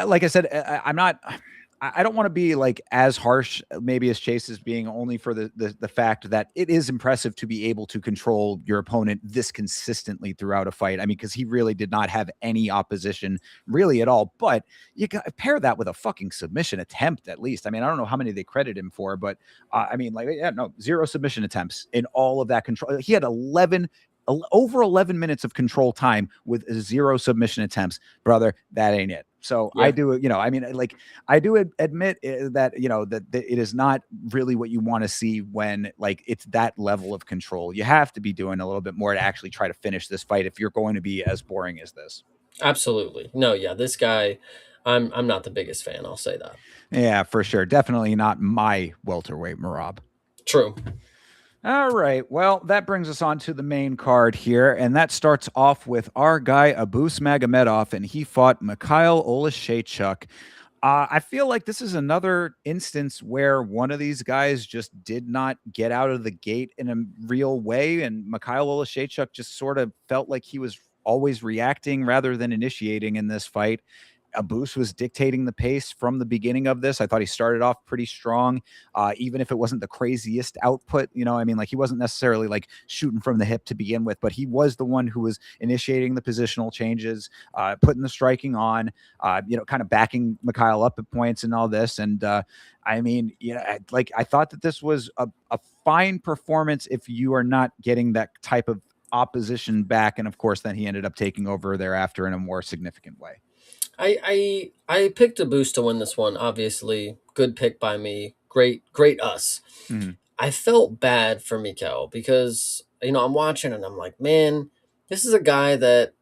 like I said, I don't want to be like as harsh maybe as Chase is being, only for the fact that it is impressive to be able to control your opponent this consistently throughout a fight. I mean, because he really did not have any opposition really at all, but you got to pair that with a fucking submission attempt at least. I mean, I don't know how many they credit him for, but I mean, like, yeah, no, 0 submission attempts in all of that control. He had over 11 minutes of control time with 0 submission attempts. Brother, that ain't it. So yeah. I do, I mean, like, I do admit that, that it is not really what you want to see when, like, it's that level of control. You have to be doing a little bit more to actually try to finish this fight if you're going to be as boring as this. Absolutely. No, yeah, this guy, I'm not the biggest fan, I'll say that. Yeah, for sure. Definitely not my welterweight Marab. True. All right. Well, that brings us on to the main card here, and that starts off with our guy Abus Magomedov, and he fought Michal Oleksiejczuk. I feel like this is another instance where one of these guys just did not get out of the gate in a real way, and Michal Oleksiejczuk just sort of felt like he was always reacting rather than initiating in this fight. Abus was dictating the pace from the beginning of this. I thought he started off pretty strong, even if it wasn't the craziest output. I mean, like, he wasn't necessarily like shooting from the hip to begin with, but he was the one who was initiating the positional changes, putting the striking on, kind of backing Michal up at points and all this. And I mean, I thought that this was a fine performance if you are not getting that type of opposition back. And of course, then he ended up taking over thereafter in a more significant way. I picked Abus to win this one. Obviously, good pick by me. Great us. Mm-hmm. I felt bad for Michal because I'm watching and I'm like, man, this is a guy that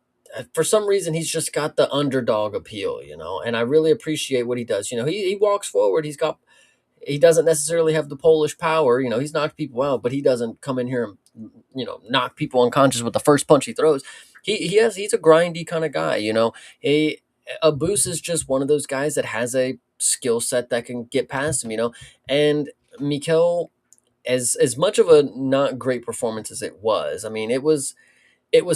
for some reason he's just got the underdog appeal, and I really appreciate what he does. He walks forward. He doesn't necessarily have the Polish power. He's knocked people out, but he doesn't come in here and knock people unconscious with the first punch he throws. He's a grindy kind of guy. A Abus is just one of those guys that has a skill set that can get past him. And Mikel, as much of a not great performance as it was, I mean, it was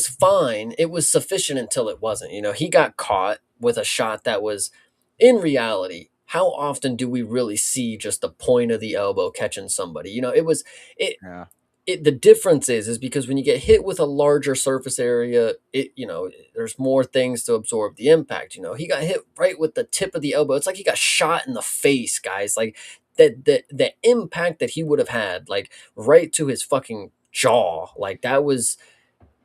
fine. It was sufficient until it wasn't. He got caught with a shot that was, in reality, how often do we really see just the point of the elbow catching somebody? It Yeah. the difference is because when you get hit with a larger surface area, there's more things to absorb the impact. He got hit right with the tip of the elbow. It's like he got shot in the face, guys. Like the impact that he would have had, like right to his fucking jaw, like that was,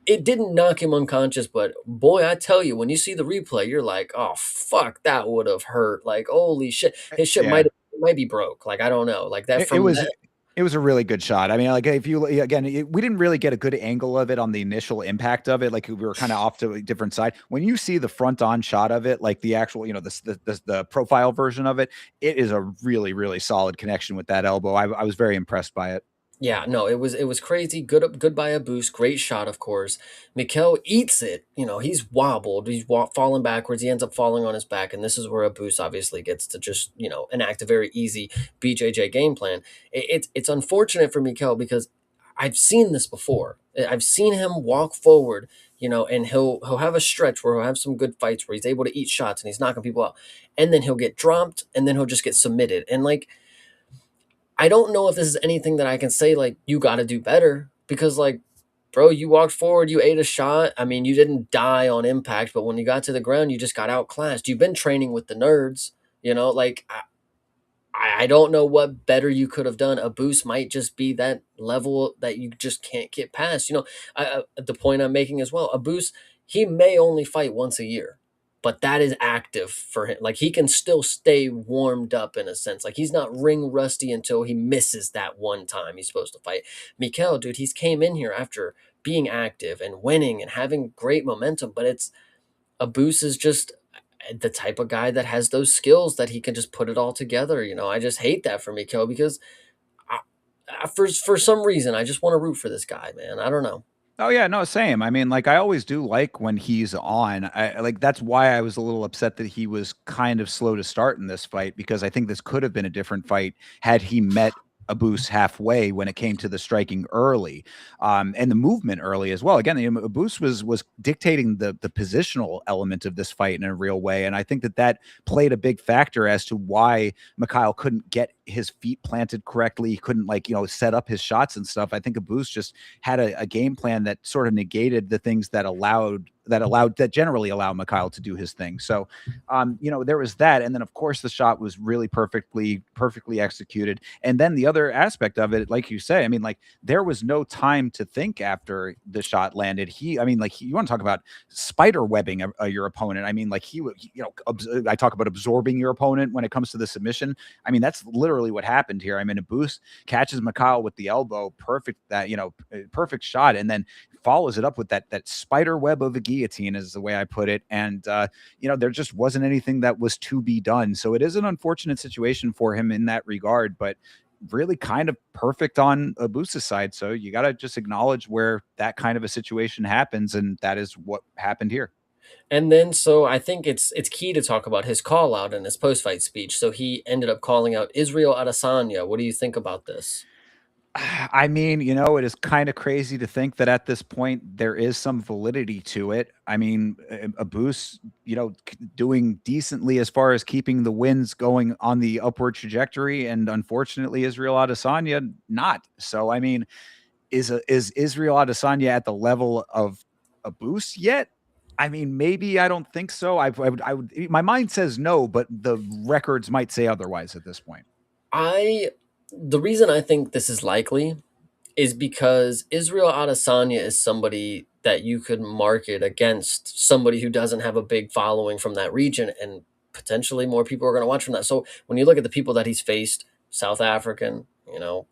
it didn't knock him unconscious, but boy, I tell you, when you see the replay, you're like, oh fuck, that would have hurt. Like, holy shit, his shit Yeah. might be broke. Like, I don't know. Like that It from was that. it was a really good shot. I mean, like if you again, we didn't really get a good angle of it on the initial impact of it. Like we were kind of off to a different side. When you see the front on shot of it, like the actual, the profile version of it, it is a really really solid connection with that elbow. I was very impressed by it. Yeah, no, it was crazy. Good by a boost. Great shot, of course. Mikel eats it. He's wobbled. He's falling backwards. He ends up falling on his back, and this is where a boost obviously gets to just enact a very easy BJJ game plan. It's unfortunate for Mikel because I've seen this before. I've seen him walk forward, and he'll have a stretch where he'll have some good fights where he's able to eat shots and he's knocking people out, and then he'll get dropped, and then he'll just get submitted, and like I don't know if this is anything that I can say, like, you got to do better because, like, bro, you walked forward, you ate a shot. I mean, you didn't die on impact, but when you got to the ground, you just got outclassed. You've been training with the nerds, like, I don't know what better you could have done. A boost might just be that level that you just can't get past. The point I'm making as well, a boost, he may only fight once a year, but that is active for him. Like he can still stay warmed up in a sense. Like he's not ring rusty until he misses that one time he's supposed to fight. Mikel, dude, he's came in here after being active and winning and having great momentum, but Abus is just the type of guy that has those skills that he can just put it all together. I just hate that for Miko because for some reason I just want to root for this guy, man. I don't know. Oh yeah, no, same. I mean, like I always do like when he's on. I like that's why I was a little upset that he was kind of slow to start in this fight because I think this could have been a different fight had he met Abus halfway when it came to the striking early, and the movement early as well. Again, Abus was dictating the positional element of this fight in a real way, and I think that played a big factor as to why Mikhail couldn't get his feet planted correctly. He couldn't set up his shots and stuff. I think Abus just had a game plan that sort of negated the things that generally allow Mikhail to do his thing. So, there was that, and then of course the shot was really perfectly executed. And then the other aspect of it, like you say, I mean, like there was no time to think after the shot landed. You want to talk about spider webbing your opponent. I mean, like he would, I talk about absorbing your opponent when it comes to the submission. I mean, that's literally what happened here. I mean, Abus catches Mikhail with the elbow, perfect shot, and then follows it up with that spider web of a guillotine is the way I put it. And there just wasn't anything that was to be done. So it is an unfortunate situation for him in that regard, but really kind of perfect on Abus's side. So you got to just acknowledge where that kind of a situation happens, and that is what happened here. And then so I think it's key to talk about his call out in his post fight speech. So he ended up calling out Israel Adesanya. What do you think about this? I mean, it is kind of crazy to think that at this point there is some validity to it. I mean, Abus, doing decently as far as keeping the wins going on the upward trajectory, and unfortunately, Israel Adesanya not. So, I mean, is Israel Adesanya at the level of Abus yet? I mean, maybe. I don't think so. I would. My mind says no, but the records might say otherwise at this point. I The reason I think this is likely is because Israel Adesanya is somebody that you could market against somebody who doesn't have a big following from that region, and potentially more people are going to watch from that. So when you look at the people that he's faced, South African,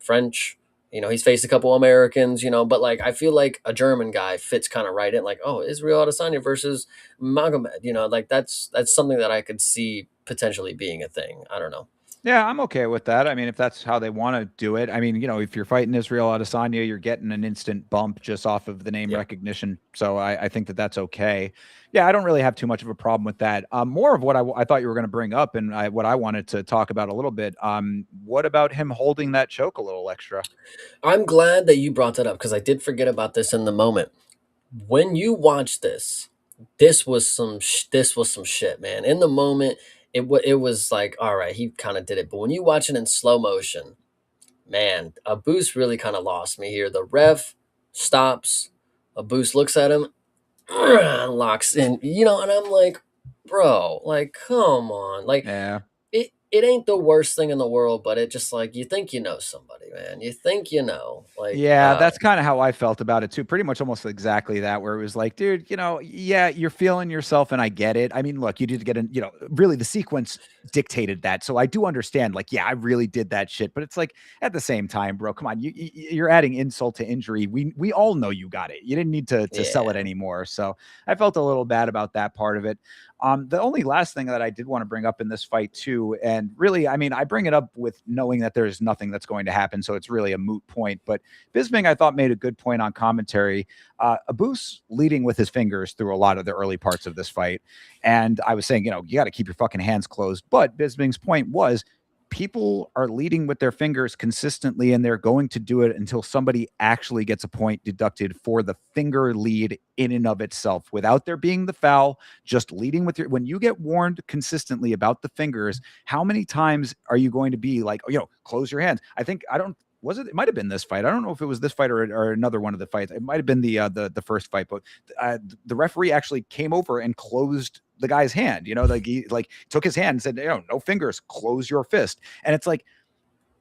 French, You know, he's faced a couple Americans, you know, but like I feel like a German guy fits kind of right in. Like, oh, Israel Adesanya versus Magomed, you know, like that's something that I could see potentially being a thing. I don't know. Yeah, I'm okay with that. I mean, if that's how they want to do it. I mean, if you're fighting Israel Adesanya, you're getting an instant bump just off of the name Yeah. recognition. So I think that that's okay. Yeah, I don't really have too much of a problem with that. More of what I thought you were going to bring up and what I wanted to talk about a little bit. What about him holding that choke a little extra? I'm glad that you brought that up because I did forget about this in the moment. When you watch this, this was some shit, man. In the moment, it was like, all right, he kind of did it. But when you watch it in slow motion, man, a boost really kind of lost me here. The ref stops, a boost looks at him, locks in, you know, and I'm like, bro, like, come on, like Yeah. it ain't the worst thing in the world, but it just like you think you know somebody, man. You think you know, like, Yeah, that's kinda how I felt about it too, pretty much almost exactly that, where it was like, "Dude, yeah, you're feeling yourself, and I get it." I mean, look, you did get in really the sequence dictated that, so I do understand, like, yeah, I really did that shit, but it's like, at the same time, bro, come on, you're adding insult to injury. We all know you got it. You didn't need to sell it yeah, anymore, so I felt a little bad about that part of it. The only last thing that I did wanna bring up in this fight too, and really, I mean, I bring it up with knowing that there's nothing that's going to happen, so it's really a moot point, but Bisping, I thought, made a good point on commentary. Abus leading with his fingers through a lot of the early parts of this fight. And I was saying, you got to keep your fucking hands closed. But Bisping's point was people are leading with their fingers consistently, and they're going to do it until somebody actually gets a point deducted for the finger lead in and of itself without there being the foul. Just leading with your, when you get warned consistently about the fingers, how many times are you going to be like, close your hands? I don't, was it? It might have been this fight. I don't know if it was this fight or another one of the fights. It might have been the first fight, but the referee actually came over and closed the guy's hand. Like he took his hand and said, no fingers, close your fist. And it's like,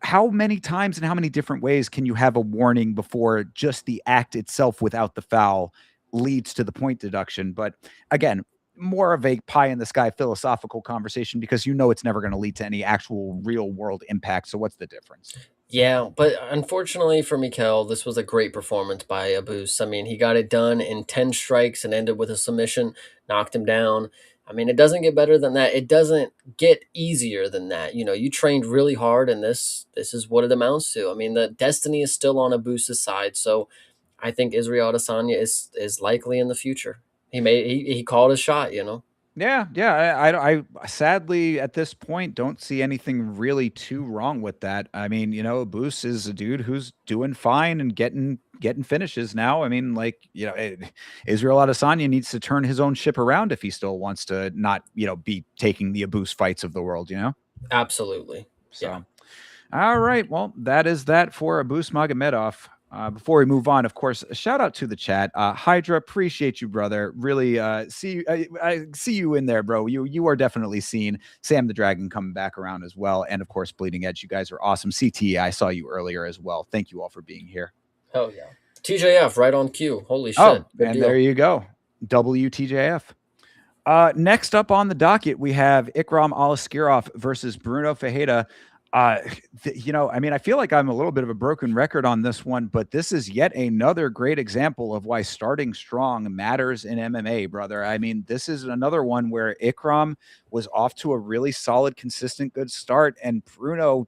how many times and how many different ways can you have a warning before just the act itself without the foul leads to the point deduction? But again, more of a pie in the sky philosophical conversation because it's never going to lead to any actual real world impact. So what's the difference? yeah. But unfortunately for Mikel, this was a great performance by Abus. I mean, he got it done in 10 strikes and ended with a submission, knocked him down. I mean, it doesn't get better than that. It doesn't get easier than that. You know, you trained really hard, and this is what it amounts to. I mean, the destiny is still on Abus's side, so I think Israel Adesanya is likely in the future. He called his shot, you know. Yeah, yeah. I sadly at this point don't see anything really too wrong with that. I mean, Boost is a dude who's doing fine and getting finishes now. I mean, Israel Adesanya needs to turn his own ship around if he still wants to not, be taking the Abuse fights of the world. Absolutely. Yeah. So, all right. Well, that is that for Abus Magomedov. Before we move on, of course, a shout out to the chat. Hydra, appreciate you, brother. Really, I see you in there, bro. You are definitely seen. Sam the Dragon coming back around as well, and of course, Bleeding Edge. You guys are awesome. CT, I saw you earlier as well. Thank you all for being here. Hell yeah. TJF right on cue. Holy Oh, shit. Big and there deal. you go. WTJF. Next up on the docket, we have Ikram Aliskirov versus Bruno Ferreira. Uh, I mean, I feel like I'm a little bit of a broken record on this one, but this is yet another great example of why starting strong matters in MMA, brother. I mean, this is another one where Ikram was off to a really solid, consistent, good start, and Bruno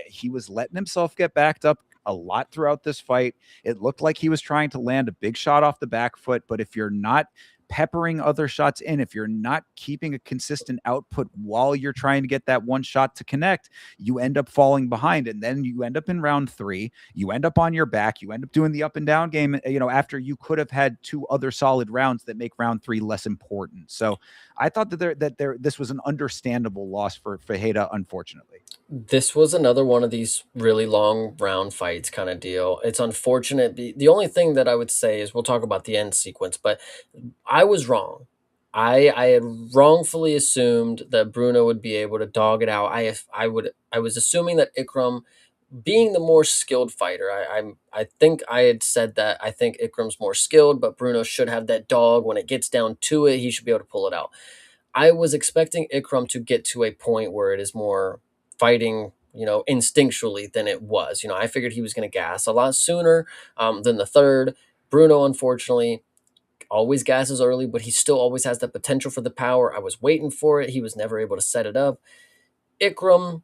he was letting himself get backed up a lot throughout this fight. It looked like he was trying to land a big shot off the back foot, but if you're not peppering other shots in, if you're not keeping a consistent output while you're trying to get that one shot to connect, you end up falling behind. And then you end up in round 3, you end up on your back, you end up doing the up and down game, after you could have had 2 other solid rounds that make round 3 less important. So I thought that this was an understandable loss for Fajeda, unfortunately. This was another one of these really long round fights kind of deal. It's unfortunate. The only thing that I would say is we'll talk about the end sequence, but I was wrong. I had wrongfully assumed that Bruno would be able to dog it out. I was assuming that Ikram, being the more skilled fighter, I think I had said that I think Ikram's more skilled, but Bruno should have that dog. When it gets down to it, he should be able to pull it out. I was expecting Ikram to get to a point where it is more fighting instinctually than it was. I figured he was going to gas a lot sooner than the third. Bruno, unfortunately, always gasses early, but he still always has the potential for the power. I was waiting for it. He was never able to set it up. Ikram,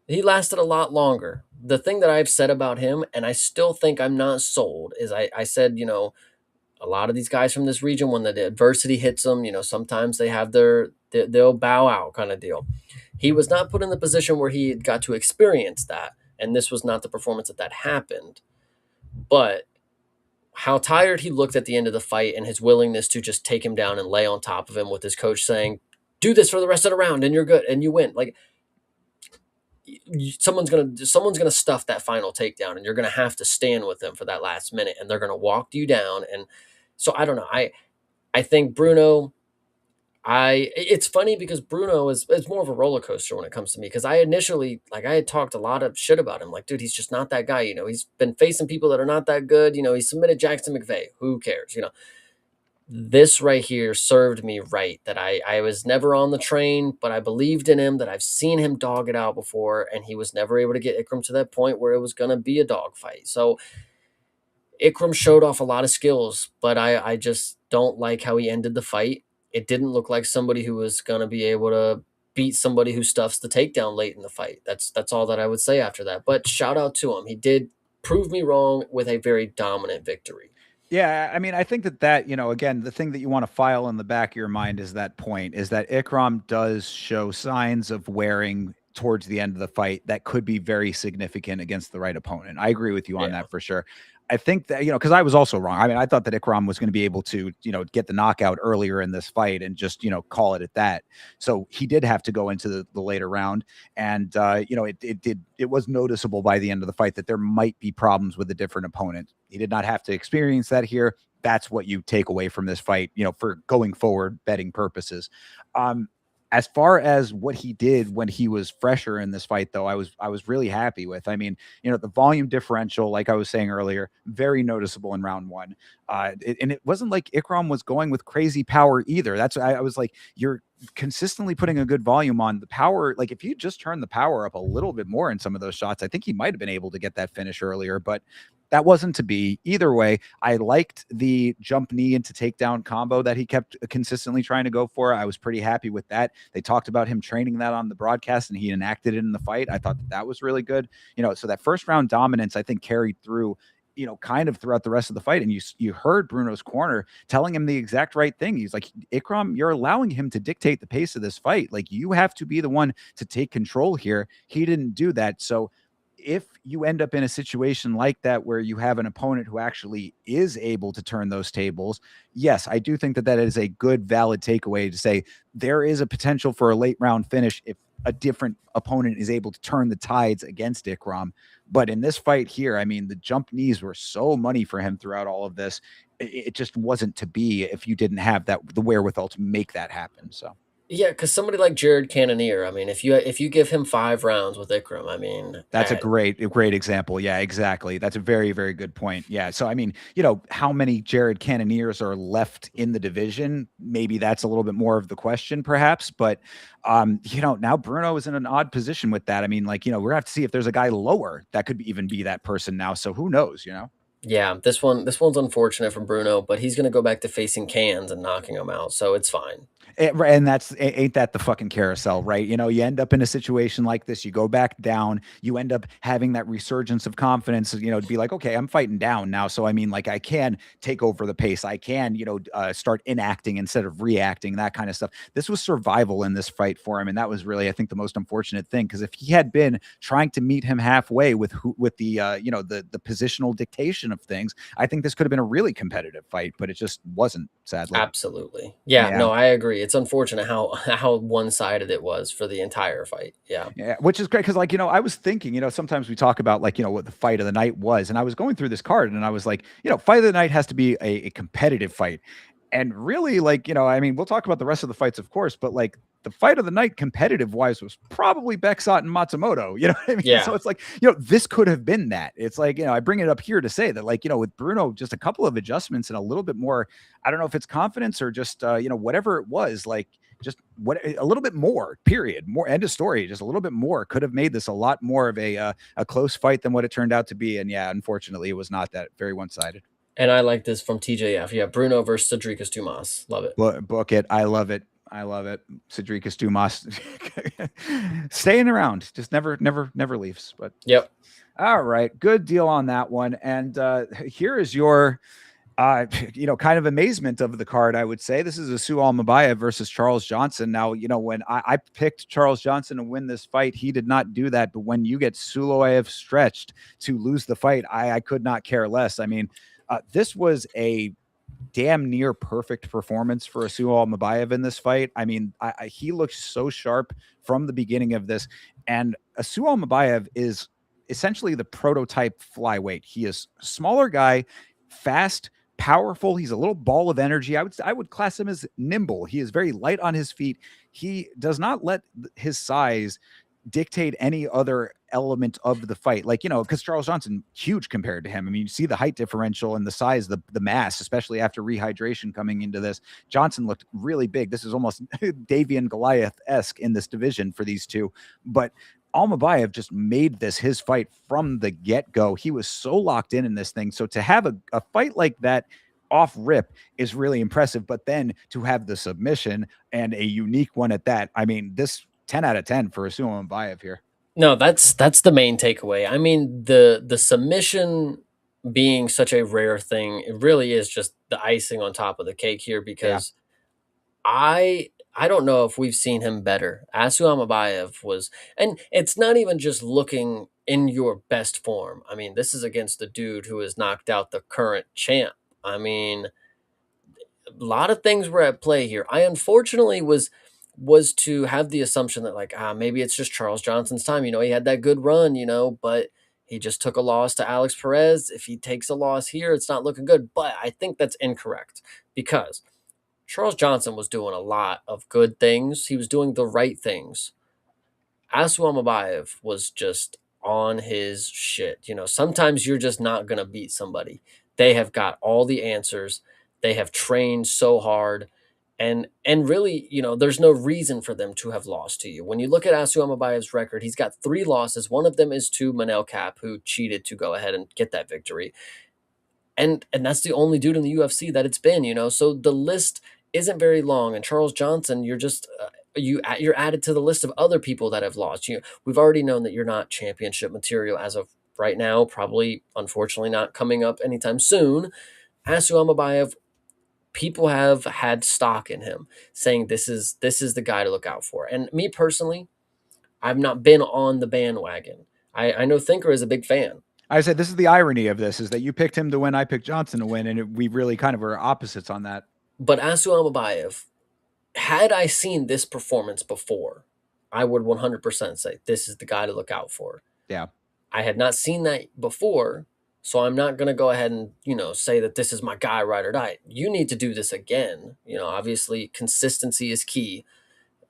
he lasted a lot longer. The thing that I've said about him, and I still think I'm not sold, is I said, a lot of these guys from this region, when the adversity hits them, sometimes they have they'll bow out kind of deal. He was not put in the position where he got to experience that, and this was not the performance that happened. But how tired he looked at the end of the fight and his willingness to just take him down and lay on top of him with his coach saying, do this for the rest of the round and you're good and you win. Like, someone's gonna stuff that final takedown and you're gonna have to stand with them for that last minute and they're gonna walk you down. And so I don't know. I think Bruno, it's funny because Bruno is more of a roller coaster when it comes to me, because I initially, like, I had talked a lot of shit about him. Like, dude, he's just not that guy. He's been facing people that are not that good. He submitted Jackson McVeigh. Who cares? This right here served me right, that I was never on the train, but I believed in him, that I've seen him dog it out before, and he was never able to get Ikram to that point where it was going to be a dog fight. So Ikram showed off a lot of skills, but I just don't like how he ended the fight. It didn't look like somebody who was going to be able to beat somebody who stuffs the takedown late in the fight. That's all that I would say after that. But shout out to him. He did prove me wrong with a very dominant victory. Yeah, I mean, I think that, again, the thing that you want to file in the back of your mind is that Ikram does show signs of wearing towards the end of the fight that could be very significant against the right opponent. I agree with you on that for sure. I think that, because I was also wrong. I mean, I thought that Ikram was going to be able to, get the knockout earlier in this fight and just, call it at that. So he did have to go into the later round. And, it was noticeable by the end of the fight that there might be problems with a different opponent. He did not have to experience that here. That's what you take away from this fight, for going forward betting purposes. As far as what he did when he was fresher in this fight, though, I was really happy with. I mean, the volume differential, like I was saying earlier, very noticeable in round one. And it wasn't like Ikram was going with crazy power either. That's I was like, you're consistently putting a good volume on the power. Like, if you just turn the power up a little bit more in some of those shots, I think he might have been able to get that finish earlier, but that wasn't to be. Either way, I liked the jump knee into takedown combo that he kept consistently trying to go for. I was pretty happy with that. They talked about him training that on the broadcast, and he enacted it in the fight. I thought that was really good. So that first round dominance, I think, carried through, kind of throughout the rest of the fight. And you heard Bruno's corner telling him the exact right thing. He's like, Ikram, you're allowing him to dictate the pace of this fight. Like, you have to be the one to take control here. He didn't do that. So if you end up in a situation like that where you have an opponent who actually is able to turn those tables, yes, I do think that is a good, valid takeaway to say there is a potential for a late round finish if a different opponent is able to turn the tides against Ikram. But in this fight here, I mean, the jump knees were so money for him throughout all of this. It just wasn't to be if you didn't have the wherewithal to make that happen. So. Yeah, because somebody like Jared Cannonier, I mean, if you give him 5 rounds with Ikram, I mean, that's a great example. Yeah, exactly. That's a very, very good point. Yeah. So, I mean, how many Jared Cannoniers are left in the division? Maybe that's a little bit more of the question, perhaps. But, now Bruno is in an odd position with that. I mean, like, we're gonna have to see if there's a guy lower that could even be that person now. So who knows, Yeah, this one's unfortunate for Bruno, but he's going to go back to facing cans and knocking him out, so it's fine. And ain't that the fucking carousel, right? You end up in a situation like this, you go back down, you end up having that resurgence of confidence, to be like, okay, I'm fighting down now. So, I mean, like, I can take over the pace. I can, start enacting instead of reacting, that kind of stuff. This was survival in this fight for him. And that was really, I think, the most unfortunate thing, because if he had been trying to meet him halfway with the positional dictation of things, I think this could have been a really competitive fight, but it just wasn't, sadly. Absolutely. Yeah. No, I agree. It's unfortunate how one-sided it was for the entire fight. Yeah. Yeah, which is great because, like, I was thinking, sometimes we talk about, like, what the fight of the night was, and I was going through this card and I was like, fight of the night has to be a competitive fight. And really, like, I mean, we'll talk about the rest of the fights, of course, but, like, the fight of the night competitive wise was probably Bekzat and Matsumoto. You know what I mean? Yeah. So it's like, this could have been that. It's like, I bring it up here to say that, like, with Bruno, just a couple of adjustments and a little bit more, I don't know if it's confidence or just, whatever it was, like, just what a little bit more, period, more, end of story. Just a little bit more could have made this a lot more of a close fight than what it turned out to be. And yeah, unfortunately, it was not that, very one-sided. And I like this from TJF. Yeah, Bruno versus Cedricus Dumas. Love it. Book it. I love it. I love it. Cedricus Dumas staying around, just never leaves. But yep. All right, good deal on that one. And here is your kind of amazement of the card, I would say. This is Asu Almabayev versus Charles Johnson. Now, when I picked Charles Johnson to win this fight, he did not do that. But when you get Sulayev stretched to lose the fight, I could not care less. I mean, this was a damn near perfect performance for Asu Almabayev in this fight. I mean, he looked so sharp from the beginning of this. And Asu Almabayev is essentially the prototype flyweight. He is a smaller guy, fast, powerful. He's a little ball of energy. I would class him as nimble. He is very light on his feet. He does not let his size dictate any other element of the fight. Like, because Charles Johnson, huge compared to him. I mean, you see the height differential and the size, the mass, especially after rehydration coming into this. Johnson looked really big. This is almost Davy and Goliath-esque in this division for these two. But Almabayev just made this his fight from the get-go. He was so locked in this thing. So to have a fight like that off rip is really impressive. But then to have the submission, and a unique one at that, I mean, this 10 out of 10 for Asu Almabayev here. No, that's the main takeaway. I mean, the submission being such a rare thing, it really is just the icing on top of the cake here, because I don't know if we've seen him better. Asu Almabayev was, and it's not even just looking in your best form. I mean, this is against the dude who has knocked out the current champ. I mean, a lot of things were at play here. I unfortunately was to have the assumption that, like, maybe it's just Charles Johnson's time. He had that good run, but he just took a loss to Alex Perez. If he takes a loss here, it's not looking good. But I think that's incorrect, because Charles Johnson was doing a lot of good things. He was doing the right things. Asu Almabayev was just on his shit. Sometimes you're just not going to beat somebody. They have got all the answers. They have trained so hard. And really, there's no reason for them to have lost to you. When you look at Asu Almabayev's record, he's got 3 losses. One of them is to Manel Kape, who cheated to go ahead and get that victory. And that's the only dude in the UFC that it's been, So the list isn't very long. And Charles Johnson, you're just you're added to the list of other people that have lost. We've already known that you're not championship material as of right now. Probably, unfortunately, not coming up anytime soon. Asu Almabayev, people have had stock in him, saying this is the guy to look out for. And me personally, I've not been on the bandwagon. I know Thinker is a big fan. I said, this is the irony of this, is that you picked him to win, I picked Johnson to win, and we really kind of were opposites on that. But Asu Almabayev, had I seen this performance before, I would 100% say this is the guy to look out for. Yeah. I had not seen that before, so I'm not going to go ahead and, say that this is my guy, ride or die. You need to do this again. Obviously consistency is key.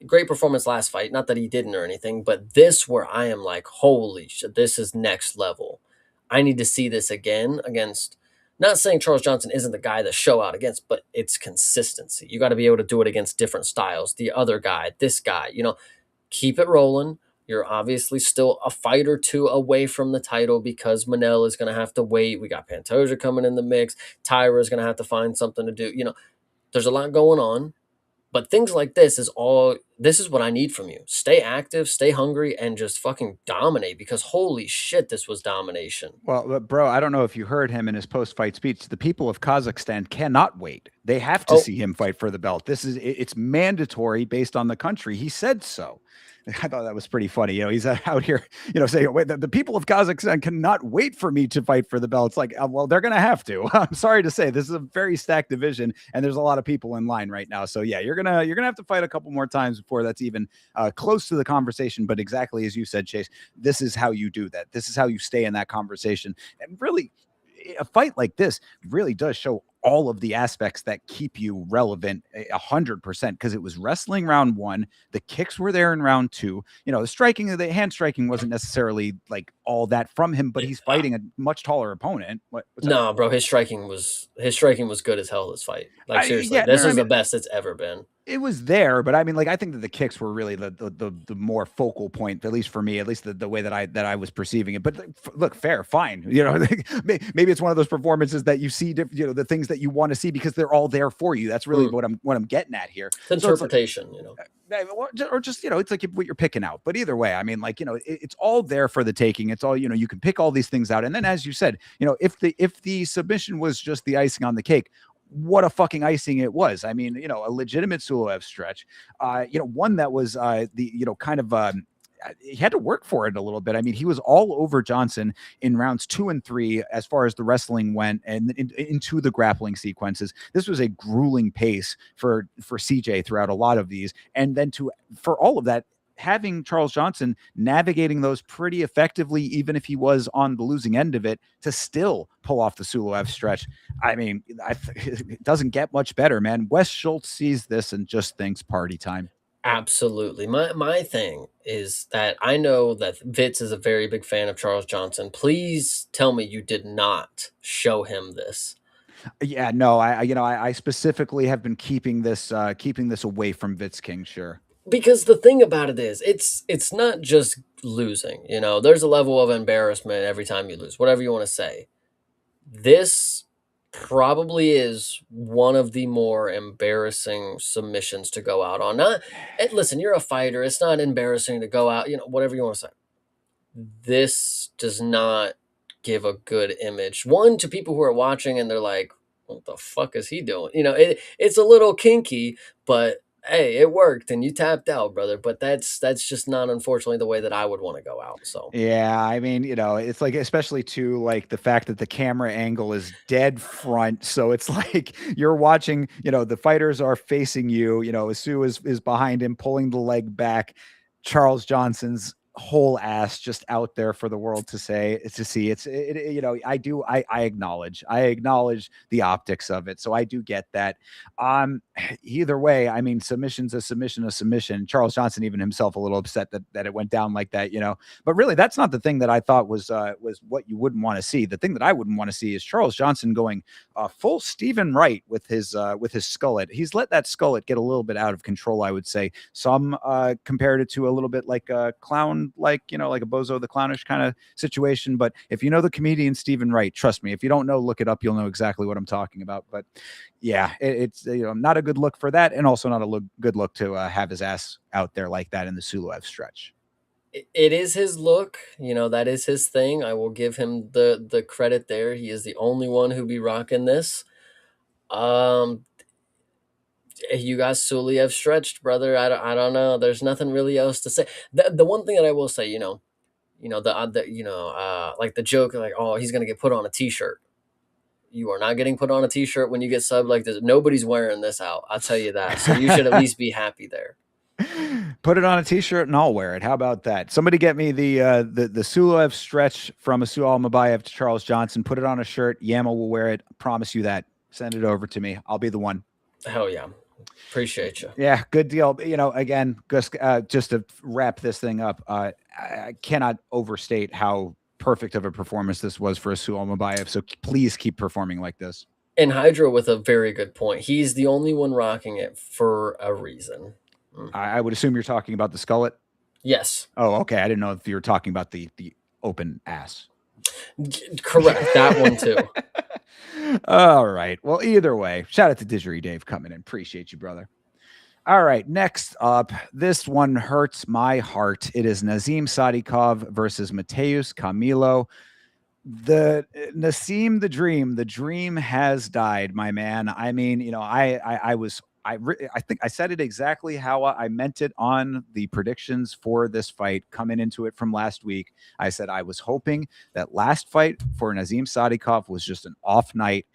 Great performance last fight. Not that he didn't or anything, but this, where I am like, holy shit, this is next level. I need to see this again against, not saying Charles Johnson isn't the guy to show out against, but it's consistency. You got to be able to do it against different styles. The other guy, this guy, keep it rolling. You're obviously still a fight or two away from the title, because Manel is going to have to wait. We got Pantoja coming in the mix. Tyra is going to have to find something to do. There's a lot going on, but things like this is what I need from you. Stay active, stay hungry, and just fucking dominate, because holy shit, this was domination. Well, bro, I don't know if you heard him in his post-fight speech. The people of Kazakhstan cannot wait. They have to see him fight for the belt. It's mandatory based on the country. He said so. I thought that was pretty funny. He's out here, saying, wait, the people of Kazakhstan cannot wait for me to fight for the belt. It's like, well, they're going to have to. I'm sorry to say, this is a very stacked division, and there's a lot of people in line right now. So yeah, you're going to have to fight a couple more times before that's even close to the conversation. But exactly as you said, Chase, this is how you do that. This is how you stay in that conversation. And really, a fight like this really does show all of the aspects that keep you relevant 100%, because it was wrestling round 1. The kicks were there in round 2. The striking, the hand striking wasn't necessarily like all that from him, but he's fighting a much taller opponent. No, bro, his striking was good as hell this fight. Like, seriously, this is the best it's ever been. It was there, but I mean, like, I think that the kicks were really the more focal point, at least for me, at least the way that I was perceiving it. But look, fair, fine. Maybe it's one of those performances that you see, the things that you want to see because they're all there for you. That's really what I'm getting at here. It's interpretation, or just it's like what you're picking out. But either way, I mean, like, it's all there for the taking. It's all, you can pick all these things out, and then, as you said, if the submission was just the icing on the cake, what a fucking icing it was. I mean, a legitimate Suloev stretch, one that was he had to work for it a little bit. I mean, he was all over Johnson in rounds 2 and 3 as far as the wrestling went, and into the grappling sequences. This was a grueling pace for CJ throughout a lot of these, and then for all of that, having Charles Johnson navigating those pretty effectively, even if he was on the losing end of it, to still pull off the Suloev stretch. I mean, it doesn't get much better, man. Wes Schultz sees this and just thinks party time. Absolutely. My thing is that I know that Vitz is a very big fan of Charles Johnson. Please tell me you did not show him this. Yeah, no, I specifically have been keeping this away from Vitz King, sure. Because the thing about it is, it's not just losing. There's a level of embarrassment every time you lose, whatever you want to say. This probably is one of the more embarrassing submissions to go out on. Listen, you're a fighter. It's not embarrassing to go out, whatever you want to say. This does not give a good image. One, to people who are watching and they're like, what the fuck is he doing? It's a little kinky, but hey, it worked and you tapped out, brother. But that's just not, unfortunately, the way that I would want to go out. So yeah, I mean, it's like, especially too, like the fact that the camera angle is dead front, so it's like you're watching, the fighters are facing you, Sue is behind him, pulling the leg back. Charles Johnson's whole ass just out there for the world to see. I acknowledge the optics of it, so I do get that. Either way, I mean, submission's a submission. Charles Johnson, even himself, a little upset that it went down like that, but really that's not the thing that I thought was what you wouldn't want to see. The thing that I wouldn't want to see is Charles Johnson going full Stephen Wright with his skullet. He's let that skullet get a little bit out of control, I would say. Some compared it to a little bit like a clown, like a Bozo the Clownish kind of situation. But if you know the comedian Stephen Wright, trust me, if you don't know, look it up, you'll know exactly what I'm talking about. But yeah, it's not a good look for that, and also not a good look to have his ass out there like that in the Suloev stretch. It is his look, that is his thing. I will give him the credit there. He is the only one who be rocking this. You got Suliev stretched, brother. I don't know. There's nothing really else to say. The one thing that I will say, like the joke, like, oh, he's gonna get put on a t-shirt. You are not getting put on a t-shirt when you get subbed like this. Nobody's wearing this out. I'll tell you that. So you should at least be happy there. Put it on a t-shirt and I'll wear it. How about that? Somebody get me the Suloev stretch from Asu Almakhan to Charles Johnson. Put it on a shirt. Yama will wear it. Promise you that. Send it over to me. I'll be the one. Hell yeah. Appreciate you. Yeah, good deal. Again, just to wrap this thing up, I cannot overstate how perfect of a performance this was for Asu Almakhan. So please keep performing like this. And Hydra with a very good point. He's the only one rocking it for a reason. I would assume you're talking about the skullet? Yes. Oh, okay. I didn't know if you were talking about the open ass. Correct. That one too. All right. Well, either way, shout out to Didgeridoo Dave coming in. Appreciate you, brother. All right. Next up, this one hurts my heart. It is Nazim Sadikov versus Mateusz Camilo. The Nassim, the dream has died, my man. I mean, I think I said it exactly how I meant it on the predictions for this fight coming into it from last week. I said I was hoping that last fight for Nazim Sadikov was just an off night.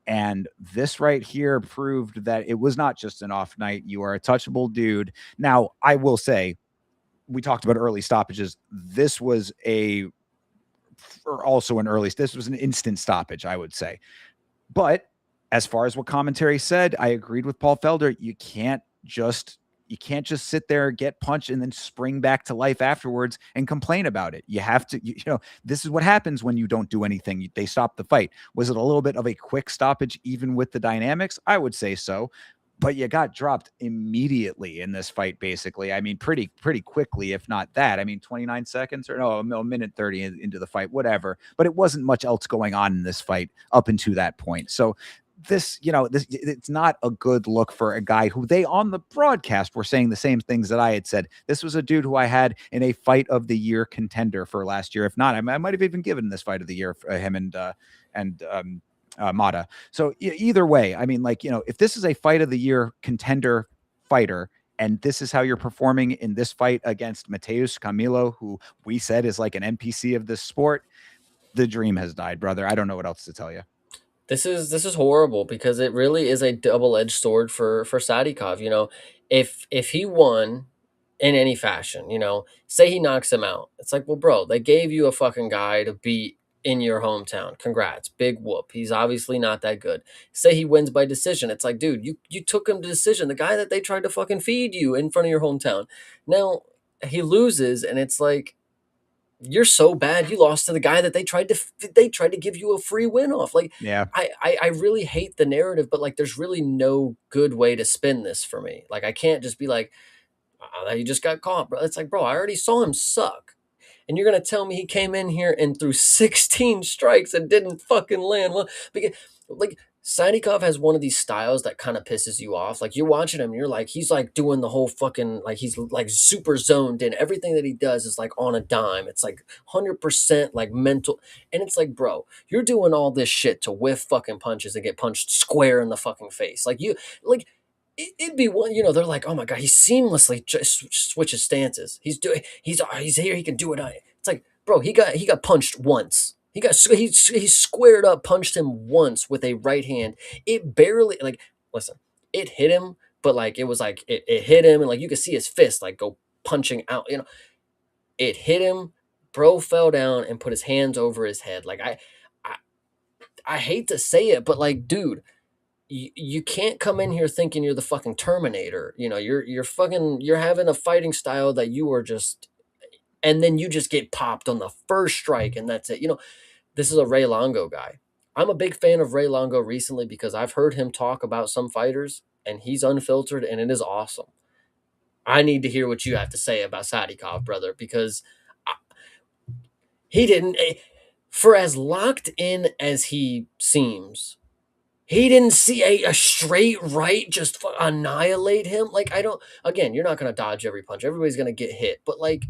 And this right here proved that it was not just an off night. You are a touchable dude. Now, I will say, we talked about early stoppages. This was this was an instant stoppage, I would say. But as far as what commentary said, I agreed with Paul Felder. You can't just sit there, get punched, and then spring back to life afterwards and complain about it. You have to, this is what happens when you don't do anything. They stop the fight. Was it a little bit of a quick stoppage, even with the dynamics? I would say so. but you got dropped immediately in this fight, basically. I mean, pretty quickly, if not that. I mean, 29 seconds or no, a minute 30 into the fight, whatever. But it wasn't much else going on in this fight up until that point. So this, it's not a good look for a guy who they on the broadcast were saying the same things that I had said. This was a dude who I had in a fight of the year contender for last year. If not, I might have even given this fight of the year for him and Mata. So either way, I mean, if this is a fight of the year contender fighter, and this is how you're performing in this fight against Mateus Camilo, who we said is like an NPC of this sport, the dream has died, brother. I don't know what else to tell you. This is horrible because it really is a double-edged sword for Sadikov. If he won in any fashion, say he knocks him out, it's like, well, bro, they gave you a fucking guy to beat in your hometown. Congrats, big whoop. He's obviously not that good. Say he wins by decision, it's like, dude, you took him to decision. The guy that they tried to fucking feed you in front of your hometown. Now he loses, and it's like, you're so bad you lost to the guy that they tried to give you a free win off. Like, Yeah. I really hate the narrative, but like there's really no good way to spin this for me. Like, I can't just be like, oh, he just got caught, bro. It's like, bro, I already saw him suck, and you're gonna tell me he came in here and threw 16 strikes and didn't fucking land one? Because like Sadikov has one of these styles that kind of pisses you off. Like, you're watching him, and you're like, he's like doing the whole fucking, like, he's like super zoned in. Everything that he does is like on a dime. It's like 100% like mental. And it's like, bro, you're doing all this shit to whiff fucking punches and get punched square in the fucking face. Like, it'd be one, they're like, oh my God, he seamlessly just switches stances. He's here, he can do it. It's like, bro, he got punched once. He squared up, punched him once with a right hand. It barely, like, listen, it hit him, but like it was like it hit him, and like you could see his fist like go punching out. It hit him. Bro fell down and put his hands over his head. Like, I, I hate to say it, but like, dude, you can't come in here thinking you're the fucking Terminator. You're having a fighting style that you are just, and then you just get popped on the first strike, and that's it. This is a Ray Longo guy. I'm a big fan of Ray Longo recently because I've heard him talk about some fighters, and he's unfiltered, and it is awesome. I need to hear what you have to say about Sadikov, brother, because he didn't, for as locked in as he seems, he didn't see a straight right just annihilate him. Like, again, you're not going to dodge every punch. Everybody's going to get hit. But like,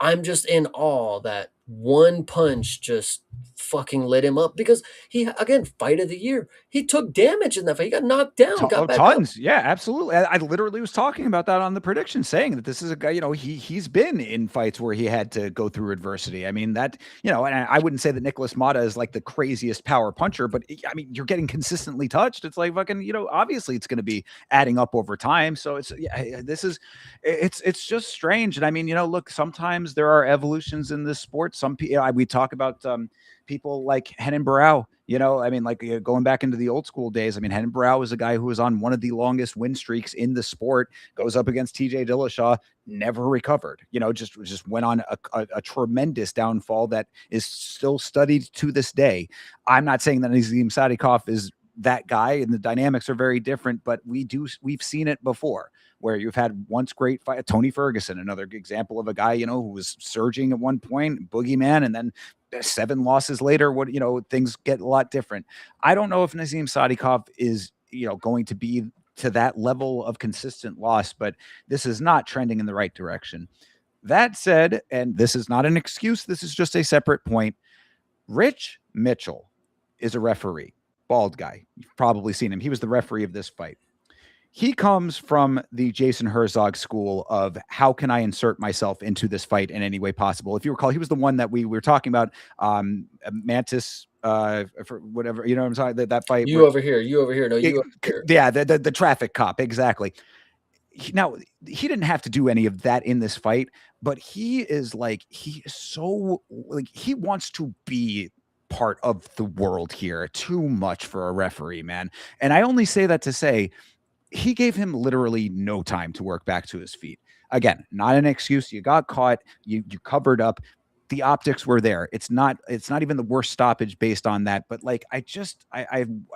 I'm just in awe that one punch just fucking lit him up, because again, fight of the year. He took damage in that fight. He got knocked down, got back Tons. up. Yeah, absolutely. I literally was talking about that on the prediction, saying that this is a guy, he's been in fights where he had to go through adversity. I mean, that, and I wouldn't say that Nicholas Mata is like the craziest power puncher, but I mean, you're getting consistently touched. It's like fucking, obviously it's going to be adding up over time. So it's just strange. And I mean, look, sometimes there are evolutions in this sport. Some people, we talk about people like Henan Barao. I mean, like going back into the old school days. I mean, Henan Barao was a guy who was on one of the longest win streaks in the sport. Goes up against TJ Dillashaw, never recovered. Just went on a tremendous downfall that is still studied to this day. I'm not saying that Nazim Sadikov is that guy, and the dynamics are very different, but we've seen it before, where you've had once great fight. Tony Ferguson, another example of a guy, who was surging at one point, boogeyman, and then 7 losses later, things get a lot different. I don't know if Nazim Sadikov is, going to be to that level of consistent loss, but this is not trending in the right direction. That said, and this is not an excuse, this is just a separate point. Rich Mitchell is a referee, bald guy. You've probably seen him. He was the referee of this fight. He comes from the Jason Herzog school of how can I insert myself into this fight in any way possible. If you recall, he was the one that we were talking about, Mantis, for whatever, what I'm talking, that fight. You over here. No, you over here. Yeah, the traffic cop, exactly. Now, he didn't have to do any of that in this fight, but he is like, he wants to be part of the world here. Too much for a referee, man. And I only say that to say, he gave him literally no time to work back to his feet. Again, not an excuse. You got caught. You covered up. the optics were there. It's not even the worst stoppage based on that. But like, I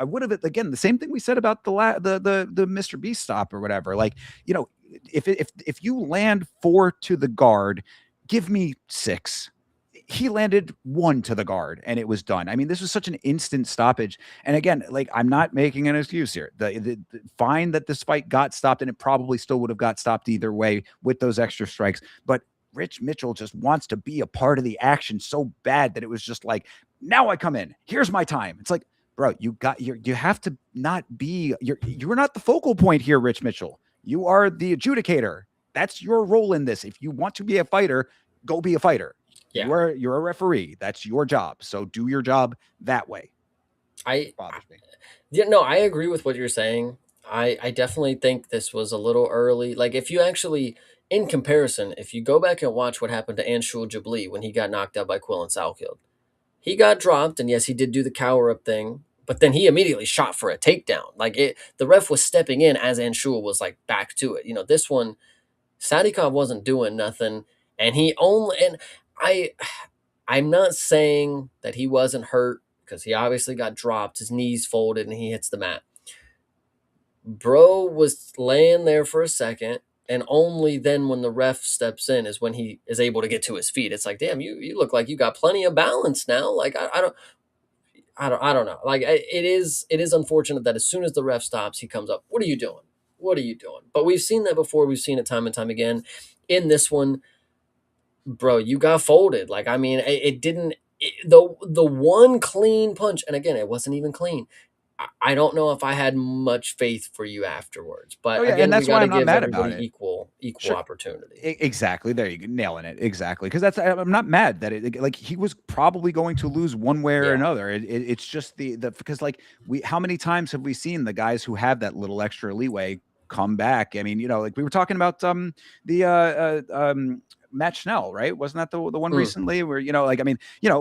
would have, again, the same thing we said about the Mr. Beast stop or whatever. Like, if you land 4 to the guard, give me 6. He landed 1 to the guard and it was done. I mean, this was such an instant stoppage. And again, like, I'm not making an excuse here. The fine that this fight got stopped, and it probably still would have got stopped either way with those extra strikes. But Rich Mitchell just wants to be a part of the action so bad that it was just like, now I come in. Here's my time. It's like, bro, you have to not be, you're not the focal point here, Rich Mitchell. You are the adjudicator. That's your role in this. If you want to be a fighter, go be a fighter. Yeah. You're a referee. That's your job. So do your job that way. Bothers me. Yeah, no, I agree with what you're saying. I definitely think this was a little early. Like, if you actually, in comparison, if you go back and watch what happened to Anshul Jabli when he got knocked out by Quillen Salkild, he got dropped, and yes, he did do the cower up thing, but then he immediately shot for a takedown. Like, the ref was stepping in as Anshul was like back to it. This one, Sadikov wasn't doing nothing, and I'm not saying that he wasn't hurt, because he obviously got dropped, his knees folded, and he hits the mat. Bro was laying there for a second, and only then when the ref steps in is when he is able to get to his feet. It's like, damn, you look like you got plenty of balance now. Like, I don't know. Like, it is unfortunate that as soon as the ref stops, he comes up. What are you doing? What are you doing? But we've seen that before. We've seen it time and time again. In this one, bro, you got folded. Like, I mean, the one clean punch, and again, it wasn't even clean. I don't know if I had much faith for you afterwards, but again, and that's we why got to I'm not give mad about everybody it. equal Sure. opportunity. Exactly. There you go. Nailing it. Exactly. Because I'm not mad that like, he was probably going to lose one way or another. It's just because, like, how many times have we seen the guys who have that little extra leeway come back? I mean, like we were talking about Matt Schnell, right? Wasn't that the one recently where, like, I mean,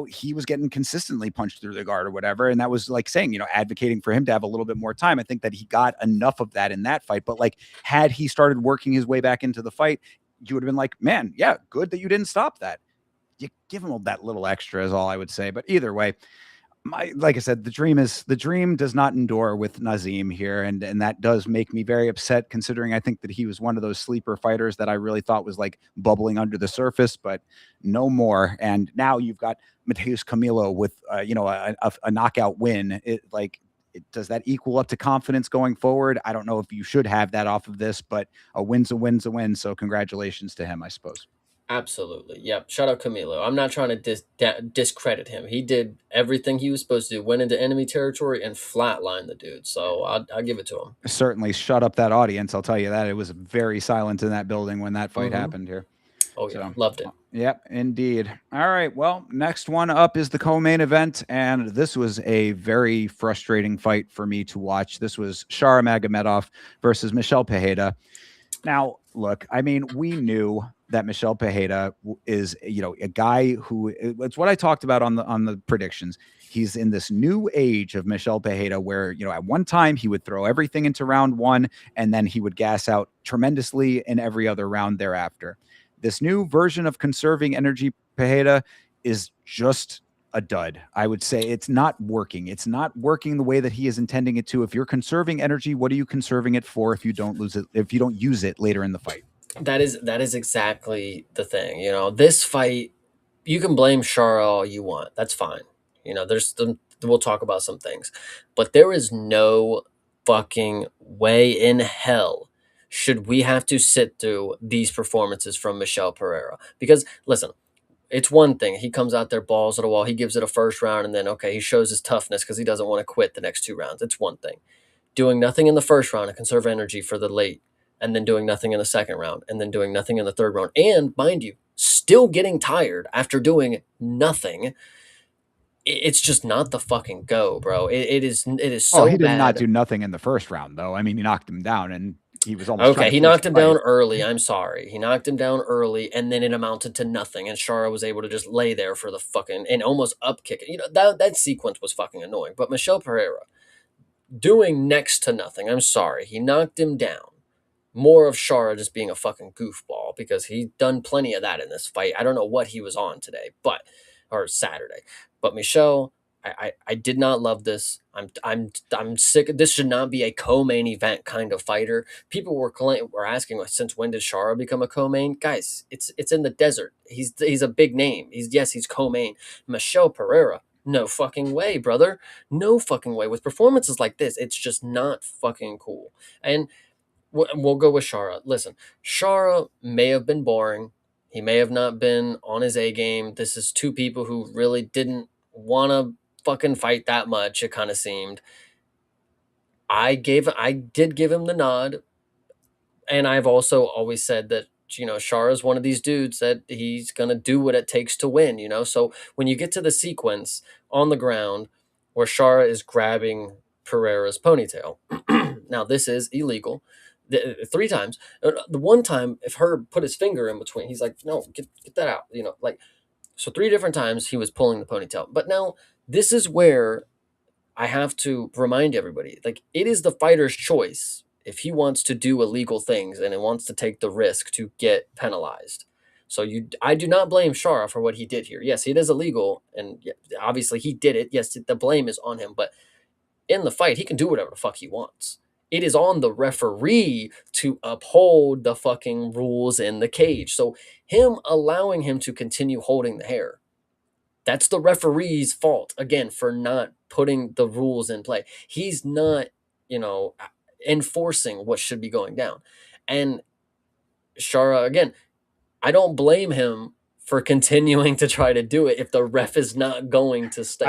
he was getting consistently punched through the guard or whatever. And that was like saying, advocating for him to have a little bit more time. I think that he got enough of that in that fight. But like, had he started working his way back into the fight, you would have been like, man, yeah, good that you didn't stop that. You give him that little extra is all I would say. But either way, like I said, the dream does not endure with Nazim here, and that does make me very upset, considering I think that he was one of those sleeper fighters that I really thought was like bubbling under the surface, but no more. And now you've got Mateus Camilo with a knockout win. Does that equal up to confidence going forward? I don't know if you should have that off of this, but a win's a win's a win. So congratulations to him, I suppose. Absolutely. Yep. Shout out Camilo. I'm not trying to discredit him. He did everything he was supposed to do, went into enemy territory and flatlined the dude. So I'll give it to him. Certainly shut up that audience. I'll tell you that. It was very silent in that building when that fight happened here. Oh, yeah. Loved it. Yep, indeed. All right. Well, next one up is the co-main event. And this was a very frustrating fight for me to watch. This was Shara Magomedov versus Michal Pereira. Now, look, I mean, we knew that Michal Pereira is, a guy who, it's what I talked about on the predictions. He's in this new age of Michal Pereira where, at one time he would throw everything into round one and then he would gas out tremendously in every other round thereafter. This new version of conserving energy Pereira is just a dud. I would say it's not working. It's not working the way that he is intending it to. If you're conserving energy, what are you conserving it for if you don't lose it, if you don't use it later in the fight? That is exactly the thing. This fight, you can blame Shara all you want. That's fine. We'll talk about some things, but there is no fucking way in hell should we have to sit through these performances from Michal Pereira. Because listen, it's one thing. He comes out there, balls at a wall. He gives it a first round, and then, okay, he shows his toughness because he doesn't want to quit the next 2 rounds. It's one thing. Doing nothing in the first round to conserve energy for the late, and then doing nothing in the second round, and then doing nothing in the third round. And, mind you, still getting tired after doing nothing. It's just not the fucking go, bro. It is so bad. He did not do nothing in the first round, though. I mean, he knocked him down, and he was almost okay. He knocked him down early. I'm sorry. He knocked him down early, and then it amounted to nothing. And Shara was able to just lay there for the fucking and almost up kick it. That sequence was fucking annoying. But Michal Pereira doing next to nothing. I'm sorry. He knocked him down. More of Shara just being a fucking goofball because he's done plenty of that in this fight. I don't know what he was on today, or Saturday. But Michel, I did not love this. I'm sick. This should not be a co-main event kind of fighter. People were asking since when did Shara become a co-main? Guys, it's in the desert. He's a big name. He's co-main. Michel Pereira. No fucking way, brother. No fucking way. With performances like this, it's just not fucking cool. And we'll go with Shara. Listen, Shara may have been boring. He may have not been on his A game. This is two people who really didn't want to fucking fight that much, it kind of seemed. I did give him the nod. And I've also always said that, Shara is one of these dudes that he's going to do what it takes to win, So when you get to the sequence on the ground where Shara is grabbing Pereira's ponytail, now this is illegal. 3 times. The one time, if Herb put his finger in between, he's like, no, get that out. So 3 different times he was pulling the ponytail. But now this is where I have to remind everybody, like, it is the fighter's choice if he wants to do illegal things and he wants to take the risk to get penalized. So I do not blame Shara for what he did here. Yes, it is illegal, and obviously he did it. Yes, the blame is on him, but in the fight, he can do whatever the fuck he wants. It is on the referee to uphold the fucking rules in the cage. So him allowing him to continue holding the hair, that's the referee's fault, again, for not putting the rules in play. He's not, enforcing what should be going down. And Shara, again, I don't blame him for continuing to try to do it if the ref is not going to stop.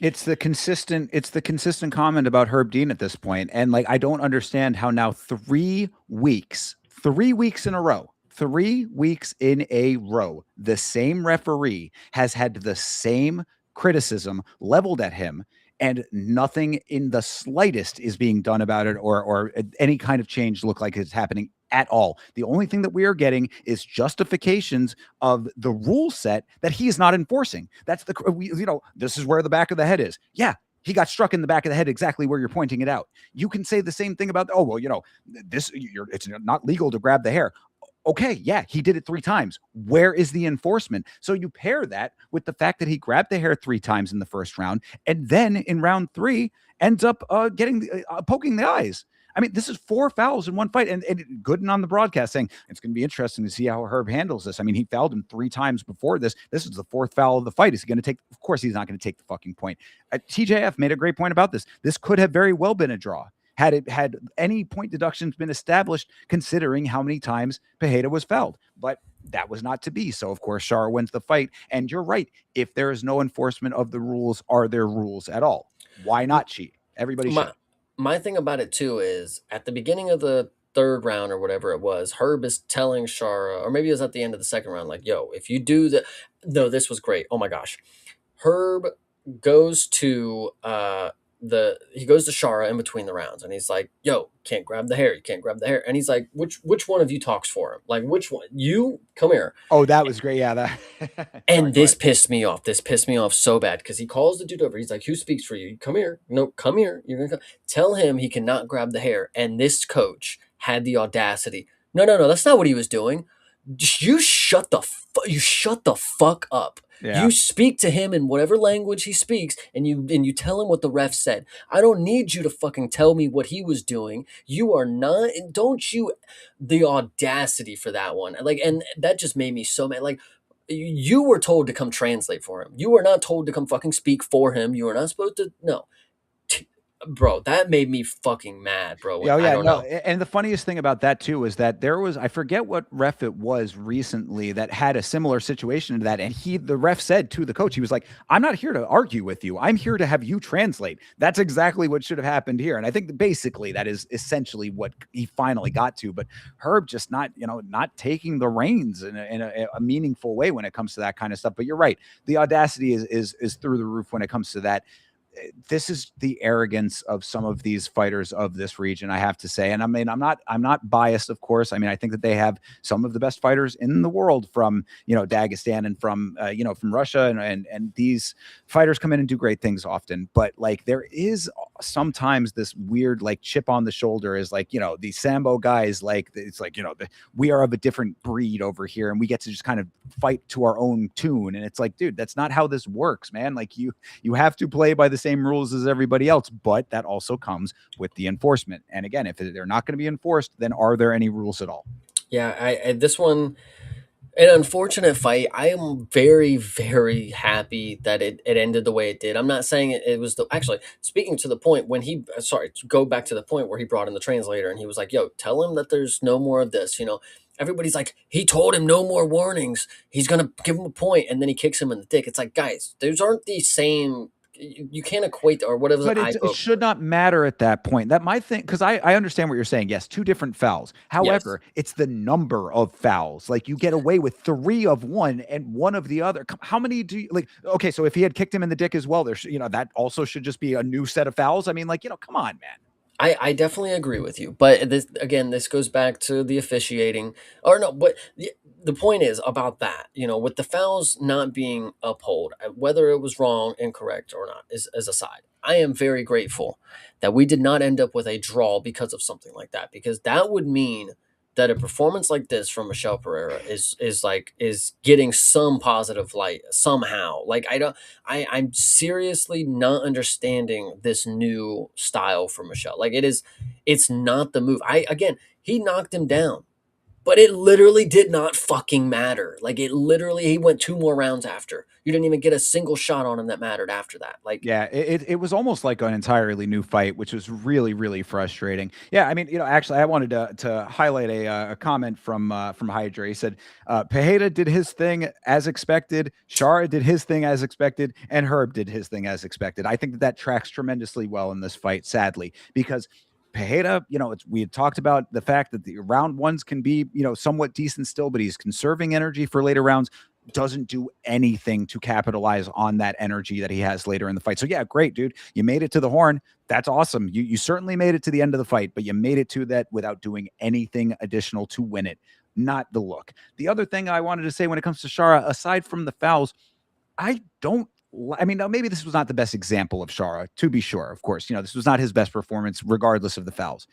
It's the consistent comment about Herb Dean at this point, and like I don't understand how now 3 weeks in a row, 3 weeks in a row, the same referee has had the same criticism leveled at him, and nothing in the slightest is being done about it, or any kind of change look like it's happening at all. The only thing that we are getting is justifications of the rule set that he is not enforcing. That's this is where the back of the head is. Yeah, he got struck in the back of the head exactly where you're pointing it out. You can say the same thing about, it's not legal to grab the hair. Okay, yeah, he did it 3 times. Where is the enforcement? So you pair that with the fact that he grabbed the hair 3 times in the first round, and then in round 3 ends up poking the eyes. I mean, this is 4 fouls in one fight, and Gooden on the broadcast saying it's going to be interesting to see how Herb handles this. I mean, he fouled him 3 times before this. This is the 4th foul of the fight. Is he going to take? Of course, he's not going to take the fucking point. TJF made a great point about this. This could have very well been a draw had any point deductions been established, considering how many times Pereira was fouled. But that was not to be. So, of course, Shara wins the fight. And you're right. If there is no enforcement of the rules, are there rules at all? Why not cheat? Everybody should. My thing about it, too, is at the beginning of the 3rd round or whatever it was, Herb is telling Shara, or maybe it was at the end of the 2nd round, like, yo, if you do that. No, this was great. Oh, my gosh. Herb goes to Shara in between the rounds, and he's like, yo, can't grab the hair. You can't grab the hair. And he's like, which one of you talks for him? Like, which one? You come here. Oh, that was great. Yeah. That. And this pissed me off. This pissed me off so bad because he calls the dude over. He's like, who speaks for you? Come here. No, come here. You're going to come. Tell him he cannot grab the hair. And this coach had the audacity. No. That's not what he was doing. You shut the fuck up. Yeah. You speak to him in whatever language he speaks, and you tell him what the ref said. I don't need you to fucking tell me what he was doing. You are not. Don't you? The audacity for that one. Like, and that just made me so mad. Like, you were told to come translate for him. You were not told to come fucking speak for him. You were not supposed to. No. Bro, that made me fucking mad, bro. Yeah, I don't know. And the funniest thing about that too is that there was, I forget what ref it was recently that had a similar situation to that, and the ref said to the coach, he was like, "I'm not here to argue with you. I'm here to have you translate." That's exactly what should have happened here, and I think that basically that is essentially what he finally got to. But Herb just not taking the reins in a meaningful way when it comes to that kind of stuff. But you're right, the audacity is through the roof when it comes to that. This is the arrogance of some of these fighters of this region, I have to say. And I mean, I'm not biased, of course. I mean, I think that they have some of the best fighters in the world from, Dagestan and from, from Russia, and these fighters come in and do great things often. But like, there is sometimes this weird like chip on the shoulder is like, the Sambo guys, like it's like, we are of a different breed over here and we get to just kind of fight to our own tune. And it's like, dude, that's not how this works, man. Like you have to play by the same rules as everybody else, but that also comes with the enforcement. And again, if they're not going to be enforced, then are there any rules at all? Yeah, this one, an unfortunate fight. I am very, very happy that it ended the way it did. I'm not saying it was the actually speaking to the point when he sorry to go back to the point where he brought in the translator and he was like, "Yo, tell him that there's no more of this." Everybody's like, "He told him no more warnings. He's gonna give him a point," and then he kicks him in the dick. It's like, guys, those aren't the same. You can't equate or whatever. But it should not matter at that point. That my thing, because I understand what you're saying. Yes, two different fouls. Yes. However, it's the number of fouls. Like you get away with 3 of one and 1 of the other. How many do you like? Okay, so if he had kicked him in the dick as well, there's that also should just be a new set of fouls. I mean, like come on, man. I definitely agree with you, but this goes back to the officiating, or no, but the point is about that, with the fouls not being upheld, whether it was wrong, incorrect, or not, is aside. I am very grateful that we did not end up with a draw because of something like that, because that would mean that a performance like this from Michel Pereira is getting some positive light somehow. Like I'm seriously not understanding this new style for Michel. Like it's not the move. He knocked him down, but it literally did not fucking matter. Like he went 2 more rounds after. You didn't even get a single shot on him that mattered after that. Like, Yeah, it was almost like an entirely new fight, which was really, really frustrating. Yeah, I mean, actually, I wanted to highlight a comment from Hydra. He said, Pereira did his thing as expected, Shara did his thing as expected, and Herb did his thing as expected. I think that tracks tremendously well in this fight, sadly, because Pereira, we had talked about the fact that the round ones can be, somewhat decent still, but he's conserving energy for later rounds, doesn't do anything to capitalize on that energy that he has later in the fight. So yeah, great, dude. You made it to the horn. That's awesome. You certainly made it to the end of the fight, but you made it to that without doing anything additional to win it. Not the look. The other thing I wanted to say when it comes to Shara, aside from the fouls, I don't I mean, now maybe this was not the best example of Shara, to be sure. Of course, this was not his best performance, regardless of the fouls.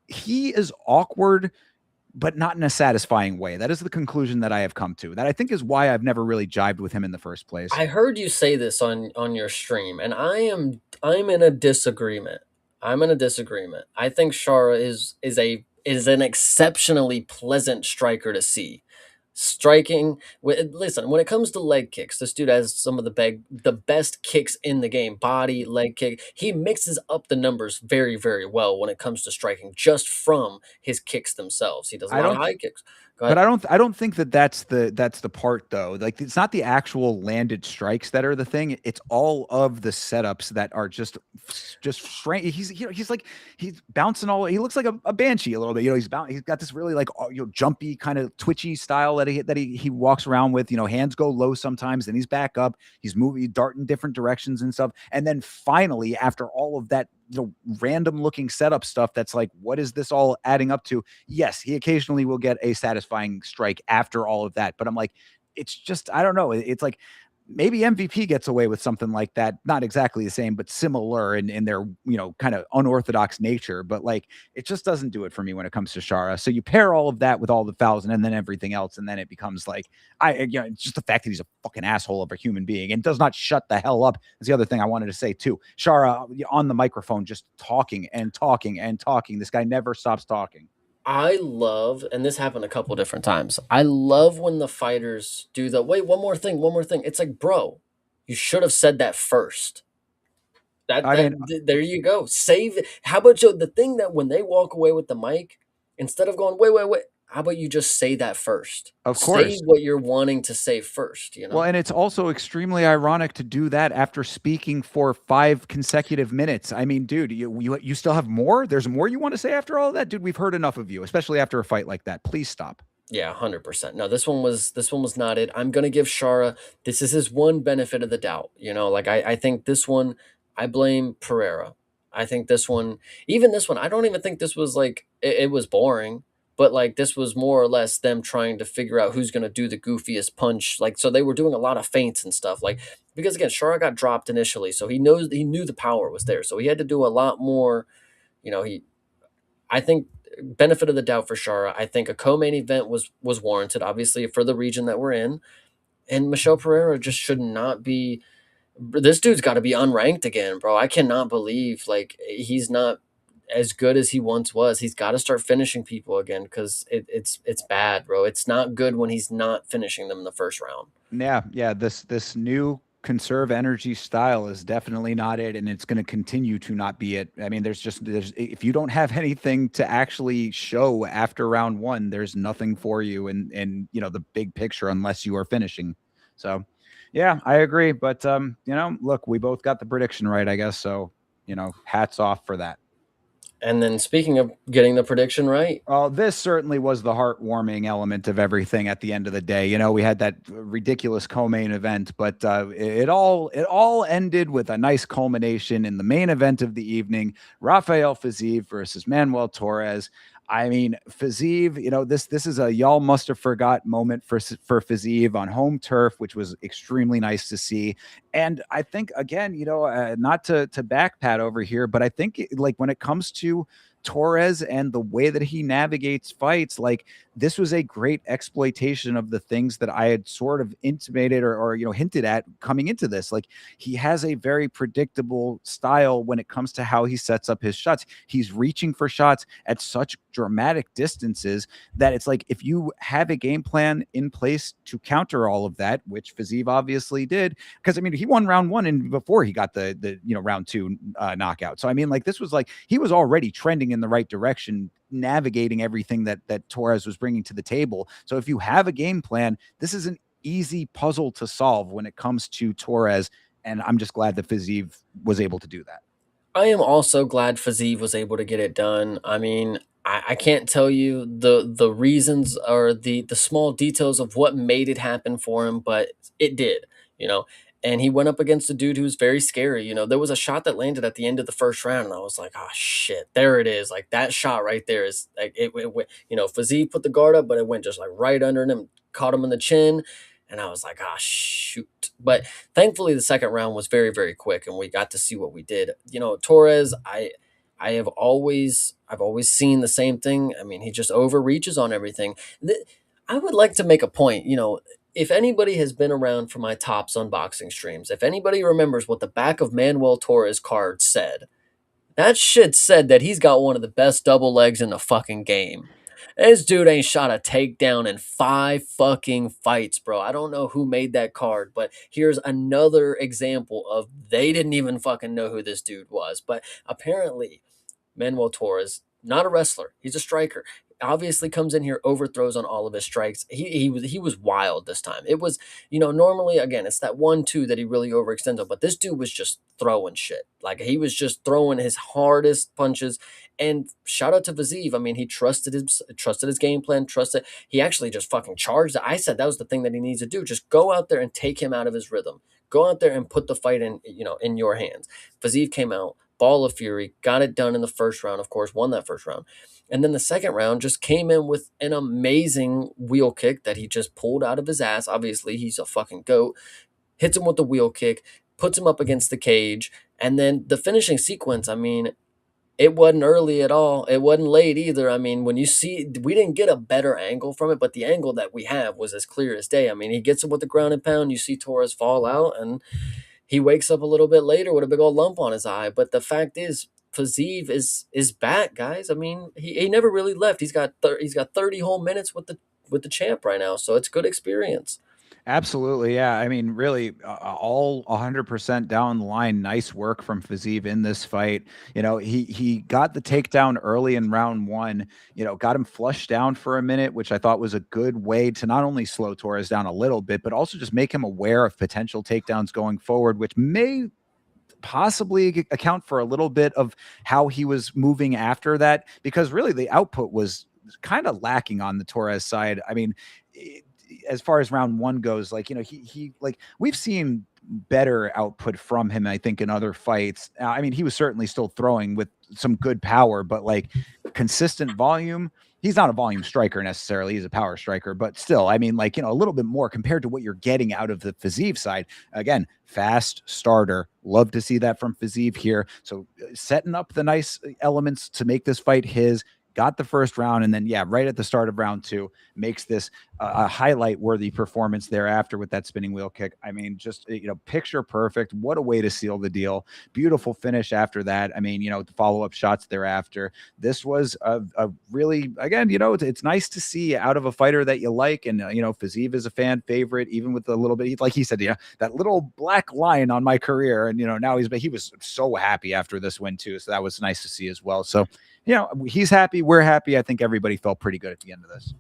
He is awkward, but not in a satisfying way. That is the conclusion that I have come to. That I think is why I've never really jived with him in the first place. I heard you say this on your stream, and I'm in a disagreement. I'm in a disagreement. I think Shara is an exceptionally pleasant striker to see. Striking, listen, when it comes to leg kicks, this dude has some of the best kicks in the game. Body, leg kick. He mixes up the numbers very, very well when it comes to striking, just from his kicks themselves. He does a I lot of don't high kicks. Go But ahead. I don't think that that's the part though. Like it's not the actual landed strikes that are the thing. It's all of the setups that are just strange. He's like he's bouncing all. He looks like a banshee a little bit. He's got this really like jumpy kind of twitchy style that he walks around with. Hands go low sometimes, then he's back up. He's moving, darting different directions and stuff. And then finally, after all of that, random looking setup stuff, that's like, what is this all adding up to? Yes, he occasionally will get a satisfying strike after all of that. But I'm like, it's just, I don't know. It's like maybe MVP gets away with something like that. Not exactly the same, but similar in their, kind of unorthodox nature. But like, it just doesn't do it for me when it comes to Shara. So you pair all of that with all the fouls and then everything else. And then it becomes like, it's just the fact that he's a fucking asshole of a human being and does not shut the hell up. Is the other thing I wanted to say too. Shara on the microphone, just talking and talking and talking. This guy never stops talking. I love, and this happened a couple different times. I love when the fighters do the wait, one more thing, one more thing. It's like, bro, you should have said that first. I mean, There you go. Save it. How about the thing that when they walk away with the mic, instead of going, wait, wait, wait, how about you just say that first? of Say course. what you're wanting to say first, Well, and it's also extremely ironic to do that after speaking for 5 consecutive minutes. I mean, dude, you still have more? There's more you want to say after all of that? Dude, we've heard enough of you, especially after a fight like that. Please stop. Yeah, 100%. No, this one was not it. I'm gonna give Shara, this is his one benefit of the doubt. Like I think this one, I blame Pereira. I think this one, even this one, I don't even think this was like it was boring. but like this was more or less them trying to figure out who's going to do the goofiest punch. Like, so they were doing a lot of feints and stuff, like, because again, Shara got dropped initially, so he knew the power was there, so he had to do a lot more. He I think benefit of the doubt for Shara. I think a co-main event was warranted, obviously, for the region that we're in. And Michel Pereira just should not be. This dude's got to be unranked again, bro. I cannot believe like he's not as good as he once was. He's got to start finishing people again because it's bad, bro. It's not good when he's not finishing them in the first round. Yeah. This new conserve energy style is definitely not it, and it's going to continue to not be it. I mean, there's if you don't have anything to actually show after round one, there's nothing for you in the big picture unless you are finishing. So, yeah, I agree. But look, we both got the prediction right, I guess. So, hats off for that. And then speaking of getting the prediction right, Well, this certainly was the heartwarming element of everything at the end of the day. We had that ridiculous co-main event, but it all ended with a nice culmination in the main event of the evening: Rafael Fiziev versus Manuel Torres. I mean, Fiziev, this is a y'all must have forgot moment for Fiziev on home turf, which was extremely nice to see. And I think again, not to backpat over here, but I think like when it comes to Torres and the way that he navigates fights, like this was a great exploitation of the things that I had sort of intimated or hinted at coming into this. Like he has a very predictable style when it comes to how he sets up his shots. He's reaching for shots at such dramatic distances that it's like if you have a game plan in place to counter all of that, which Fiziev obviously did, because I mean he won round one and before he got the round two knockout. So I mean, like this was like he was already trending in the right direction, navigating everything that Torres was bringing to the table. So if you have a game plan, this is an easy puzzle to solve when it comes to Torres, and I'm just glad that Fiziev was able to do that. I am also glad Fiziev was able to get it done. I mean, I can't tell you the reasons or the small details of what made it happen for him, but it did, you know. And he went up against a dude who was very scary. There was a shot that landed at the end of the first round, and I was like, oh shit, there it is. Like that shot right there is like it went, Fiziev put the guard up, but it went just like right under him, caught him in the chin. And I was like, ah, shoot. But thankfully, the second round was very, very quick, and we got to see what we did. Torres, I've always seen the same thing. I mean, he just overreaches on everything. I would like to make a point. If anybody has been around for my Tops unboxing streams, if anybody remembers what the back of Manuel Torres card said, that shit said that he's got one of the best double legs in the fucking game. This dude ain't shot a takedown in 5 fucking fights, bro. I don't know who made that card, but here's another example of they didn't even fucking know who this dude was. But apparently, Manuel Torres, not a wrestler, he's a striker. Obviously comes in here, overthrows on all of his strikes. He was wild this time. It was, normally again, it's that 1-2 that he really overextends on, but this dude was just throwing shit. Like he was just throwing his hardest punches. And shout out to Fiziev. I mean, he trusted his game plan, trusted he actually just fucking charged. I said that was the thing that he needs to do. Just go out there and take him out of his rhythm. Go out there and put the fight in your hands. Fiziev came out, ball of fury, got it done in the first round, of course, won that first round. And then the second round just came in with an amazing wheel kick that he just pulled out of his ass. Obviously, he's a fucking goat. Hits him with the wheel kick, puts him up against the cage. And then the finishing sequence, I mean, it wasn't early at all. It wasn't late either. I mean, when you see, we didn't get a better angle from it, but the angle that we have was as clear as day. I mean, he gets it with the ground and pound. You see Torres fall out, and he wakes up a little bit later with a big old lump on his eye. But the fact is, Fiziev is back, guys. I mean, he never really left. He's got 30 whole minutes with the champ right now, so it's good experience. Absolutely, yeah. I mean, really, all 100% down the line. Nice work from Fiziev in this fight. He got the takedown early in round one. Got him flushed down for a minute, which I thought was a good way to not only slow Torres down a little bit, but also just make him aware of potential takedowns going forward, which may possibly account for a little bit of how he was moving after that, because really the output was kind of lacking on the Torres side. I mean, as far as round one goes, like, he like we've seen better output from him, I think, in other fights. I mean, he was certainly still throwing with some good power, but like consistent volume, he's not a volume striker necessarily. He's a power striker, but still, I mean, like, a little bit more compared to what you're getting out of the Fiziev side. Again, fast starter. Love to see that from Fiziev here. So setting up the nice elements to make this fight his. Got the first round, and then, yeah, right at the start of round 2, makes this a highlight worthy performance thereafter with that spinning wheel kick. I mean, just, picture perfect. What a way to seal the deal. Beautiful finish after that. I mean, the follow-up shots thereafter. This was a really, again, it's nice to see out of a fighter that you like. And, Fiziev is a fan favorite, even with a little bit, like he said, that little black line on my career. And, now he was so happy after this win too. So that was nice to see as well. So, he's happy. We're happy. I think everybody felt pretty good at the end of this.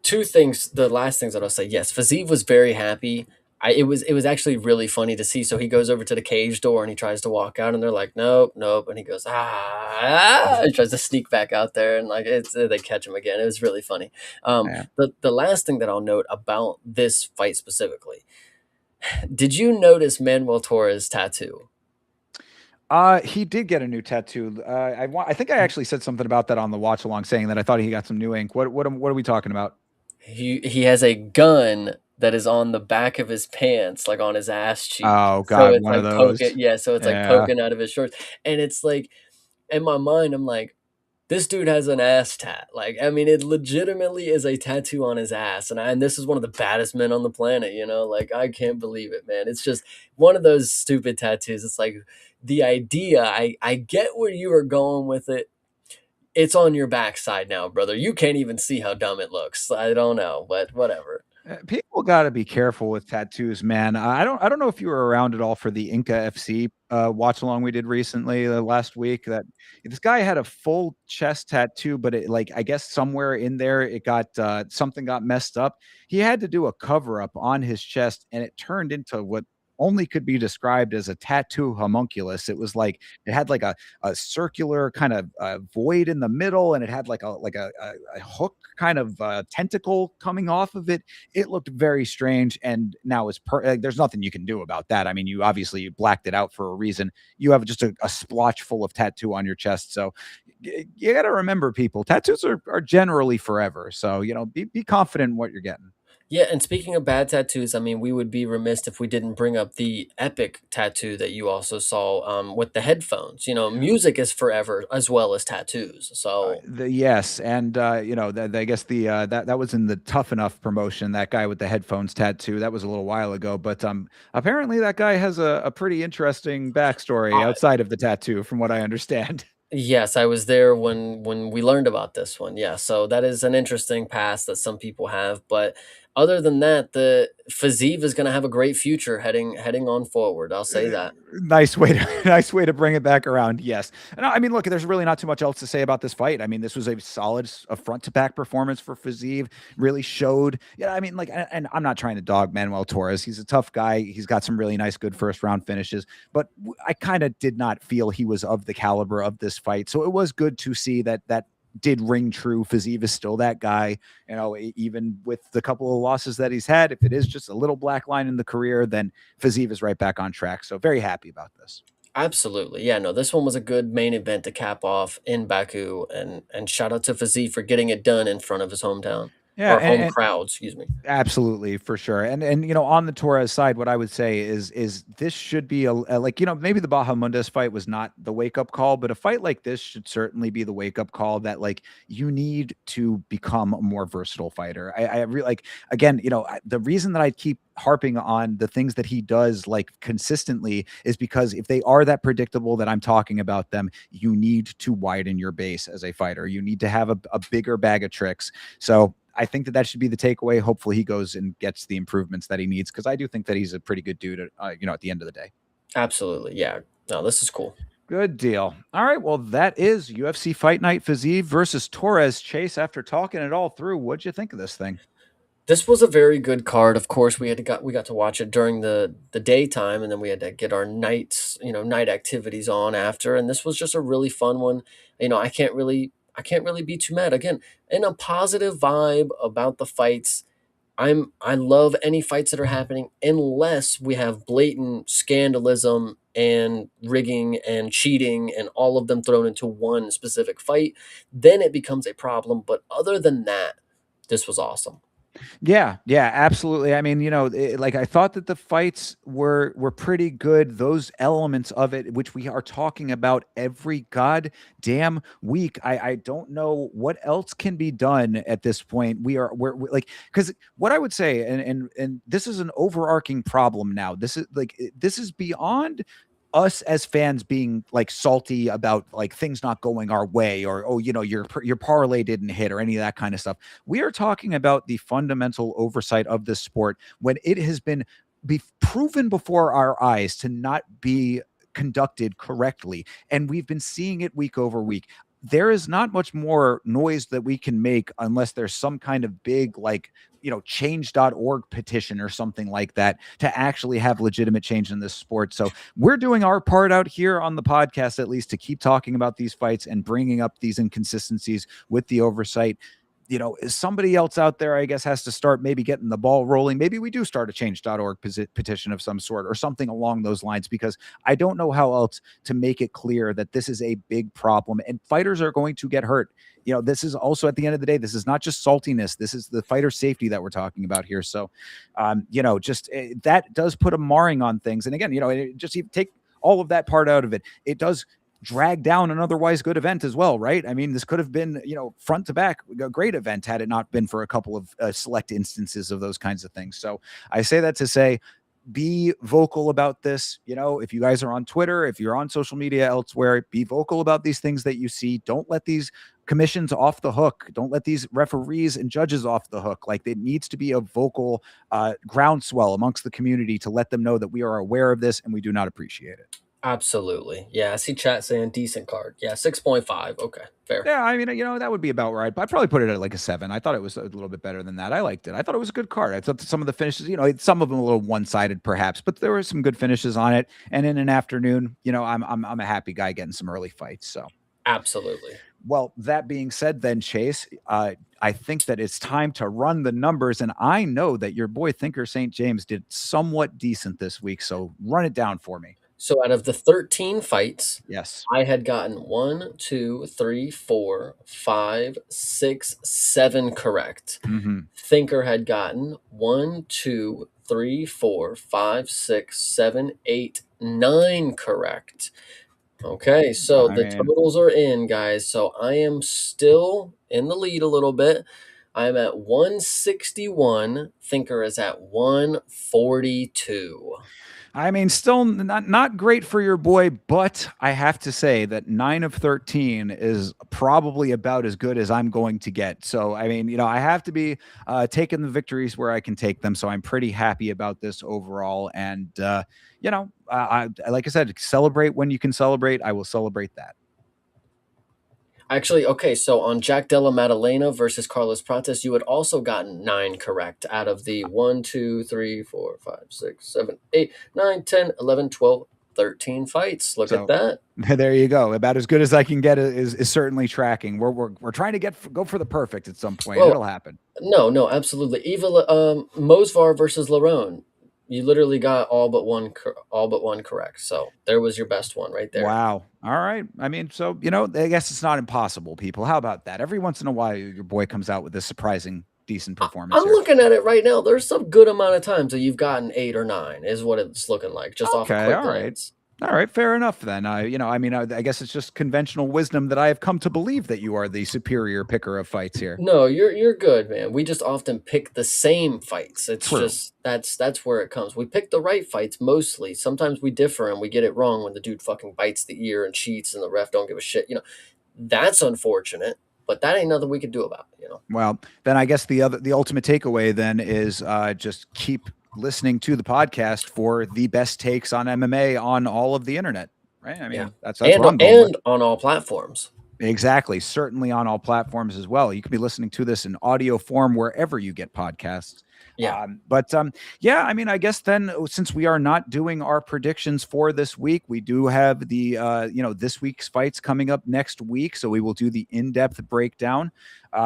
Two things. The last things that I'll say. Yes, Fiziev was very happy. It was actually really funny to see. So he goes over to the cage door and he tries to walk out, and they're like, nope, nope, and he goes he tries to sneak back out there, and like they catch him again. It was really funny. Yeah. The last thing that I'll note about this fight specifically, did you notice Manuel Torres' tattoo? He did get a new tattoo. I think I actually said something about that on the watch along, saying that I thought he got some new ink. What are we talking about? He has a gun that is on the back of his pants, like on his ass cheek. Oh So God, it's one of like those. poking, yeah. So it's like Yeah. poking out of his shorts, and it's like in my mind, I'm like, this dude has an ass tat. Like, I mean, it legitimately is a tattoo on his ass, and this is one of the baddest men on the planet. Like I can't believe it, man. It's just one of those stupid tattoos. It's like the idea. I get where you are going with it. It's on your backside now, brother. You can't even see how dumb it looks. I don't know, but whatever. People got to be careful with tattoos, man. I don't know if you were around at all for the Inca FC watch along we did recently last week. That this guy had a full chest tattoo, but it, like, I guess somewhere in there it got something got messed up. He had to do a cover up on his chest, and it turned into what only could be described as a tattoo homunculus. It was like it had like a circular kind of void in the middle, and it had like a hook kind of tentacle coming off of it. It looked very strange, and now there's nothing you can do about that. I mean, you obviously blacked it out for a reason. You have just a splotch full of tattoo on your chest. So you got to remember, people, tattoos are generally forever. So, be confident in what you're getting. Yeah, and speaking of bad tattoos, I mean, we would be remiss if we didn't bring up the epic tattoo that you also saw with the headphones. Music is forever as well as tattoos. So Yes, and I guess that was in the Tough Enough promotion. That guy with the headphones tattoo, that was a little while ago, but apparently that guy has a pretty interesting backstory outside of the tattoo, from what I understand. yes, I was there when we learned about this one. Yeah, so that is an interesting past that some people have, but other than that, the Fiziev is going to have a great future heading on forward. I'll say that. Nice way to nice way to bring it back around. Yes. And I mean, look, there's really not too much else to say about this fight. I mean, this was a solid front to back performance for Fiziev. Really showed. Yeah, I mean, like, and I'm not trying to dog Manuel Torres. He's a tough guy. He's got some really nice, good first round finishes, but I kind of did not feel he was of the caliber of this fight. So it was good to see that did ring true. Fiziev is still that guy, even with the couple of losses that he's had. If it is just a little black line in the career, then Fiziev is right back on track. So very happy about this. Absolutely. Yeah, no, this one was a good main event to cap off in Baku, and shout out to Fiziev for getting it done in front of his hometown Yeah, or home and crowd, excuse me. absolutely, for sure. And on the Torres side, what I would say is this should be like, maybe the Bahamundes fight was not the wake up call, but a fight like this should certainly be the wake up call that, like, you need to become a more versatile fighter. I really, like, again, the reason that I keep harping on the things that he does, like, consistently, is because if they are that predictable that I'm talking about them, you need to widen your base as a fighter. You need to have a bigger bag of tricks. So I think that should be the takeaway. Hopefully he goes and gets the improvements that he needs, because I do think that he's a pretty good dude, at the end of the day. Absolutely. Yeah. No, this is cool. Good deal. All right. Well, that is UFC Fight Night, Fiziev versus Torres. Chase, after talking it all through, what'd you think of this thing? This was a very good card. Of course, we got to watch it during the daytime, and then we had to get our night activities on after. And this was just a really fun one. I can't really be too mad. Again, in a positive vibe about the fights. I love any fights that are happening unless we have blatant scandalism and rigging and cheating and all of them thrown into one specific fight. Then it becomes a problem. But other than that, this was awesome. Yeah, yeah, absolutely. I mean, like I thought that the fights were pretty good. Those elements of it, which we are talking about every goddamn week. I don't know what else can be done at this point. We're like, because what I would say, and this is an overarching problem now. This is beyond us as fans being like salty about like things not going our way, or oh, your parlay didn't hit, or any of that kind of stuff. We are talking about the fundamental oversight of this sport when it has been proven before our eyes to not be conducted correctly, and we've been seeing it week over week. There is not much more noise that we can make unless there's some kind of big, like, change.org petition or something like that to actually have legitimate change in this sport. So we're doing our part out here on the podcast, at least, to keep talking about these fights and bringing up these inconsistencies with the oversight. Somebody else out there, I guess, has to start maybe getting the ball rolling. Maybe we do start a change.org petition of some sort or something along those lines, because I don't know how else to make it clear that this is a big problem and fighters are going to get hurt. This is also, at the end of the day, this is not just saltiness. This is the fighter safety that we're talking about here. So, that does put a marring on things. And again, just take all of that part out of it. It does drag down an otherwise good event as well, right? I mean, this could have been, front to back, a great event had it not been for a couple of select instances of those kinds of things. So I say that to say, be vocal about this. If you guys are on Twitter, if you're on social media elsewhere, be vocal about these things that you see. Don't let these commissions off the hook. Don't let these referees and judges off the hook. Like, it needs to be a vocal groundswell amongst the community to let them know that we are aware of this and we do not appreciate it. Absolutely. Yeah, I see chat saying decent card. Yeah, 6.5. Okay, fair. Yeah, I mean, that would be about right. But I'd probably put it at like a 7. I thought it was a little bit better than that. I liked it. I thought it was a good card. I thought that some of the finishes, some of them a little one-sided perhaps, but there were some good finishes on it. And in an afternoon, I'm a happy guy getting some early fights. So absolutely. Well, that being said, then, Chase, I think that it's time to run the numbers. And I know that your boy Thinker St. James did somewhat decent this week. So run it down for me. So out of the 13 fights, yes, I had gotten 1, 2, 3, 4, 5, 6, 7 correct. Mm-hmm. Thinker had gotten 1, 2, 3, 4, 5, 6, 7, 8, 9 correct. Okay, so the totals are in, guys. So I am still in the lead a little bit. I'm at 161. Thinker is at 142. I mean, still not great for your boy, but I have to say that 9 of 13 is probably about as good as I'm going to get. So, I mean, I have to be taking the victories where I can take them. So I'm pretty happy about this overall. And, like I said, celebrate when you can celebrate. I will celebrate that. Actually, okay, so on Jack Della Maddalena versus Carlos Prates, you had also gotten 9 correct out of the 1, 2, 3, 4, 5, 6, 7, 8, 9, 10, 11, 12, 13 fights. Look at that. There you go. About as good as I can get is certainly tracking. We're trying to go for the perfect at some point. It'll happen. No, absolutely. Mosvar versus Lerone. You literally got all but one correct. So there was your best one right there. Wow. All right. I mean, so, I guess it's not impossible, people. How about that? Every once in a while, your boy comes out with a surprising, decent performance. I'm looking at it right now. There's some good amount of times that you've gotten 8 or 9 is what it's looking like, just off a quick glance. All right, fair enough then. I guess it's just conventional wisdom that I have come to believe that you are the superior picker of fights here. No, you're good, man. We just often pick the same fights. It's True. Just that's where it comes. We pick the right fights mostly. Sometimes we differ and we get it wrong when the dude fucking bites the ear and cheats and the ref don't give a shit. That's unfortunate, but that ain't nothing we could do about it. Well, then I guess the ultimate takeaway then is just keep listening to the podcast for the best takes on MMA on all of the internet, right? I mean, that's what I'm going with. On all platforms. Exactly. Certainly on all platforms as well. You can be listening to this in audio form wherever you get podcasts. Yeah. Yeah, I mean, I guess then since we are not doing our predictions for this week, we do have the this week's fights coming up next week, so we will do the in-depth breakdown.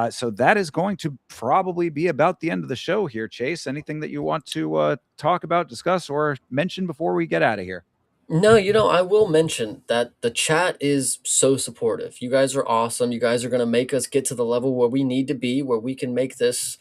So that is going to probably be about the end of the show here. Chase, anything that you want to talk about, discuss, or mention before we get out of here? No, I will mention that the chat is so supportive. You guys are awesome. You guys are going to make us get to the level where we need to be, where we can make this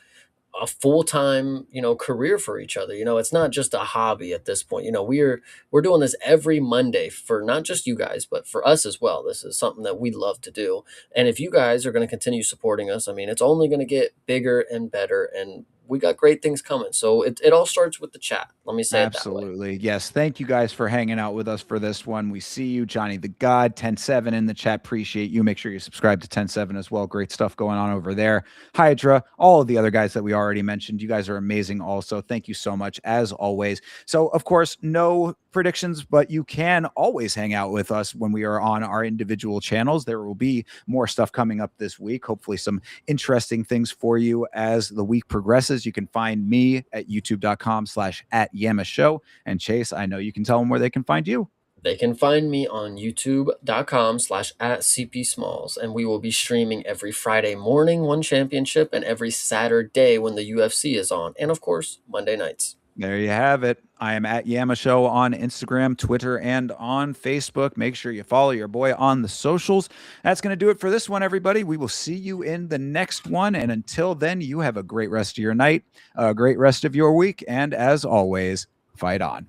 a full-time, career for each other. It's not just a hobby at this point. We're doing this every Monday for not just you guys, but for us as well. This is something that we love to do. And if you guys are going to continue supporting us, I mean, it's only going to get bigger and better, and we got great things coming. So it all starts with the chat. Let me say it that way. Absolutely. Yes. Thank you guys for hanging out with us for this one. We see you, Johnny the God, 10-7 in the chat. Appreciate you. Make sure you subscribe to 10-7 as well. Great stuff going on over there. Hydra, all of the other guys that we already mentioned. You guys are amazing also. Thank you so much, as always. So, of course, no predictions, but you can always hang out with us when we are on our individual channels. There will be more stuff coming up this week. Hopefully some interesting things for you as the week progresses. You can find me at youtube.com/@YamaShow. And Chase, I know you can tell them where they can find you. They can find me on youtube.com/@CPSmalls, and we will be streaming every Friday morning, one championship, and every Saturday when the UFC is on, and of course, Monday nights. There you have it. I am at Yama Show on Instagram, Twitter, and on Facebook. Make sure you follow your boy on the socials. That's going to do it for this one, everybody. We will see you in the next one. And until then, you have a great rest of your night, a great rest of your week. And as always, fight on.